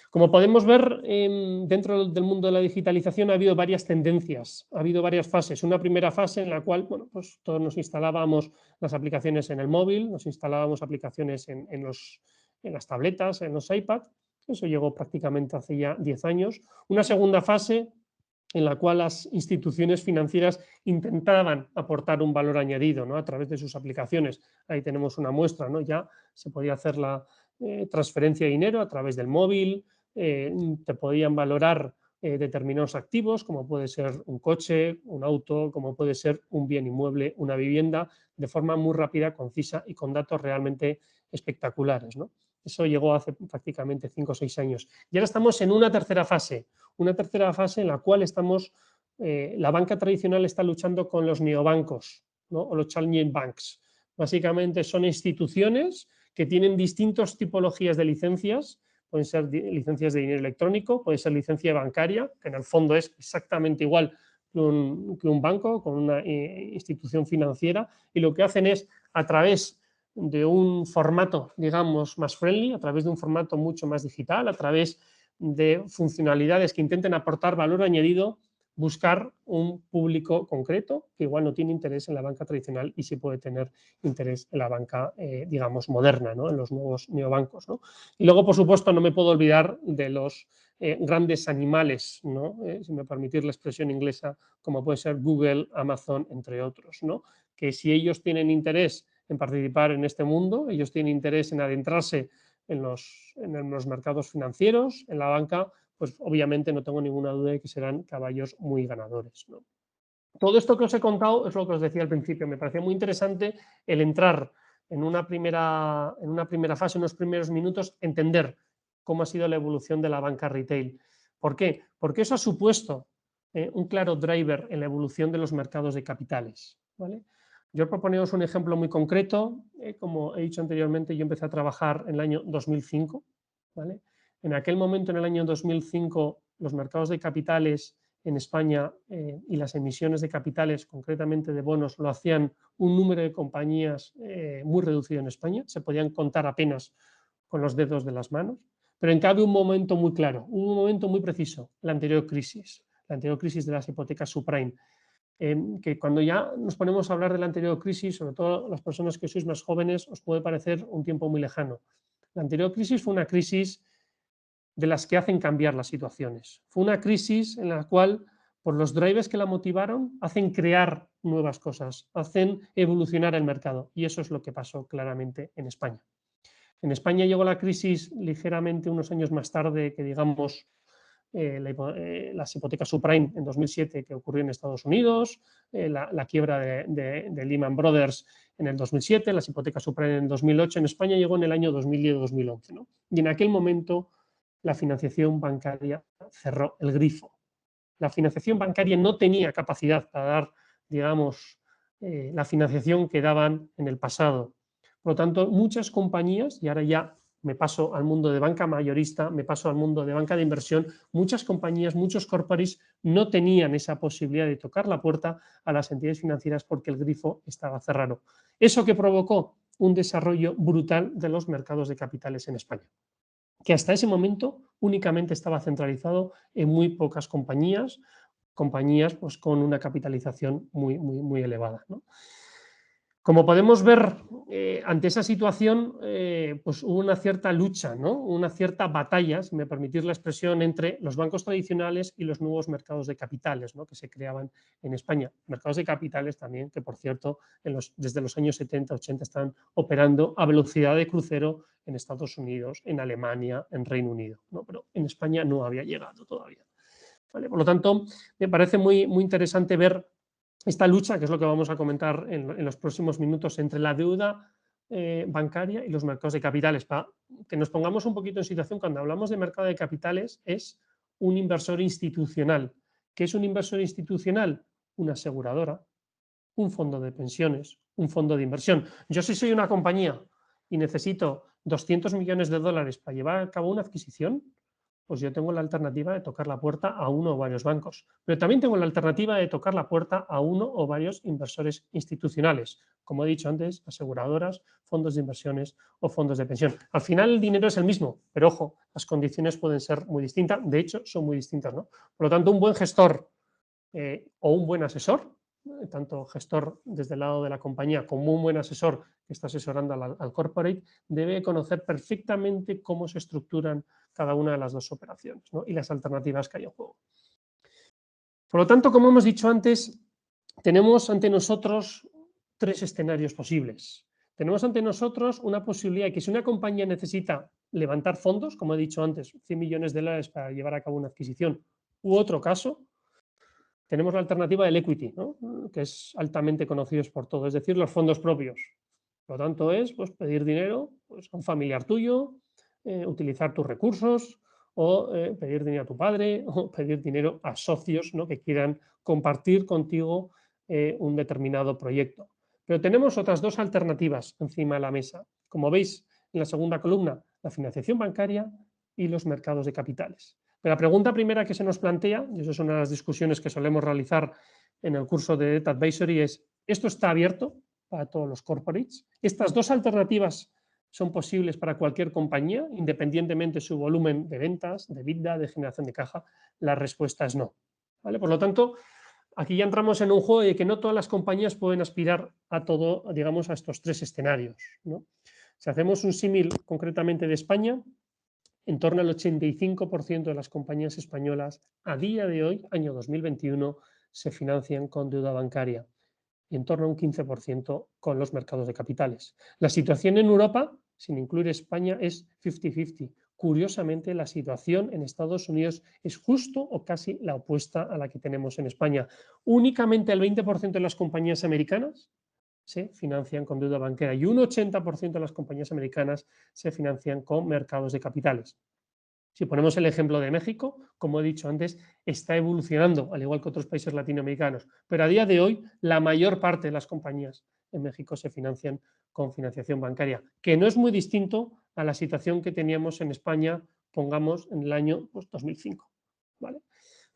Como podemos ver, dentro del mundo de la digitalización ha habido varias tendencias, ha habido varias fases. Una primera fase en la cual, bueno, pues todos nos instalábamos las aplicaciones en el móvil, nos instalábamos aplicaciones en las tabletas, en los iPad. Eso llegó prácticamente hace ya 10 años. Una segunda fase en la cual las instituciones financieras intentaban aportar un valor añadido, ¿no? A través de sus aplicaciones. Ahí tenemos una muestra, ¿no? Ya se podía hacer la transferencia de dinero a través del móvil, te podían valorar determinados activos, como puede ser un coche, un auto, como puede ser un bien inmueble, una vivienda, de forma muy rápida, concisa y con datos realmente espectaculares, ¿no? Eso llegó hace prácticamente 5 o 6 años. Y ahora estamos en una tercera fase en la cual estamos, la banca tradicional está luchando con los neobancos, ¿no? O los Challenging Banks. Básicamente son instituciones que tienen distintas tipologías de licencias. Pueden ser licencias de dinero electrónico, puede ser licencia bancaria, que en el fondo es exactamente igual que un banco, con una institución financiera, y lo que hacen es, a través de un formato, digamos, más friendly, a través de un formato mucho más digital, a través de funcionalidades que intenten aportar valor añadido, buscar un público concreto que igual no tiene interés en la banca tradicional y sí puede tener interés en la banca, digamos, moderna, ¿no? En los nuevos neobancos, ¿no? Y luego, por supuesto, no me puedo olvidar de los grandes animales, ¿no? Si me permitís la expresión inglesa, como puede ser Google, Amazon, entre otros, ¿no? Que si ellos tienen interés en participar en este mundo, ellos tienen interés en adentrarse en los mercados financieros, en la banca, pues obviamente no tengo ninguna duda de que serán caballos muy ganadores, ¿no? Todo esto que os he contado es lo que os decía al principio. Me parecía muy interesante el entrar en una primera fase, en unos primeros minutos, entender cómo ha sido la evolución de la banca retail. ¿Por qué? Porque eso ha supuesto un claro driver en la evolución de los mercados de capitales, ¿vale? Yo proponeros un ejemplo muy concreto. Como he dicho anteriormente, yo empecé a trabajar en el año 2005, ¿vale? En aquel momento, en el año 2005, los mercados de capitales en España y las emisiones de capitales, concretamente de bonos, lo hacían un número de compañías muy reducido en España, se podían contar apenas con los dedos de las manos, pero en cambio un momento muy claro, un momento muy preciso, la anterior crisis de las hipotecas subprime, que cuando ya nos ponemos a hablar de la anterior crisis, sobre todo las personas que sois más jóvenes, os puede parecer un tiempo muy lejano. La anterior crisis fue una crisis de las que hacen cambiar las situaciones. Fue una crisis en la cual, por los drivers que la motivaron, hacen crear nuevas cosas, hacen evolucionar el mercado. Y eso es lo que pasó claramente en España. En España llegó la crisis ligeramente unos años más tarde que, digamos, las hipotecas subprime en 2007 que ocurrió en Estados Unidos, la quiebra de Lehman Brothers en el 2007, las hipotecas subprime en 2008. En España llegó en el año 2010-2011, ¿no? Y en aquel momento la financiación bancaria cerró el grifo. La financiación bancaria no tenía capacidad para dar, digamos, la financiación que daban en el pasado. Por lo tanto, muchas compañías, y ahora ya me paso al mundo de banca mayorista, me paso al mundo de banca de inversión, muchas compañías, muchos corporates no tenían esa posibilidad de tocar la puerta a las entidades financieras porque el grifo estaba cerrado. ¿Eso que provocó? Un desarrollo brutal de los mercados de capitales en España, que hasta ese momento únicamente estaba centralizado en muy pocas compañías pues, con una capitalización muy elevada, ¿no? Como podemos ver, ante esa situación, pues hubo una cierta lucha, ¿no? Una cierta batalla, si me permitís la expresión, entre los bancos tradicionales y los nuevos mercados de capitales, ¿no? Que se creaban en España. Mercados de capitales también, que por cierto, desde los años 70, 80 están operando a velocidad de crucero en Estados Unidos, en Alemania, en Reino Unido, ¿no? Pero en España no había llegado todavía, ¿vale? Por lo tanto, me parece muy interesante ver esta lucha, que es lo que vamos a comentar en los próximos minutos, entre la deuda bancaria y los mercados de capitales. Para que nos pongamos un poquito en situación, cuando hablamos de mercado de capitales, es un inversor institucional. ¿Qué es un inversor institucional? Una aseguradora, un fondo de pensiones, un fondo de inversión. Yo si soy una compañía y necesito 200 millones de dólares para llevar a cabo una adquisición, pues yo tengo la alternativa de tocar la puerta a uno o varios bancos. Pero también tengo la alternativa de tocar la puerta a uno o varios inversores institucionales, como he dicho antes, aseguradoras, fondos de inversiones o fondos de pensión. Al final el dinero es el mismo, pero ojo, las condiciones pueden ser muy distintas. De hecho, son muy distintas, ¿no? Por lo tanto, un buen gestor o un buen asesor, tanto gestor desde el lado de la compañía como un buen asesor que está asesorando al corporate, debe conocer perfectamente cómo se estructuran cada una de las dos operaciones, ¿no? Y las alternativas que hay en juego. Por lo tanto, como hemos dicho antes, tenemos ante nosotros tres escenarios posibles. Tenemos ante nosotros una posibilidad de que si una compañía necesita levantar fondos, como he dicho antes, 100 millones de dólares para llevar a cabo una adquisición, u otro caso, tenemos la alternativa del equity, ¿no? Que es altamente conocido por todos, es decir, los fondos propios. Por lo tanto, es pues, pedir dinero pues, a un familiar tuyo, utilizar tus recursos o pedir dinero a tu padre o pedir dinero a socios, ¿no? Que quieran compartir contigo un determinado proyecto. Pero tenemos otras dos alternativas encima de la mesa. Como veis en la segunda columna, la financiación bancaria y los mercados de capitales. Pero la pregunta primera que se nos plantea, y eso es una de las discusiones que solemos realizar en el curso de Debt Advisory, es: ¿esto está abierto para todos los corporates? ¿Estas dos alternativas son posibles para cualquier compañía, independientemente de su volumen de ventas, de EBITDA, de generación de caja? La respuesta es no. ¿Vale? Por lo tanto, aquí ya entramos en un juego de que no todas las compañías pueden aspirar a todo, digamos, a estos tres escenarios, ¿no? Si hacemos un símil concretamente de España, en torno al 85% de las compañías españolas a día de hoy, año 2021, se financian con deuda bancaria y en torno a un 15% con los mercados de capitales. La situación en Europa, sin incluir España, es 50-50. Curiosamente, la situación en Estados Unidos es justo o casi la opuesta a la que tenemos en España. Únicamente el 20% de las compañías americanas se financian con deuda bancaria y un 80% de las compañías americanas se financian con mercados de capitales. Si ponemos el ejemplo de México, como he dicho antes, está evolucionando, al igual que otros países latinoamericanos, pero a día de hoy la mayor parte de las compañías en México se financian con financiación bancaria, que no es muy distinto a la situación que teníamos en España, pongamos, en el año 2005. ¿Vale?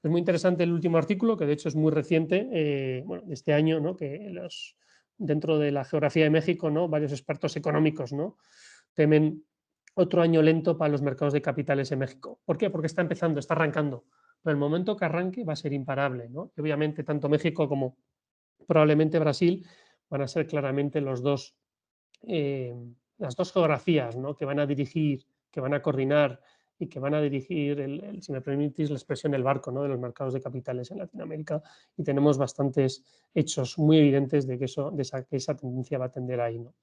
Es muy interesante el último artículo, que de hecho es muy reciente, bueno, de este año, ¿no? Que dentro de la geografía de México, ¿no? Varios expertos económicos, ¿no? Temen otro año lento para los mercados de capitales en México. ¿Por qué? Porque está empezando, está arrancando. Pero el momento que arranque va a ser imparable, ¿no? Y obviamente tanto México como probablemente Brasil van a ser claramente las dos geografías, ¿no? Que van a dirigir, que van a coordinar y que van a dirigir, si me permitís la expresión, el barco, ¿no? De los mercados de capitales en Latinoamérica, y tenemos bastantes hechos muy evidentes de que esa tendencia va a tender ahí, ¿no?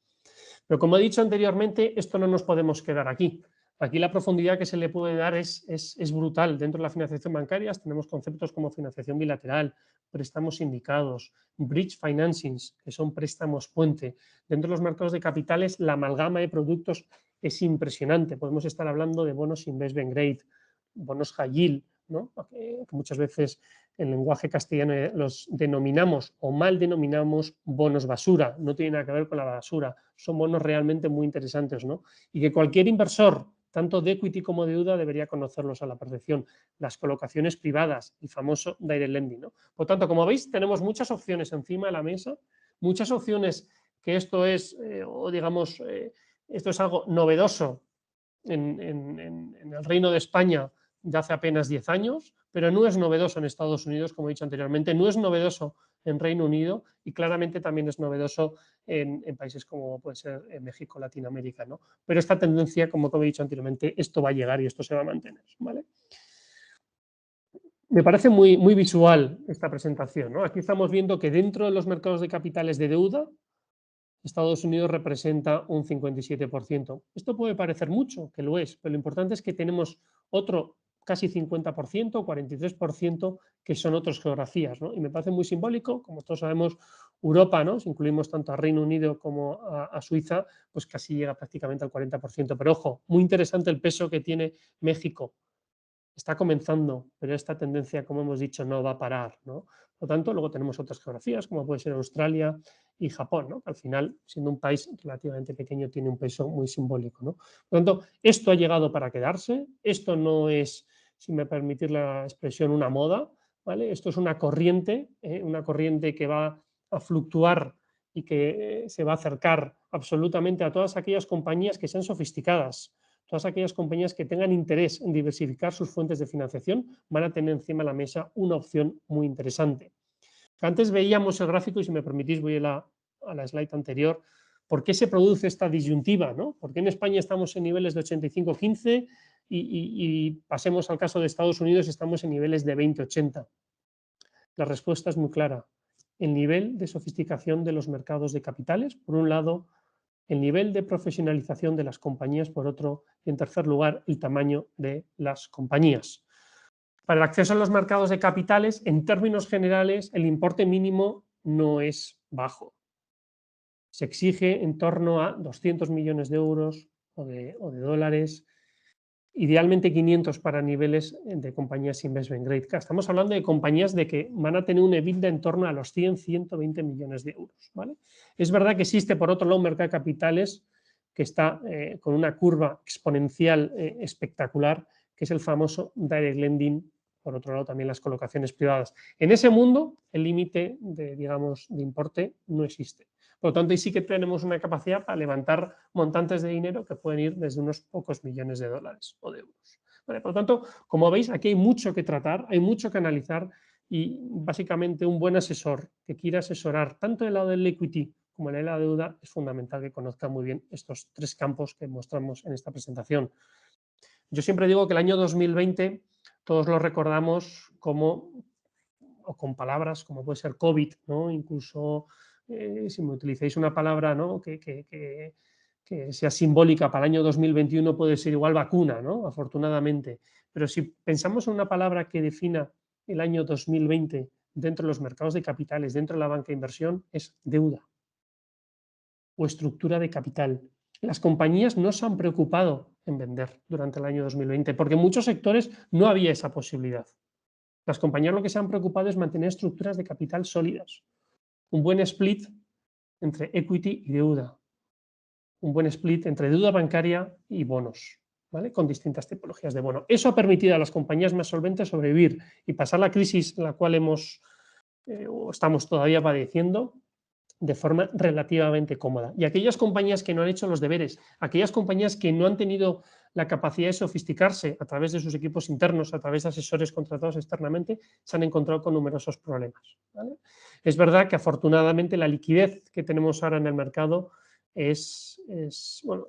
Pero como he dicho anteriormente, esto no nos podemos quedar aquí. Aquí la profundidad que se le puede dar es brutal. Dentro de la financiación bancaria tenemos conceptos como financiación bilateral, préstamos sindicados, bridge financings, que son préstamos puente. Dentro de los mercados de capitales, la amalgama de productos es impresionante. Podemos estar hablando de bonos investment grade, bonos high yield, ¿no? Que muchas veces en lenguaje castellano los denominamos o mal denominamos bonos basura. No tiene nada que ver con la basura. Son bonos realmente muy interesantes, ¿no? Y que cualquier inversor, tanto de equity como de deuda, debería conocerlos a la perfección. Las colocaciones privadas, el famoso direct lending, ¿no? Por tanto, como veis, tenemos muchas opciones encima de la mesa, muchas opciones que esto es, o digamos, esto es algo novedoso en el Reino de España de hace apenas 10 años, pero no es novedoso en Estados Unidos, como he dicho anteriormente, no es novedoso en Reino Unido y claramente también es novedoso en países como puede ser México, Latinoamérica, ¿no? Pero esta tendencia, como he dicho anteriormente, esto va a llegar y esto se va a mantener, ¿vale? Me parece muy, muy visual esta presentación, ¿no? Aquí estamos viendo que dentro de los mercados de capitales de deuda, Estados Unidos representa un 57%. Esto puede parecer mucho, que lo es, pero lo importante es que tenemos otro casi 50%, 43%, que son otras geografías, ¿no? Y me parece muy simbólico, como todos sabemos, Europa, ¿no? Si incluimos tanto a Reino Unido como a Suiza, pues casi llega prácticamente al 40%. Pero ojo, muy interesante el peso que tiene México. Está comenzando, pero esta tendencia, como hemos dicho, no va a parar, ¿no? Por lo tanto, luego tenemos otras geografías, como puede ser Australia y Japón, ¿no? Que al final, siendo un país relativamente pequeño, tiene un peso muy simbólico, ¿no? Por lo tanto, esto ha llegado para quedarse, esto no es, si me permitís la expresión, una moda, ¿vale? Esto es una corriente que va a fluctuar y que se va a acercar absolutamente a todas aquellas compañías que sean sofisticadas. Todas aquellas compañías que tengan interés en diversificar sus fuentes de financiación van a tener encima de la mesa una opción muy interesante. Antes veíamos el gráfico, y si me permitís voy a la slide anterior. ¿Por qué se produce esta disyuntiva, ¿no? ¿Por qué en España estamos en niveles de 85-15 y pasemos al caso de Estados Unidos, estamos en niveles de 20-80? La respuesta es muy clara. El nivel de sofisticación de los mercados de capitales, por un lado, el nivel de profesionalización de las compañías, por otro, y en tercer lugar, el tamaño de las compañías. Para el acceso a los mercados de capitales, en términos generales, el importe mínimo no es bajo. Se exige en torno a 200 millones de euros o de dólares. idealmente 500 para niveles de compañías investment grade. Estamos hablando de compañías de que van a tener un EBITDA en torno a los 100, 120 millones de euros. ¿Vale? Es verdad que existe, por otro lado, un mercado de capitales que está con una curva exponencial espectacular, que es el famoso direct lending, por otro lado también las colocaciones privadas. En ese mundo el límite digamos, de importe no existe. Por lo tanto, ahí sí que tenemos una capacidad para levantar montantes de dinero que pueden ir desde unos pocos millones de dólares o de euros. ¿Vale? Por lo tanto, como veis, aquí hay mucho que tratar, hay mucho que analizar y básicamente un buen asesor que quiera asesorar tanto el lado del equity como el de la deuda es fundamental que conozca muy bien estos tres campos que mostramos en esta presentación. Yo siempre digo que el año 2020 todos lo recordamos como, o con palabras como puede ser COVID, ¿no? Incluso si me utilizáis una palabra, ¿no? que sea simbólica para el año 2021 puede ser igual vacuna, ¿no? Afortunadamente. Pero si pensamos en una palabra que defina el año 2020 dentro de los mercados de capitales, dentro de la banca de inversión, es deuda o estructura de capital. Las compañías no se han preocupado en vender durante el año 2020 porque en muchos sectores no había esa posibilidad. Las compañías lo que se han preocupado es mantener estructuras de capital sólidas, un buen split entre equity y deuda, un buen split entre deuda bancaria y bonos, ¿vale? Con distintas tipologías de bono. Eso ha permitido a las compañías más solventes sobrevivir y pasar la crisis en la cual estamos todavía padeciendo de forma relativamente cómoda. Y aquellas compañías que no han hecho los deberes, aquellas compañías que no han tenido la capacidad de sofisticarse a través de sus equipos internos, a través de asesores contratados externamente, se han encontrado con numerosos problemas. ¿Vale? Es verdad que afortunadamente la liquidez que tenemos ahora en el mercado bueno,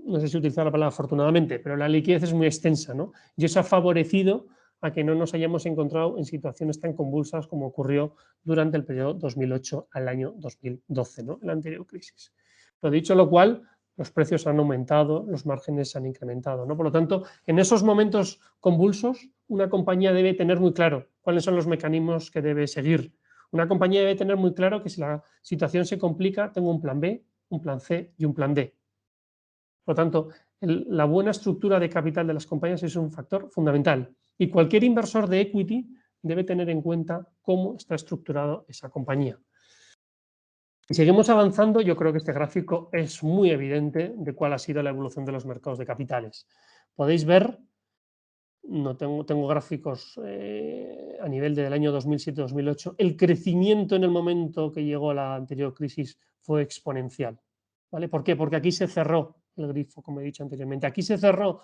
no sé si utilizar la palabra afortunadamente, pero la liquidez es muy extensa, ¿no? Y eso ha favorecido a que no nos hayamos encontrado en situaciones tan convulsas como ocurrió durante el periodo 2008 al año 2012, ¿no? La anterior crisis. Pero dicho lo cual, los precios han aumentado, los márgenes se han incrementado, ¿no? Por lo tanto, en esos momentos convulsos, una compañía debe tener muy claro cuáles son los mecanismos que debe seguir. Una compañía debe tener muy claro que si la situación se complica, tengo un plan B, un plan C y un plan D. Por lo tanto, la buena estructura de capital de las compañías es un factor fundamental. Y cualquier inversor de equity debe tener en cuenta cómo está estructurado esa compañía. Si seguimos avanzando, yo creo que este gráfico es muy evidente de cuál ha sido la evolución de los mercados de capitales. Podéis ver, no tengo gráficos a nivel del año 2007-2008, el crecimiento en el momento que llegó la anterior crisis fue exponencial. ¿Vale? ¿Por qué? Porque aquí se cerró el grifo, como he dicho anteriormente. Aquí se cerró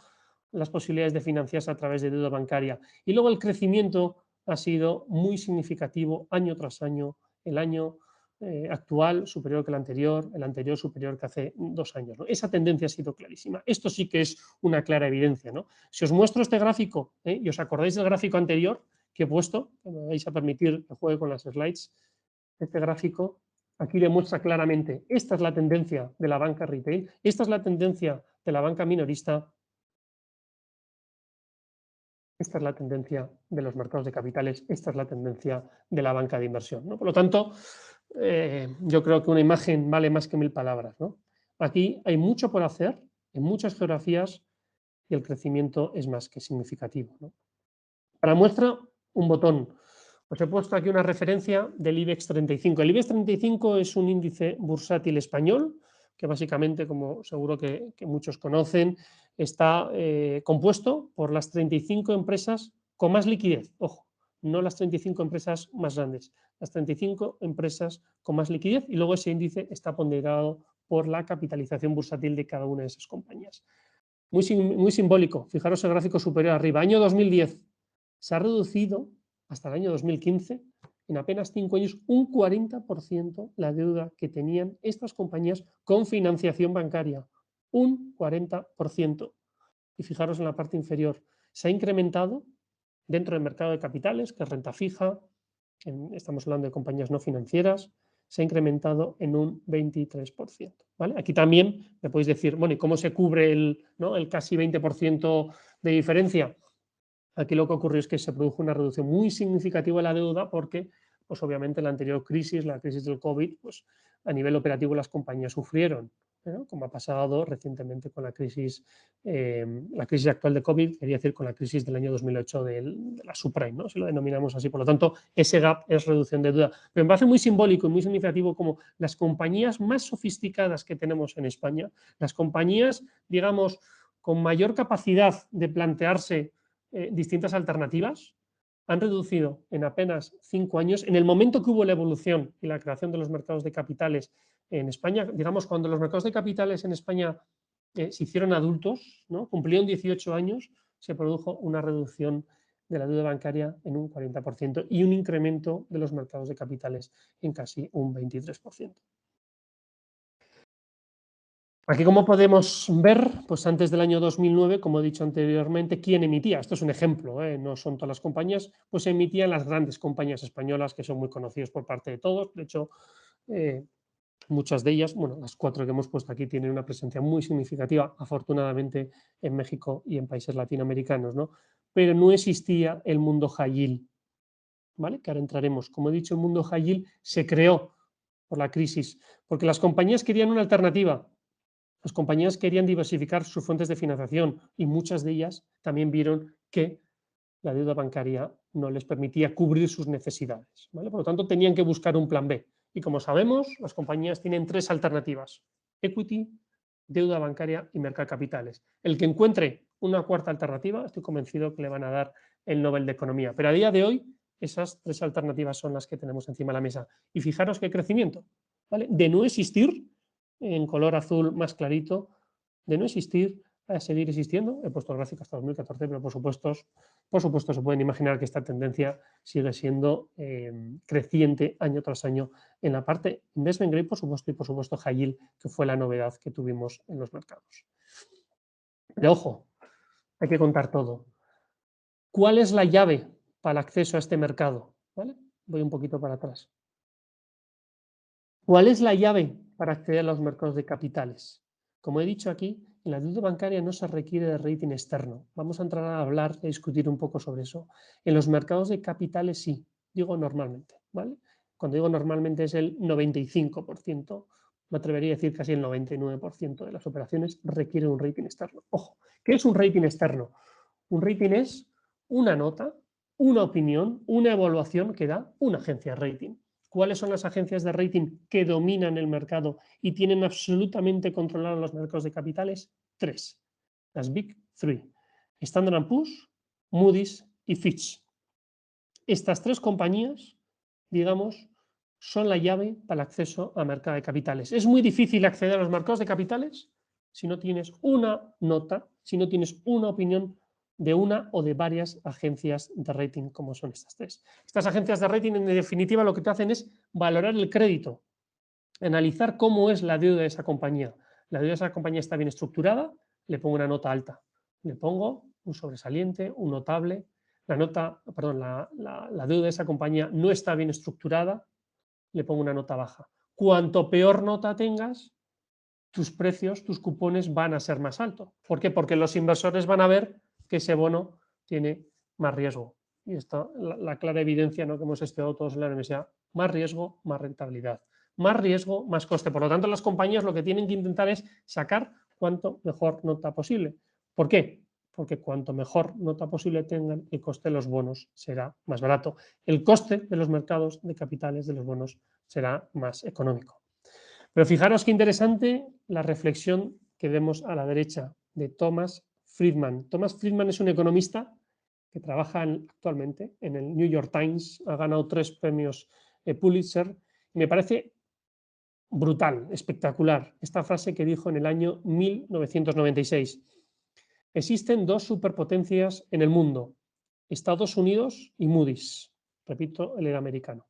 las posibilidades de financiarse a través de deuda bancaria. Y luego el crecimiento ha sido muy significativo año tras año, el año actual superior que el anterior superior que hace 2 años, ¿no? Esa tendencia ha sido clarísima. Esto sí que es una clara evidencia, ¿no? Si os muestro este gráfico y os acordáis del gráfico anterior que he puesto, que me vais a permitir que juegue con las slides, este gráfico aquí demuestra claramente, esta es la tendencia de la banca retail, esta es la tendencia de la banca minorista, esta es la tendencia de los mercados de capitales, esta es la tendencia de la banca de inversión, ¿no? Por lo tanto, yo creo que una imagen vale más que 1000 palabras, ¿no? Aquí hay mucho por hacer en muchas geografías y el crecimiento es más que significativo, ¿no? Para muestra, un botón. Os he puesto aquí una referencia del IBEX 35. El IBEX 35 es un índice bursátil español que básicamente, como seguro que muchos conocen, está compuesto por las 35 empresas con más liquidez. Ojo, no las 35 empresas más grandes, las 35 empresas con más liquidez y luego ese índice está ponderado por la capitalización bursátil de cada una de esas compañías. Muy simbólico, fijaros el gráfico superior arriba, año 2010, se ha reducido hasta el año 2015, en apenas 5 años, un 40% la deuda que tenían estas compañías con financiación bancaria. Un 40%. Y fijaros en la parte inferior, se ha incrementado dentro del mercado de capitales, que es renta fija, estamos hablando de compañías no financieras, se ha incrementado en un 23%. ¿Vale? Aquí también me podéis decir, bueno, ¿y cómo se cubre el casi 20% de diferencia? Aquí lo que ocurrió es que se produjo una reducción muy significativa de la deuda porque, pues obviamente, la anterior crisis, la crisis del COVID, pues a nivel operativo las compañías sufrieron. ¿no? Como ha pasado recientemente con la crisis actual de COVID, quería decir con la crisis del año 2008 de la subprime, ¿no? Si lo denominamos así. Por lo tanto, ese gap es reducción de deuda. Pero me parece muy simbólico y muy significativo como las compañías más sofisticadas que tenemos en España, las compañías, digamos, con mayor capacidad de plantearse distintas alternativas, han reducido en apenas 5 años, en el momento que hubo la evolución y la creación de los mercados de capitales en España, digamos, cuando los mercados de capitales en España se hicieron adultos, ¿no? Cumplieron 18 años, se produjo una reducción de la deuda bancaria en un 40% y un incremento de los mercados de capitales en casi un 23%. Aquí, como podemos ver, pues antes del año 2009, como he dicho anteriormente, ¿quién emitía? Esto es un ejemplo, no son todas las compañías, pues emitían las grandes compañías españolas que son muy conocidas por parte de todos. De hecho, muchas de ellas, bueno, las 4 que hemos puesto aquí tienen una presencia muy significativa, afortunadamente, en México y en países latinoamericanos, ¿no? Pero no existía el mundo high yield, ¿vale? Que ahora entraremos. Como he dicho, el mundo high yield se creó por la crisis, porque las compañías querían una alternativa. Las compañías querían diversificar sus fuentes de financiación y muchas de ellas también vieron que la deuda bancaria no les permitía cubrir sus necesidades, ¿vale? Por lo tanto, tenían que buscar un plan B. Y como sabemos, las compañías tienen 3 alternativas: equity, deuda bancaria y mercado de capitales. El que encuentre una cuarta alternativa, estoy convencido que le van a dar el Nobel de Economía. Pero a día de hoy, esas 3 alternativas son las que tenemos encima de la mesa. Y fijaros qué crecimiento, ¿vale? De no existir, en color azul más clarito, de no existir a seguir existiendo. He puesto el gráfico hasta 2014, pero por supuesto se pueden imaginar que esta tendencia sigue siendo creciente año tras año en la parte investment grade, por supuesto, y por supuesto high yield, que fue la novedad que tuvimos en los mercados. Pero ojo, hay que contar todo. ¿Cuál es la llave para el acceso a este mercado? ¿Vale? Voy un poquito para atrás. ¿Cuál es la llave para acceder a los mercados de capitales? Como he dicho aquí, en la deuda bancaria no se requiere de rating externo. Vamos a entrar a hablar y a discutir un poco sobre eso. En los mercados de capitales sí, digo normalmente, ¿vale? Cuando digo normalmente es el 95%, me atrevería a decir casi el 99% de las operaciones requieren un rating externo. Ojo, ¿qué es un rating externo? Un rating es una nota, una opinión, una evaluación que da una agencia de rating. ¿Cuáles son las agencias de rating que dominan el mercado y tienen absolutamente controlados los mercados de capitales? 3. Las Big Three. Standard & Poor's, Moody's y Fitch. Estas 3 compañías, digamos, son la llave para el acceso al mercado de capitales. Es muy difícil acceder a los mercados de capitales si no tienes una nota, si no tienes una opinión de una o de varias agencias de rating, como son estas 3. Estas agencias de rating, en definitiva, lo que te hacen es valorar el crédito, analizar cómo es la deuda de esa compañía. La deuda de esa compañía está bien estructurada, le pongo una nota alta. Le pongo un sobresaliente, un notable. La deuda de esa compañía no está bien estructurada, le pongo una nota baja. Cuanto peor nota tengas, tus precios, tus cupones van a ser más altos. ¿Por qué? Porque los inversores van a ver que ese bono tiene más riesgo. Y está la clara evidencia, ¿no?, que hemos estudiado todos en la universidad. Más riesgo, más rentabilidad. Más riesgo, más coste. Por lo tanto, las compañías lo que tienen que intentar es sacar cuanto mejor nota posible. ¿Por qué? Porque cuanto mejor nota posible tengan, el coste de los bonos será más barato. El coste de los mercados de capitales de los bonos será más económico. Pero fijaros qué interesante la reflexión que vemos a la derecha de Thomas Friedman. Thomas Friedman es un economista que trabaja actualmente en el New York Times, ha ganado 3 premios Pulitzer, y me parece brutal, espectacular, esta frase que dijo en el año 1996. Existen 2 superpotencias en el mundo, Estados Unidos y Moody's, repito, el americano.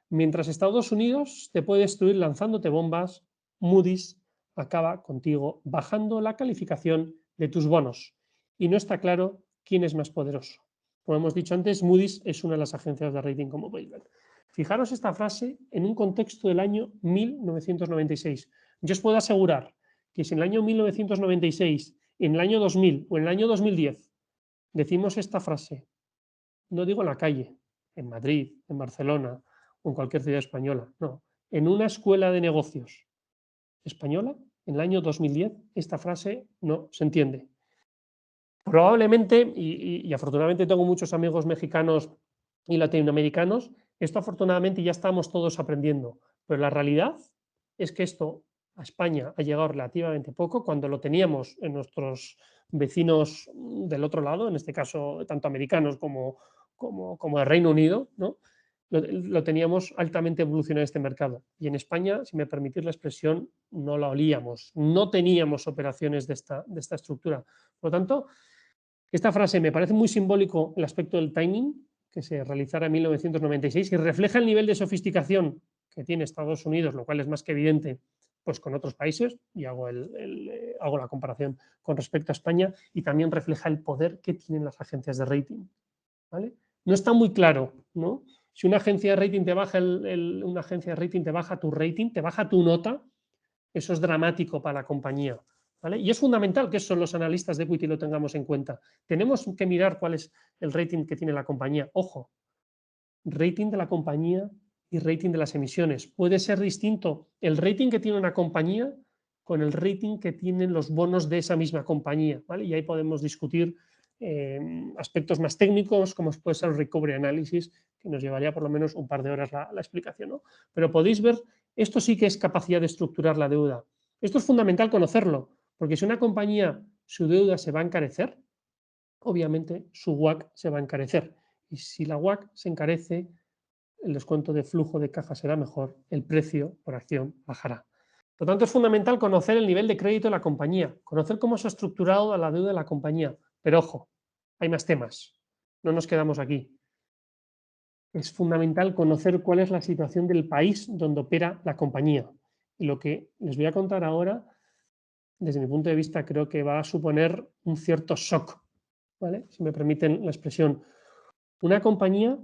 Mientras Estados Unidos te puede destruir lanzándote bombas, Moody's acaba contigo bajando la calificación de tus bonos. Y no está claro quién es más poderoso. Como hemos dicho antes, Moody's es una de las agencias de rating, como podéis ver. Fijaros esta frase en un contexto del año 1996. Yo os puedo asegurar que si en el año 1996, en el año 2000 o en el año 2010 decimos esta frase, no digo en la calle, en Madrid, en Barcelona o en cualquier ciudad española, no, en una escuela de negocios española, en el año 2010, esta frase no se entiende. Probablemente, y afortunadamente tengo muchos amigos mexicanos y latinoamericanos, esto afortunadamente ya estamos todos aprendiendo, pero la realidad es que esto a España ha llegado relativamente poco, cuando lo teníamos en nuestros vecinos del otro lado, en este caso tanto americanos como el Reino Unido, ¿no? Lo teníamos altamente evolucionado este mercado. Y en España, si me permitís la expresión, no la olíamos, no teníamos operaciones de esta estructura. Por lo tanto, esta frase me parece muy simbólico el aspecto del timing, que se realizara en 1996, y refleja el nivel de sofisticación que tiene Estados Unidos, lo cual es más que evidente pues, con otros países, y hago la comparación con respecto a España, y también refleja el poder que tienen las agencias de rating, ¿vale? No está muy claro, ¿no? Si una agencia de rating te baja una agencia de rating te baja tu rating, te baja tu nota, eso es dramático para la compañía, ¿vale? Y es fundamental que eso los analistas de equity lo tengamos en cuenta. Tenemos que mirar cuál es el rating que tiene la compañía. Ojo, rating de la compañía y rating de las emisiones. Puede ser distinto el rating que tiene una compañía con el rating que tienen los bonos de esa misma compañía, ¿vale? Y ahí podemos discutir aspectos más técnicos, como puede ser el recovery analysis, que nos llevaría por lo menos un par de horas la explicación, ¿no? Pero podéis ver, esto sí que es capacidad de estructurar la deuda. Esto es fundamental conocerlo, porque si una compañía, su deuda se va a encarecer, obviamente su WACC se va a encarecer. Y si la WACC se encarece, el descuento de flujo de caja será mejor, el precio por acción bajará. Por lo tanto, es fundamental conocer el nivel de crédito de la compañía, conocer cómo se ha estructurado la deuda de la compañía. Pero ojo, hay más temas, no nos quedamos aquí. Es fundamental conocer cuál es la situación del país donde opera la compañía. Y lo que les voy a contar ahora, desde mi punto de vista, creo que va a suponer un cierto shock, ¿vale? Si me permiten la expresión. Una compañía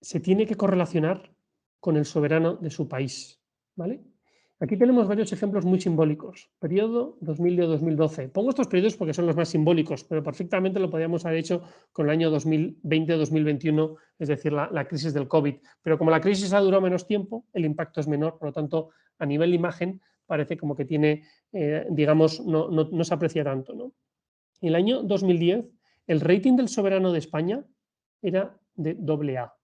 se tiene que correlacionar con el soberano de su país, ¿vale? Aquí tenemos varios ejemplos muy simbólicos. Periodo 2010-2012. Pongo estos periodos porque son los más simbólicos, pero perfectamente lo podríamos haber hecho con el año 2020-2021, es decir, la crisis del COVID. Pero como la crisis ha durado menos tiempo, el impacto es menor, por lo tanto, a nivel de imagen parece como que tiene, digamos, no se aprecia tanto, ¿no? En el año 2010, el rating del soberano de España era de AA.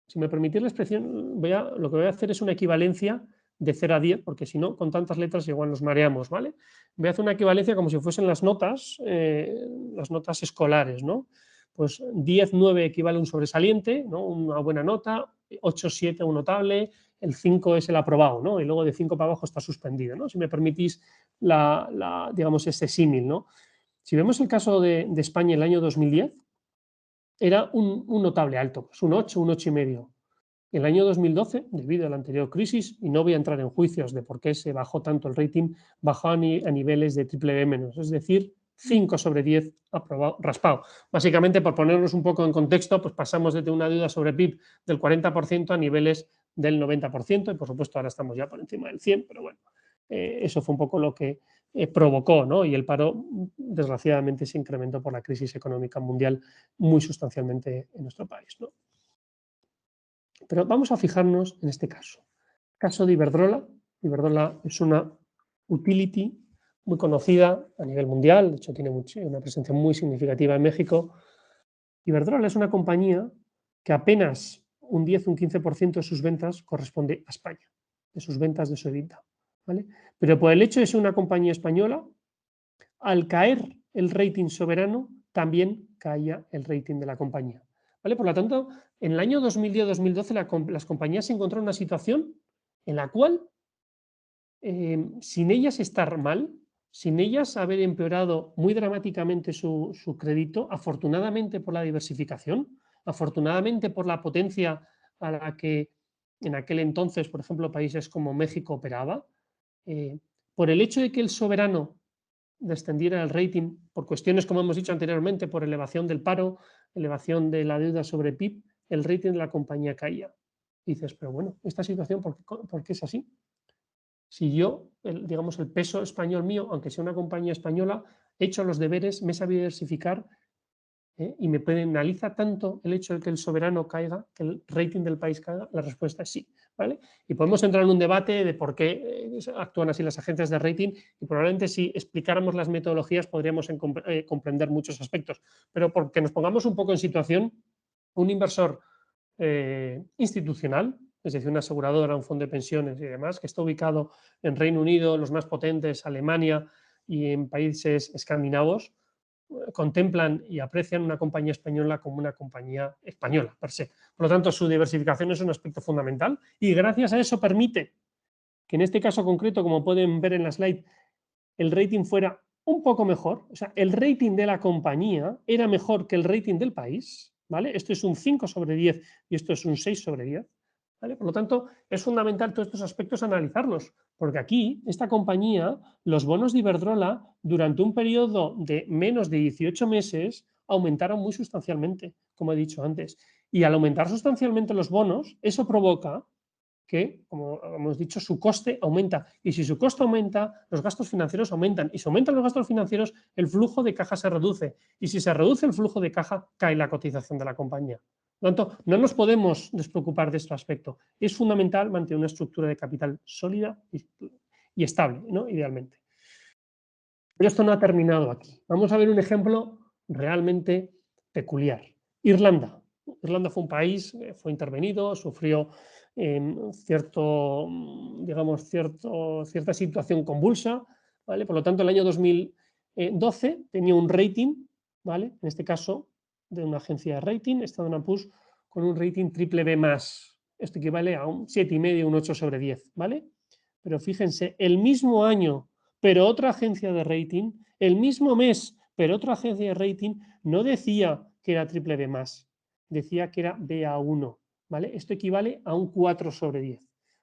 Si me permitís la expresión, lo que voy a hacer es una equivalencia de 0 a 10, porque si no, con tantas letras igual nos mareamos, ¿vale? Voy a hacer una equivalencia como si fuesen las notas escolares, ¿no? Pues 10, 9 equivale a un sobresaliente, ¿no? Una buena nota, 8, 7 un notable, el 5 es el aprobado, ¿no? Y luego de 5 para abajo está suspendido, ¿no? Si me permitís digamos, ese símil, ¿no? Si vemos el caso de España en el año 2010, era un notable alto, pues un 8, un 8,5. En el año 2012, debido a la anterior crisis, y no voy a entrar en juicios de por qué se bajó tanto el rating, bajó a niveles de BBB-, es decir, 5 sobre 10 aprobado, raspado. Básicamente, por ponernos un poco en contexto, pues pasamos desde una deuda sobre PIB del 40% a niveles del 90%, y por supuesto ahora estamos ya por encima del 100%, pero bueno, eso fue un poco lo que provocó, ¿no? Y el paro, desgraciadamente, se incrementó por la crisis económica mundial muy sustancialmente en nuestro país, ¿no? Pero vamos a fijarnos en este caso. Caso de Iberdrola. Iberdrola es una utility muy conocida a nivel mundial, de hecho tiene una presencia muy significativa en México. Iberdrola es una compañía que apenas un 10, un 15% de sus ventas corresponde a España, de sus ventas de su EBITDA, ¿vale? Pero por el hecho de ser una compañía española, al caer el rating soberano, también caía el rating de la compañía, ¿vale? Por lo tanto, en el año 2010-2012 las compañías se encontraron en una situación en la cual, sin ellas estar mal, sin ellas haber empeorado muy dramáticamente su crédito, afortunadamente por la diversificación, afortunadamente por la potencia a la que en aquel entonces, por ejemplo, países como México operaba, por el hecho de que el soberano descendiera el rating por cuestiones, como hemos dicho anteriormente, por elevación del paro, elevación de la deuda sobre PIB, el rating de la compañía caía. Y dices, pero bueno, esta situación, ¿por qué es así? Si yo, digamos, el peso español mío, aunque sea una compañía española, he hecho los deberes, me he sabido diversificar, ¿Y me penaliza tanto el hecho de que el soberano caiga, que el rating del país caiga? La respuesta es sí, ¿vale? Y podemos entrar en un debate de por qué actúan así las agencias de rating, y probablemente si explicáramos las metodologías podríamos comprender muchos aspectos. Pero porque nos pongamos un poco en situación, un inversor institucional, es decir, una aseguradora, un fondo de pensiones y demás, que está ubicado en Reino Unido, los más potentes, Alemania y en países escandinavos, contemplan y aprecian una compañía española como una compañía española, per se. Por lo tanto, su diversificación es un aspecto fundamental y gracias a eso permite que en este caso concreto, como pueden ver en la slide, el rating fuera un poco mejor. O sea, el rating de la compañía era mejor que el rating del país, ¿vale? Esto es un 5/10 y esto es un 6/10. ¿Vale? Por lo tanto, es fundamental todos estos aspectos analizarlos, porque aquí, esta compañía, los bonos de Iberdrola, durante un periodo de menos de 18 meses, aumentaron muy sustancialmente, como he dicho antes. Y al aumentar sustancialmente los bonos, eso provoca que, como hemos dicho, su coste aumenta. Y si su coste aumenta, los gastos financieros aumentan. Y si aumentan los gastos financieros, el flujo de caja se reduce. Y si se reduce el flujo de caja, cae la cotización de la compañía. Por lo tanto, no nos podemos despreocupar de este aspecto. Es fundamental mantener una estructura de capital sólida y estable, ¿no? Idealmente. Pero esto no ha terminado aquí. Vamos a ver un ejemplo realmente peculiar. Irlanda. Irlanda fue un país, fue intervenido, sufrió cierta situación convulsa, ¿vale? Por lo tanto, el año 2012 tenía un rating, ¿vale? En este caso, de una agencia de rating, Standard & Poor's, con un rating triple B+. Esto equivale a un 7,5, un 8/10, ¿vale? Pero fíjense, el mismo año, pero otra agencia de rating, el mismo mes, pero otra agencia de rating, no decía que era triple B+, decía que era BA1, ¿vale? Esto equivale a un 4/10.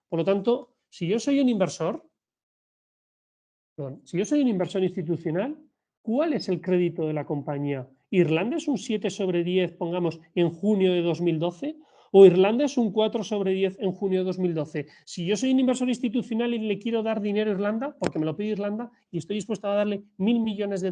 Por lo tanto, si yo soy un inversor institucional, ¿cuál es el crédito de la compañía? ¿Irlanda es un 7/10, pongamos, en junio de 2012? ¿O Irlanda es un 4/10 en junio de 2012? Si yo soy un inversor institucional y le quiero dar dinero a Irlanda, porque me lo pide Irlanda, y estoy dispuesto a darle $1.000 millones,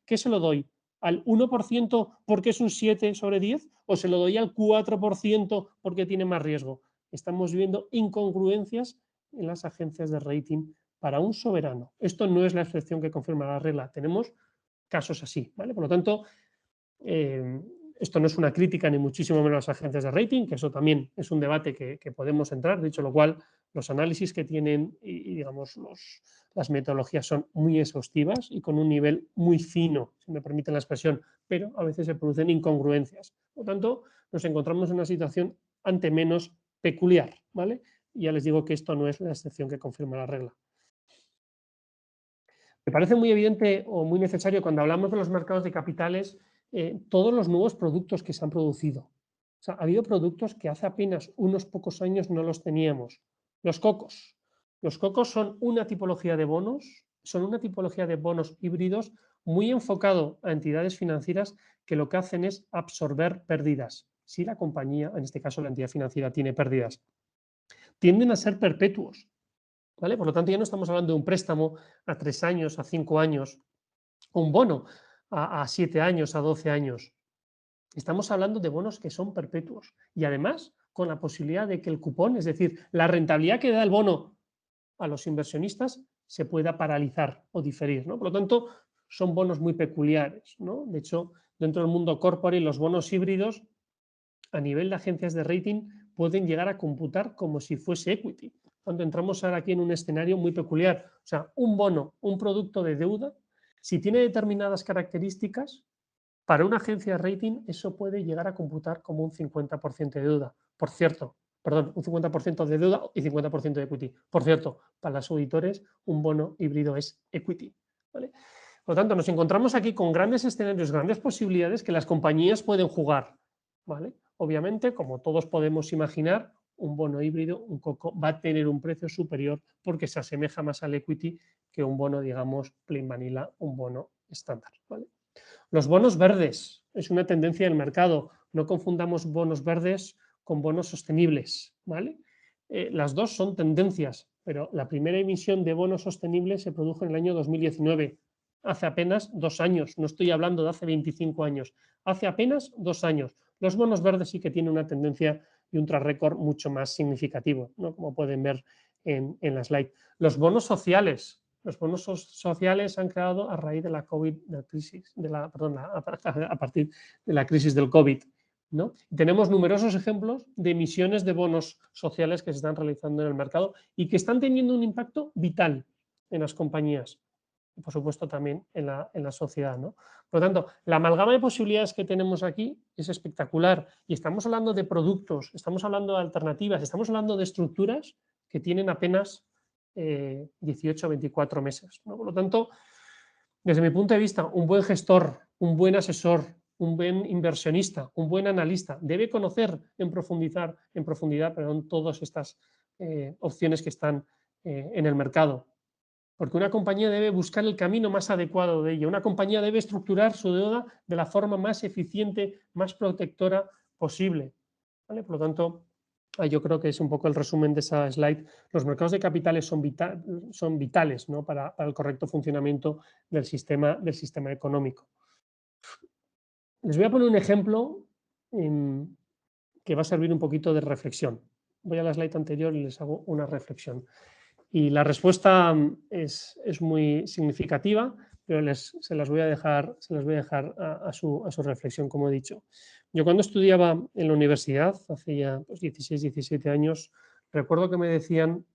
¿qué se lo doy? ¿Al 1% porque es un 7/10? ¿O se lo doy al 4% porque tiene más riesgo? Estamos viendo incongruencias en las agencias de rating para un soberano. Esto no es la excepción que confirma la regla. Tenemos casos así, ¿vale? Por lo tanto, esto no es una crítica ni muchísimo menos a las agencias de rating, que eso también es un debate que podemos entrar, dicho lo cual, los análisis que tienen y digamos, las metodologías son muy exhaustivas y con un nivel muy fino, si me permiten la expresión, pero a veces se producen incongruencias. Por lo tanto, nos encontramos en una situación ante menos peculiar, ¿vale? Y ya les digo que esto no es la excepción que confirma la regla. Me parece muy evidente o muy necesario cuando hablamos de los mercados de capitales todos los nuevos productos que se han producido. O sea, ha habido productos que hace apenas unos pocos años no los teníamos. Los cocos. Los cocos son una tipología de bonos, híbridos muy enfocado a entidades financieras que lo que hacen es absorber pérdidas. Si la compañía, en este caso la entidad financiera, tiene pérdidas, tienden a ser perpetuos. ¿Vale? Por lo tanto, ya no estamos hablando de un préstamo a 3 años, a 5 años, o un bono a 7 años, a 12 años. Estamos hablando de bonos que son perpetuos y además con la posibilidad de que el cupón, es decir, la rentabilidad que da el bono a los inversionistas, se pueda paralizar o diferir, ¿no? Por lo tanto, son bonos muy peculiares, ¿no? De hecho, dentro del mundo corporate, los bonos híbridos a nivel de agencias de rating pueden llegar a computar como si fuese equity. Cuando entramos ahora aquí en un escenario muy peculiar, o sea, un bono, un producto de deuda, si tiene determinadas características, para una agencia de rating eso puede llegar a computar como un 50% de deuda. Por cierto, perdón, un 50% de deuda y 50% de equity. Por cierto, para los auditores, un bono híbrido es equity, ¿vale? Por lo tanto, nos encontramos aquí con grandes escenarios, grandes posibilidades que las compañías pueden jugar, ¿vale? Obviamente, como todos podemos imaginar, un bono híbrido, un coco, va a tener un precio superior porque se asemeja más al equity que un bono, digamos, plain vanilla, un bono estándar, ¿vale? Los bonos verdes es una tendencia del mercado. No confundamos bonos verdes con bonos sostenibles, ¿vale? Las dos son tendencias, pero la primera emisión de bonos sostenibles se produjo en el año 2019. hace apenas 2 años, no estoy hablando de hace 25 años, hace apenas 2 años. Los bonos verdes sí que tienen una tendencia y un track record mucho más significativo, ¿no? Como pueden ver en la slide. Los bonos sociales se han creado a raíz de la COVID, a partir de la crisis del COVID, ¿no? Tenemos numerosos ejemplos de emisiones de bonos sociales que se están realizando en el mercado y que están teniendo un impacto vital en las compañías y, por supuesto, también en la sociedad, ¿no? Por lo tanto, la amalgama de posibilidades que tenemos aquí es espectacular y estamos hablando de productos, estamos hablando de alternativas, estamos hablando de estructuras que tienen apenas 18 o 24 meses, ¿no? Por lo tanto, desde mi punto de vista, un buen gestor, un buen asesor, un buen inversionista, un buen analista debe conocer en profundidad todas estas opciones que están en el mercado. Porque una compañía debe buscar el camino más adecuado de ello. Una compañía debe estructurar su deuda de la forma más eficiente, más protectora posible, ¿vale? Por lo tanto, yo creo que es un poco el resumen de esa slide. Los mercados de capitales son vitales, ¿no? para el correcto funcionamiento del sistema económico. Les voy a poner un ejemplo que va a servir un poquito de reflexión. Voy a la slide anterior y les hago una reflexión. Y la respuesta es muy significativa, pero se las voy a dejar a su reflexión, como he dicho. Yo cuando estudiaba en la universidad, hace ya 16, 17 años, recuerdo que me decían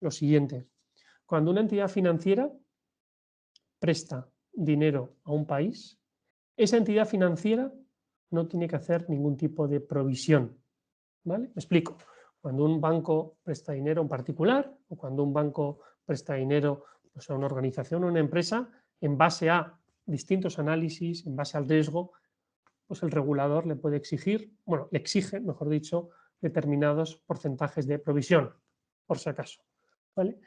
lo siguiente: cuando una entidad financiera presta dinero a un país, esa entidad financiera no tiene que hacer ningún tipo de provisión, ¿vale? Me explico. Cuando un banco presta dinero a un particular o cuando un banco presta dinero, pues, a una organización o una empresa, en base a distintos análisis, en base al riesgo, pues el regulador le puede exigir, bueno, le exige, mejor dicho, determinados porcentajes de provisión, por si acaso, ¿vale?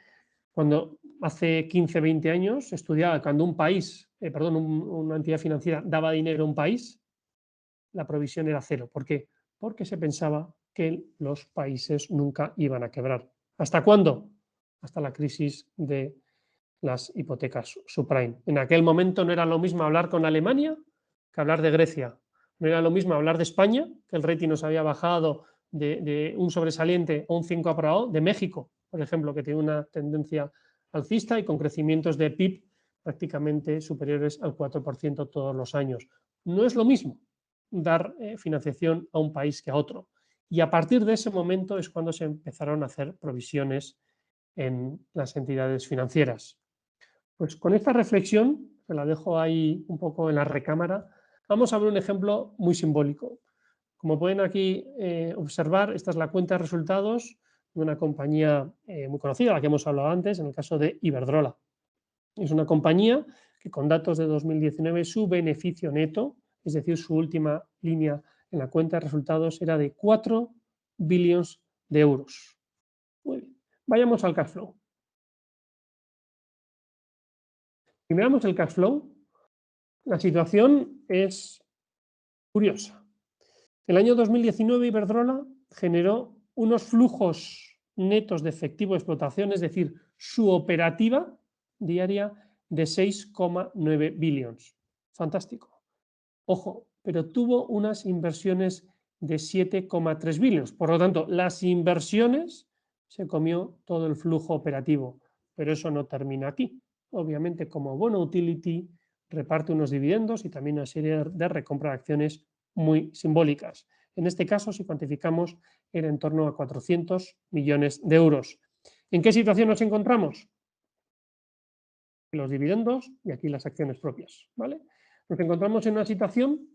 Cuando hace 15, 20 años estudiaba, cuando un país, una entidad financiera daba dinero a un país, la provisión era cero. ¿Por qué? Porque se pensaba que los países nunca iban a quebrar. ¿Hasta cuándo? Hasta la crisis de las hipotecas subprime. En aquel momento no era lo mismo hablar con Alemania que hablar de Grecia. No era lo mismo hablar de España, que el rating nos había bajado de un sobresaliente o un 5 aprobado, de México, por ejemplo, que tiene una tendencia alcista y con crecimientos de PIB prácticamente superiores al 4% todos los años. No es lo mismo dar financiación a un país que a otro. Y a partir de ese momento es cuando se empezaron a hacer provisiones en las entidades financieras. Pues con esta reflexión, que la dejo ahí un poco en la recámara, vamos a ver un ejemplo muy simbólico. Como pueden aquí observar, esta es la cuenta de resultados de una compañía muy conocida, la que hemos hablado antes, en el caso de Iberdrola. Es una compañía que con datos de 2019 su beneficio neto, es decir, su última línea en la cuenta de resultados, era de 4 billones de euros. Muy bien, vayamos al cash flow. Si miramos el cash flow, la situación es curiosa. El año 2019 Iberdrola generó unos flujos netos de efectivo de explotación, es decir, su operativa diaria de 6,9 billones. Fantástico. Ojo, pero tuvo unas inversiones de 7,3 billones. Por lo tanto, las inversiones se comió todo el flujo operativo. Pero eso no termina aquí. Obviamente, como buena utility, reparte unos dividendos y también una serie de recompra de acciones muy simbólicas. En este caso, si cuantificamos, era en torno a 400 millones de euros. ¿En qué situación nos encontramos? Los dividendos y aquí las acciones propias, ¿vale? Nos encontramos en una situación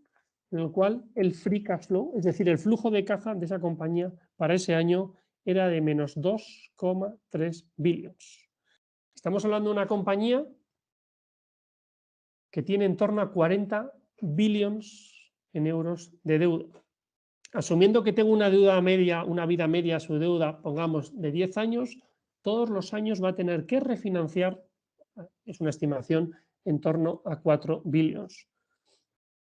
en la cual el free cash flow, es decir, el flujo de caja de esa compañía para ese año era de menos 2,3 billones. Estamos hablando de una compañía que tiene en torno a 40 billones en euros de deuda. Asumiendo que tengo una deuda media, una vida media, su deuda, pongamos, de 10 años, todos los años va a tener que refinanciar, es una estimación, en torno a 4 billones.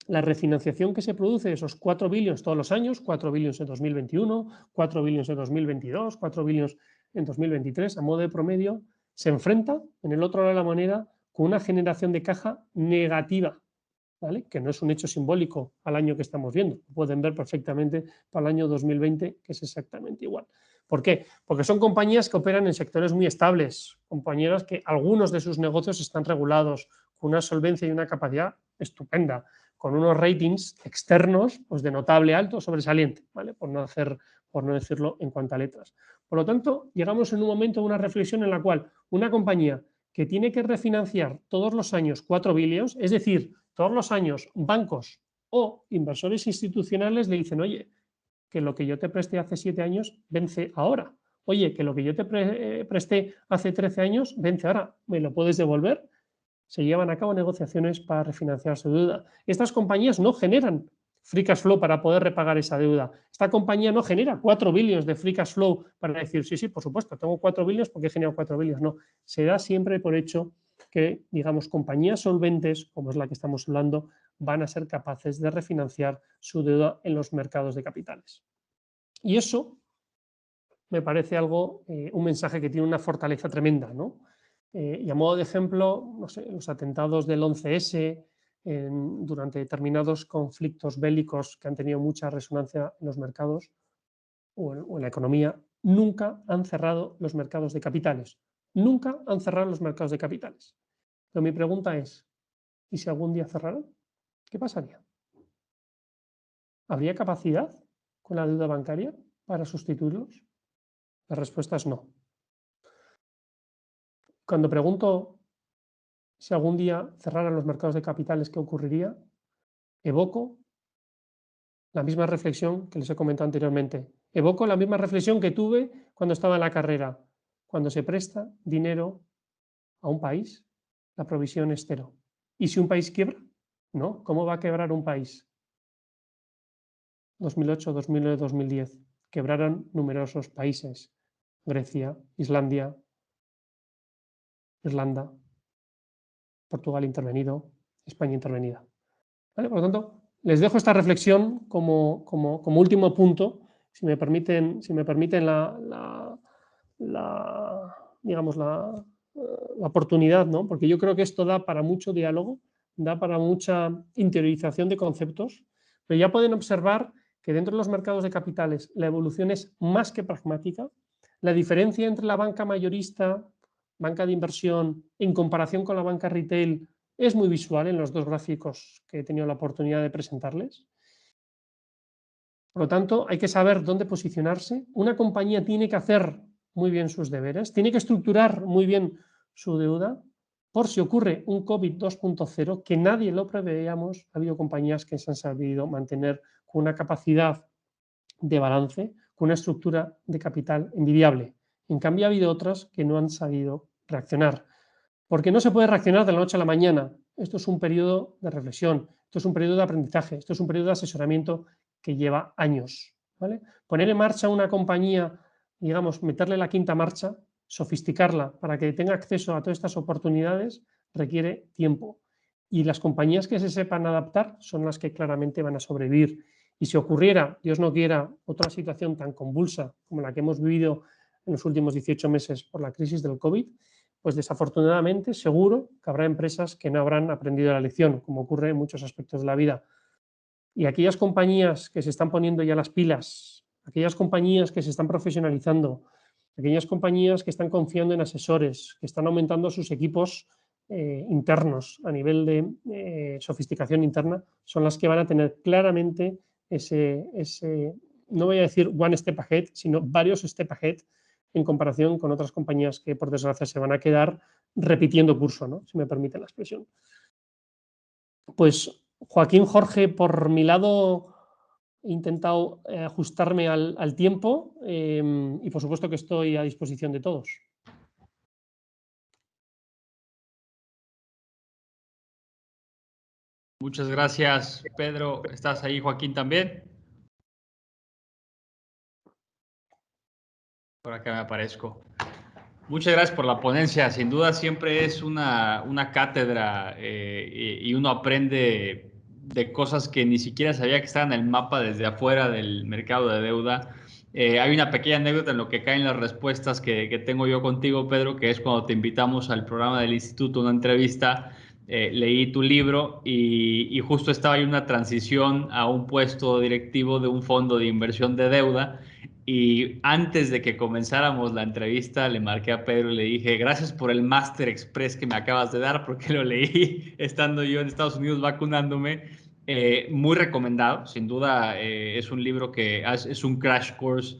La refinanciación que se produce de esos 4 billones todos los años, 4 billones en 2021, 4 billones en 2022, 4 billones en 2023, a modo de promedio, se enfrenta en el otro lado de la moneda con una generación de caja negativa, ¿vale? Que no es un hecho simbólico al año que estamos viendo. Pueden ver perfectamente para el año 2020 que es exactamente igual. ¿Por qué? Porque son compañías que operan en sectores muy estables, compañías que algunos de sus negocios están regulados, con una solvencia y una capacidad estupenda, con unos ratings externos pues de notable alto, sobresaliente, ¿vale? Por no decirlo en cuanto a letras. Por lo tanto, llegamos en un momento a una reflexión en la cual una compañía que tiene que refinanciar todos los años 4 billions, es decir, todos los años bancos o inversores institucionales le dicen, oye, que lo que yo te presté hace 7 años vence ahora. Oye, que lo que yo te presté hace 13 años vence ahora. ¿Me lo puedes devolver? Se llevan a cabo negociaciones para refinanciar su deuda. Estas compañías no generan free cash flow para poder repagar esa deuda. Esta compañía no genera 4 billions de free cash flow para decir, sí, por supuesto, tengo 4 billions porque he generado 4 billions. No, se da siempre por hecho que, digamos, compañías solventes, como es la que estamos hablando, van a ser capaces de refinanciar su deuda en los mercados de capitales. Y eso me parece un mensaje que tiene una fortaleza tremenda, ¿no? Y a modo de ejemplo, no sé, los atentados del 11S, durante determinados conflictos bélicos que han tenido mucha resonancia en los mercados o en la economía, nunca han cerrado los mercados de capitales. Nunca han cerrado los mercados de capitales. Pero mi pregunta es, ¿y si algún día cerraran? ¿Qué pasaría? ¿Habría capacidad con la deuda bancaria para sustituirlos? La respuesta es no. Cuando pregunto si algún día cerraran los mercados de capitales, ¿qué ocurriría? Evoco la misma reflexión que les he comentado anteriormente. Evoco la misma reflexión que tuve cuando estaba en la carrera. Cuando se presta dinero a un país, la provisión es cero. ¿Y si un país quiebra? No. ¿Cómo va a quebrar un país? 2008, 2009, 2010. Quebraron numerosos países. Grecia, Islandia, Irlanda, Portugal intervenido, España intervenida. ¿Vale? Por lo tanto, les dejo esta reflexión como último punto, si me permiten digamos, la oportunidad, ¿no? Porque yo creo que esto da para mucho diálogo, da para mucha interiorización de conceptos, pero ya pueden observar que dentro de los mercados de capitales la evolución es más que pragmática. La diferencia entre la banca mayorista, banca de inversión, en comparación con la banca retail, es muy visual en los dos gráficos que he tenido la oportunidad de presentarles. Por lo tanto, hay que saber dónde posicionarse. Una compañía tiene que hacer muy bien sus deberes, tiene que estructurar muy bien su deuda por si ocurre un COVID 2.0, que nadie lo preveíamos. Ha habido compañías que se han sabido mantener con una capacidad de balance, con una estructura de capital envidiable. En cambio, ha habido otras que no han sabido reaccionar. Porque no se puede reaccionar de la noche a la mañana. Esto es un periodo de reflexión, esto es un periodo de aprendizaje, esto es un periodo de asesoramiento que lleva años, ¿vale? Poner en marcha una compañía, digamos, meterle la quinta marcha, sofisticarla para que tenga acceso a todas estas oportunidades, requiere tiempo. Y las compañías que se sepan adaptar son las que claramente van a sobrevivir. Y si ocurriera, Dios no quiera, otra situación tan convulsa como la que hemos vivido en los últimos 18 meses por la crisis del COVID, pues desafortunadamente seguro que habrá empresas que no habrán aprendido la lección, como ocurre en muchos aspectos de la vida. Y aquellas compañías que se están poniendo ya las pilas, aquellas compañías que se están profesionalizando, aquellas compañías que están confiando en asesores, que están aumentando sus equipos internos a nivel de sofisticación interna, son las que van a tener claramente ese, no voy a decir one step ahead, sino varios step ahead en comparación con otras compañías que, por desgracia, se van a quedar repitiendo curso, ¿no? Si me permiten la expresión. Pues, Joaquín, Jorge, por mi lado he intentado ajustarme al tiempo y, por supuesto, que estoy a disposición de todos. Muchas gracias, Pedro. ¿Estás ahí, Joaquín, también? Por acá me aparezco. Muchas gracias por la ponencia. Sin duda siempre es una cátedra y uno aprende de cosas que ni siquiera sabía que estaban en el mapa desde afuera del mercado de deuda. Hay una pequeña anécdota en lo que caen las respuestas que tengo yo contigo, Pedro, que es cuando te invitamos al programa del instituto, una entrevista, leí tu libro y justo estaba ahí una transición a un puesto directivo de un fondo de inversión de deuda. Y antes de que comenzáramos la entrevista, le marqué a Pedro y le dije, gracias por el Master Express que me acabas de dar, porque lo leí estando yo en Estados Unidos vacunándome. Muy recomendado, sin duda. Es un libro que es un crash course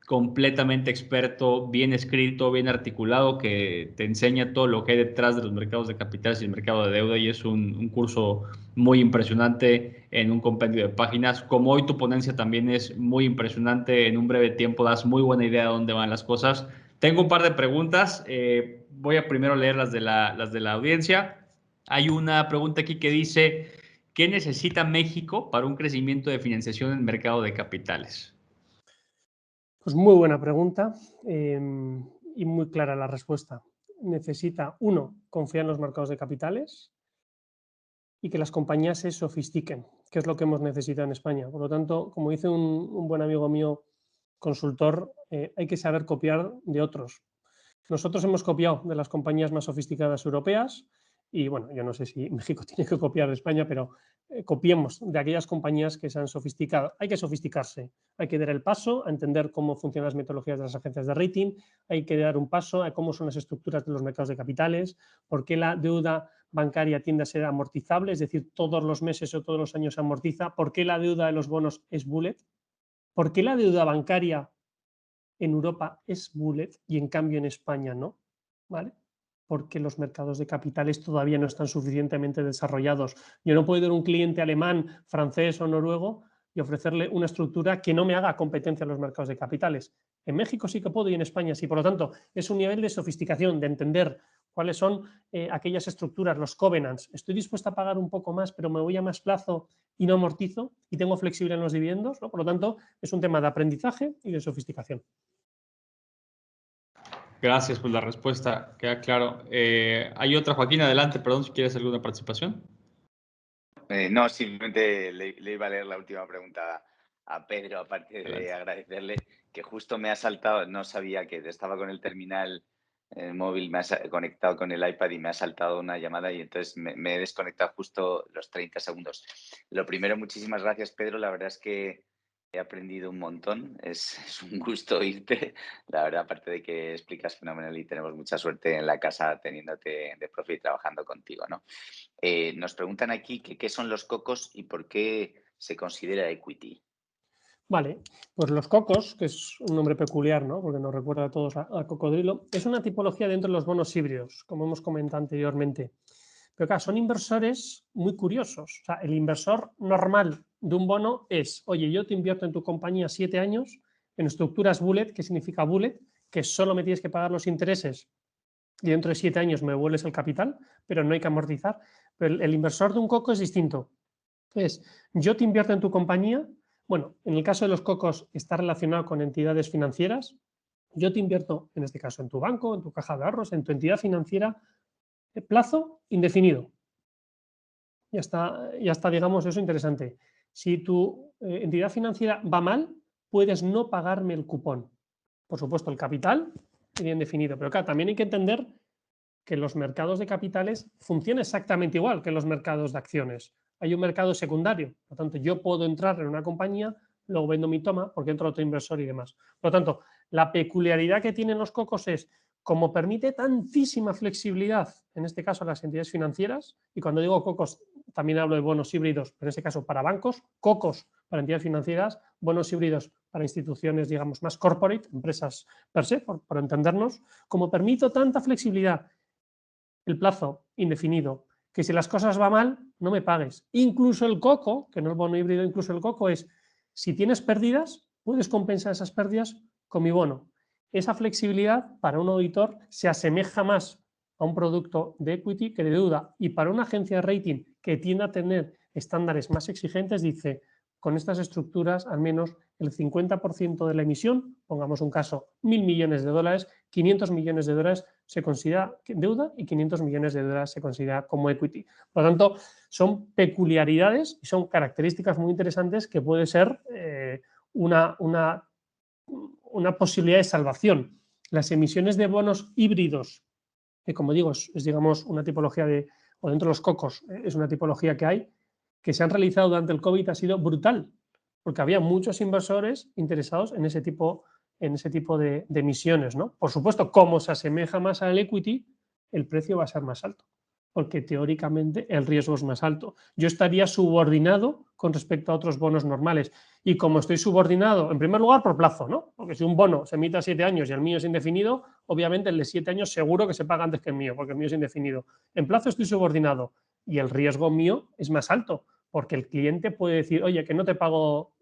completamente experto, bien escrito, bien articulado, que te enseña todo lo que hay detrás de los mercados de capitales y el mercado de deuda, y es un curso muy impresionante en un compendio de páginas. Como hoy tu ponencia también es muy impresionante, en un breve tiempo das muy buena idea de dónde van las cosas. Tengo un par de preguntas, voy a primero leer las de la audiencia. Hay una pregunta aquí que dice, ¿qué necesita México para un crecimiento de financiación en el mercado de capitales? Pues muy buena pregunta y muy clara la respuesta. Necesita, uno, confiar en los mercados de capitales y que las compañías se sofistiquen, que es lo que hemos necesitado en España. Por lo tanto, como dice un buen amigo mío, consultor, hay que saber copiar de otros. Nosotros hemos copiado de las compañías más sofisticadas europeas y, bueno, yo no sé si México tiene que copiar de España, pero copiemos de aquellas compañías que se han sofisticado. Hay que sofisticarse, hay que dar el paso a entender cómo funcionan las metodologías de las agencias de rating, hay que dar un paso a cómo son las estructuras de los mercados de capitales, por qué la deuda bancaria tiende a ser amortizable, es decir, todos los meses o todos los años se amortiza, por qué la deuda de los bonos es bullet, por qué la deuda bancaria en Europa es bullet y en cambio en España no, ¿vale? Porque los mercados de capitales todavía no están suficientemente desarrollados. Yo no puedo ir a un cliente alemán, francés o noruego y ofrecerle una estructura que no me haga competencia en los mercados de capitales. En México sí que puedo y en España sí. Por lo tanto, es un nivel de sofisticación, de entender cuáles son aquellas estructuras, los covenants. Estoy dispuesto a pagar un poco más, pero me voy a más plazo y no amortizo y tengo flexibilidad en los dividendos, ¿no? Por lo tanto, es un tema de aprendizaje y de sofisticación. Gracias por la respuesta, queda claro. Hay otra, Joaquín, adelante, perdón, si quieres alguna participación. No, simplemente le iba a leer la última pregunta a Pedro, aparte de agradecerle, que justo me ha saltado, no sabía que estaba con el terminal móvil conectado con el iPad y me ha saltado una llamada y entonces me he desconectado justo los 30 segundos. Lo primero, muchísimas gracias, Pedro. La verdad es que he aprendido un montón. Es un gusto oírte. La verdad, aparte de que explicas fenomenal y tenemos mucha suerte en la casa teniéndote de profe y trabajando contigo, ¿no? Nos preguntan aquí que qué son los cocos y por qué se considera equity. Vale, pues los cocos, que es un nombre peculiar, ¿no? Porque nos recuerda a todos a cocodrilo, es una tipología dentro de los bonos híbridos, como hemos comentado anteriormente. Pero claro, son inversores muy curiosos. O sea, el inversor normal de un bono es, oye, yo te invierto en tu compañía 7 años en estructuras bullet, ¿qué significa bullet? Que solo me tienes que pagar los intereses y dentro de 7 años me vuelves el capital, pero no hay que amortizar. Pero el inversor de un coco es distinto. Es, yo te invierto en tu compañía. Bueno, en el caso de los cocos está relacionado con entidades financieras. Yo te invierto, en este caso, en tu banco, en tu caja de ahorros, en tu entidad financiera, plazo indefinido. Ya está, digamos, eso interesante. Si tu entidad financiera va mal, puedes no pagarme el cupón. Por supuesto, el capital bien definido. Pero claro, también hay que entender que los mercados de capitales funcionan exactamente igual que los mercados de acciones. Hay un mercado secundario, por lo tanto, yo puedo entrar en una compañía, luego vendo mi toma porque entra otro inversor y demás. Por lo tanto, la peculiaridad que tienen los cocos es, como permite tantísima flexibilidad, en este caso las entidades financieras, y cuando digo cocos también hablo de bonos híbridos, pero en este caso para bancos, cocos para entidades financieras, bonos híbridos para instituciones, digamos, más corporate, empresas per se, por entendernos, como permito tanta flexibilidad, el plazo indefinido, que si las cosas van mal, no me pagues. Incluso el coco, que no es bono híbrido, incluso el coco es, si tienes pérdidas, puedes compensar esas pérdidas con mi bono. Esa flexibilidad para un auditor se asemeja más a un producto de equity que de deuda, y para una agencia de rating que tiende a tener estándares más exigentes, dice, con estas estructuras, al menos el 50% de la emisión, pongamos un caso, 1.000 millones de dólares, 500 millones de dólares se considera deuda y 500 millones de dólares se considera como equity. Por lo tanto, son peculiaridades y son características muy interesantes que puede ser una una posibilidad de salvación. Las emisiones de bonos híbridos, que como digo, es digamos una tipología o dentro de los cocos, es una tipología que hay, que se han realizado durante el COVID, ha sido brutal, porque había muchos inversores interesados en ese tipo de emisiones, ¿no? Por supuesto, como se asemeja más al equity, el precio va a ser más alto, porque teóricamente el riesgo es más alto. Yo estaría subordinado con respecto a otros bonos normales. Y como estoy subordinado, en primer lugar, por plazo, ¿no? Porque si un bono se emite a 7 años y el mío es indefinido, obviamente el de 7 años seguro que se paga antes que el mío, porque el mío es indefinido. En plazo estoy subordinado y el riesgo mío es más alto, porque el cliente puede decir, oye, que no te pago,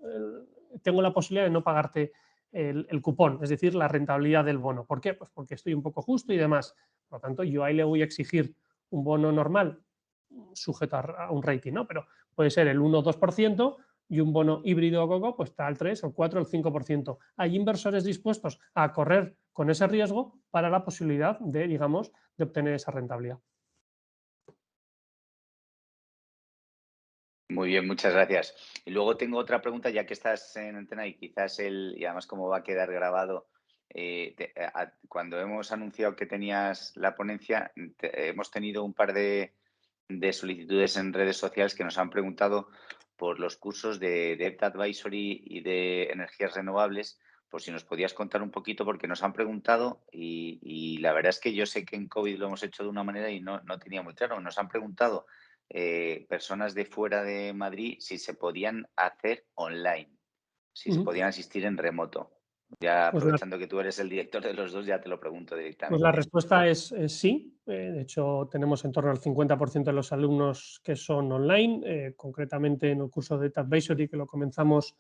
tengo la posibilidad de no pagarte el cupón, es decir, la rentabilidad del bono. ¿Por qué? Pues porque estoy un poco justo y demás. Por lo tanto, yo ahí le voy a exigir un bono normal sujeto a un rating, ¿no? Pero puede ser el 1 o 2% y un bono híbrido COCO pues está al 3, el 4, el 5%. Hay inversores dispuestos a correr con ese riesgo para la posibilidad de, digamos, de obtener esa rentabilidad. Muy bien, muchas gracias. Y luego tengo otra pregunta, ya que estás en antena y quizás y además como va a quedar grabado, cuando hemos anunciado que tenías la ponencia, hemos tenido un par de solicitudes en redes sociales que nos han preguntado por los cursos de Debt Advisory y de energías renovables, por si nos podías contar un poquito, porque nos han preguntado y la verdad es que yo sé que en COVID lo hemos hecho de una manera y no tenía muy claro. Nos han preguntado personas de fuera de Madrid si se podían hacer online, si se podían asistir en remoto. Ya Pues aprovechando que tú eres el director de los dos, ya te lo pregunto Pues directamente. la respuesta es sí. De hecho, tenemos en torno al 50% de los alumnos que son online. Concretamente en el curso de Debt Advisory, que lo comenzamos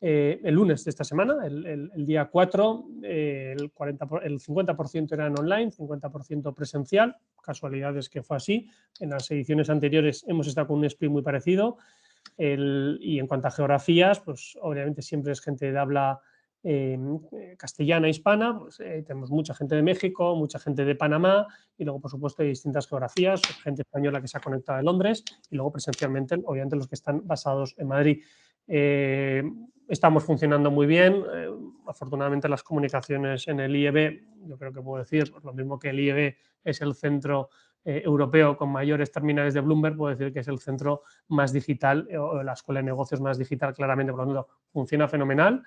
el lunes de esta semana, el día 4, el 50% eran online, 50% presencial. Casualidades que fue así. En las ediciones anteriores hemos estado con un split muy parecido. Y en cuanto a geografías, pues obviamente siempre es gente de habla castellana, hispana, pues, tenemos mucha gente de México, mucha gente de Panamá y luego, por supuesto, hay distintas geografías, gente española que se ha conectado de Londres y luego presencialmente, obviamente, los que están basados en Madrid. Estamos funcionando muy bien. Afortunadamente, las comunicaciones en el IEB, yo creo que puedo decir, pues, lo mismo que el IEB es el centro europeo con mayores terminales de Bloomberg, puedo decir que es el centro más digital o la escuela de negocios más digital, claramente, por lo tanto, funciona fenomenal.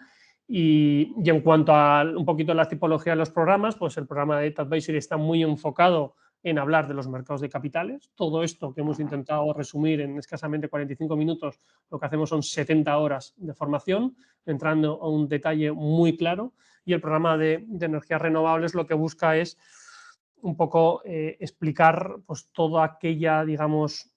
Y en cuanto a un poquito las tipologías de los programas, pues el programa de Debt Advisory está muy enfocado en hablar de los mercados de capitales. Todo esto que hemos intentado resumir en escasamente 45 minutos, lo que hacemos son 70 horas de formación, entrando a un detalle muy claro. Y el programa de energías renovables lo que busca es un poco explicar pues, toda aquella, digamos,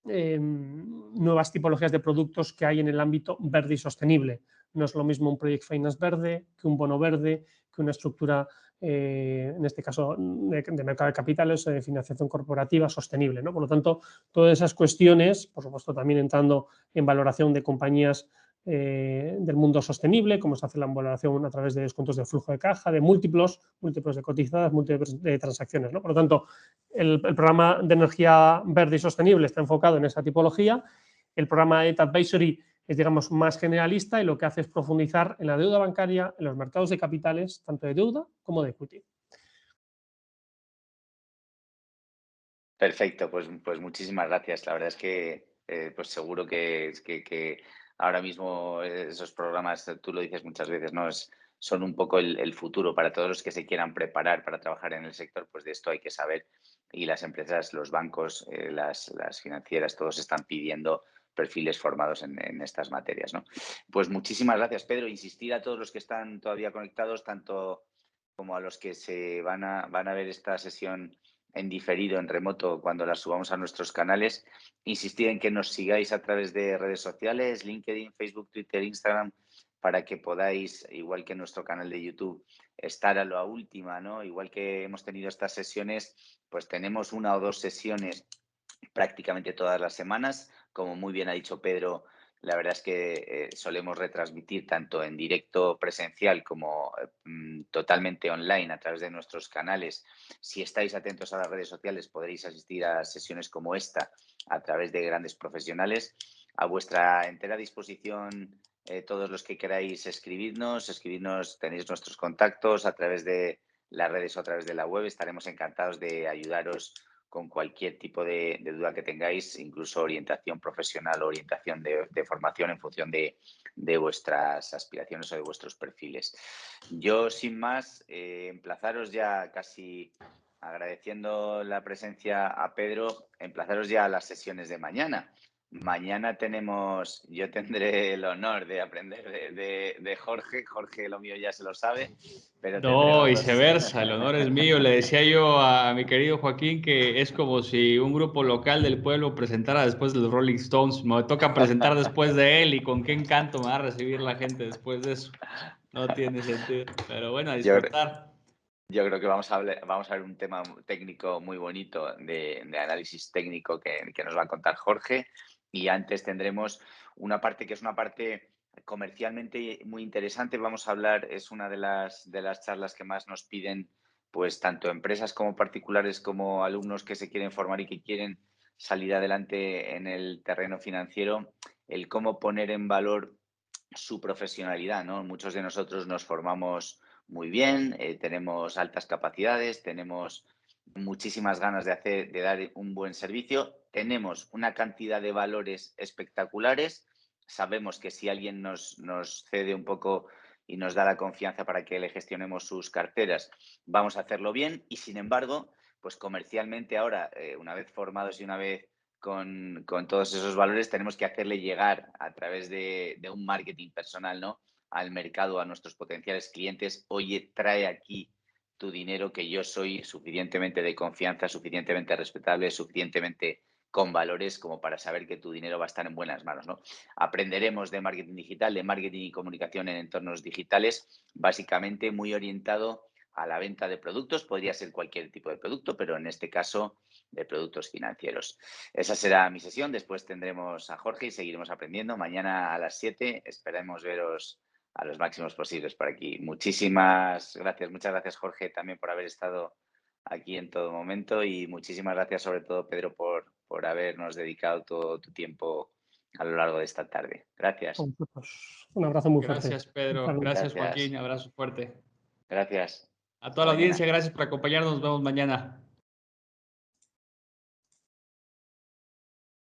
nuevas tipologías de productos que hay en el ámbito verde y sostenible. No es lo mismo un Project Finance verde que un bono verde, que una estructura, en este caso, de mercado de capitales, de financiación corporativa sostenible, ¿no? Por lo tanto, todas esas cuestiones, por supuesto, también entrando en valoración de compañías del mundo sostenible, cómo se hace la valoración a través de descuentos de flujo de caja, de múltiplos de cotizadas, múltiplos de transacciones, ¿no? Por lo tanto, el programa de energía verde y sostenible está enfocado en esa tipología. El programa de Debt Advisory es, digamos, más generalista y lo que hace es profundizar en la deuda bancaria, en los mercados de capitales, tanto de deuda como de equity. Perfecto, pues muchísimas gracias. La verdad es que pues seguro que ahora mismo esos programas, tú lo dices muchas veces, ¿no? Son un poco el futuro para todos los que se quieran preparar para trabajar en el sector, pues de esto hay que saber. Y las empresas, los bancos, las financieras, todos están pidiendo perfiles formados en estas materias, ¿no? Pues muchísimas gracias, Pedro. Insistir a todos los que están todavía conectados, tanto como a los que se van a ver esta sesión en diferido, en remoto, cuando las subamos a nuestros canales. Insistir en que nos sigáis a través de redes sociales, LinkedIn, Facebook, Twitter, Instagram, para que podáis, igual que en nuestro canal de YouTube, estar a la última, ¿no? Igual que hemos tenido estas sesiones, pues tenemos 1 o 2 sesiones prácticamente todas las semanas. Como muy bien ha dicho Pedro, la verdad es que solemos retransmitir tanto en directo presencial como totalmente online a través de nuestros canales. Si estáis atentos a las redes sociales podréis asistir a sesiones como esta a través de grandes profesionales. A vuestra entera disposición todos los que queráis escribirnos, tenéis nuestros contactos a través de las redes o a través de la web. Estaremos encantados de ayudaros con cualquier tipo de duda que tengáis, incluso orientación profesional o orientación de formación en función de vuestras aspiraciones o de vuestros perfiles. Yo, sin más, emplazaros ya casi, agradeciendo la presencia a Pedro, emplazaros ya a las sesiones de mañana. Mañana yo tendré el honor de aprender de Jorge. Jorge lo mío ya se lo sabe, pero No, tendremos viceversa, el honor es mío. Le decía yo a mi querido Joaquín que es como si un grupo local del pueblo presentara después de los Rolling Stones. Me toca presentar después de él y con qué encanto me va a recibir la gente después de eso. No tiene sentido. Pero bueno, a Yo, disfrutar. yo creo que vamos a ver un tema técnico muy bonito de análisis técnico que nos va a contar Jorge. Y antes tendremos una parte que es una parte comercialmente muy interesante. Vamos a hablar, es una de las charlas que más nos piden, pues tanto empresas como particulares como alumnos que se quieren formar y que quieren salir adelante en el terreno financiero, el cómo poner en valor su profesionalidad, ¿no? Muchos de nosotros nos formamos muy bien, tenemos altas capacidades, tenemos muchísimas ganas de dar un buen servicio, tenemos una cantidad de valores espectaculares, sabemos que si alguien nos cede un poco y nos da la confianza para que le gestionemos sus carteras, vamos a hacerlo bien y, sin embargo, pues comercialmente ahora, una vez formados y una vez con todos esos valores, tenemos que hacerle llegar a través de un marketing personal, ¿no?, al mercado, a nuestros potenciales clientes: oye, trae aquí tu dinero, que yo soy suficientemente de confianza, suficientemente respetable, suficientemente con valores como para saber que tu dinero va a estar en buenas manos, ¿no? Aprenderemos de marketing digital, de marketing y comunicación en entornos digitales, básicamente muy orientado a la venta de productos. Podría ser cualquier tipo de producto, pero en este caso de productos financieros. Esa será mi sesión. Después tendremos a Jorge y seguiremos aprendiendo. Mañana a las 7 esperemos veros a los máximos posibles por aquí. Muchísimas gracias. Muchas gracias, Jorge, también por haber estado aquí en todo momento, y muchísimas gracias sobre todo, Pedro, por habernos dedicado todo tu tiempo a lo largo de esta tarde. Gracias. Un abrazo muy fuerte. Gracias, Pedro. Gracias, Gracias. Joaquín. Abrazo fuerte. Gracias. A toda la audiencia, gracias por acompañarnos. Nos vemos mañana.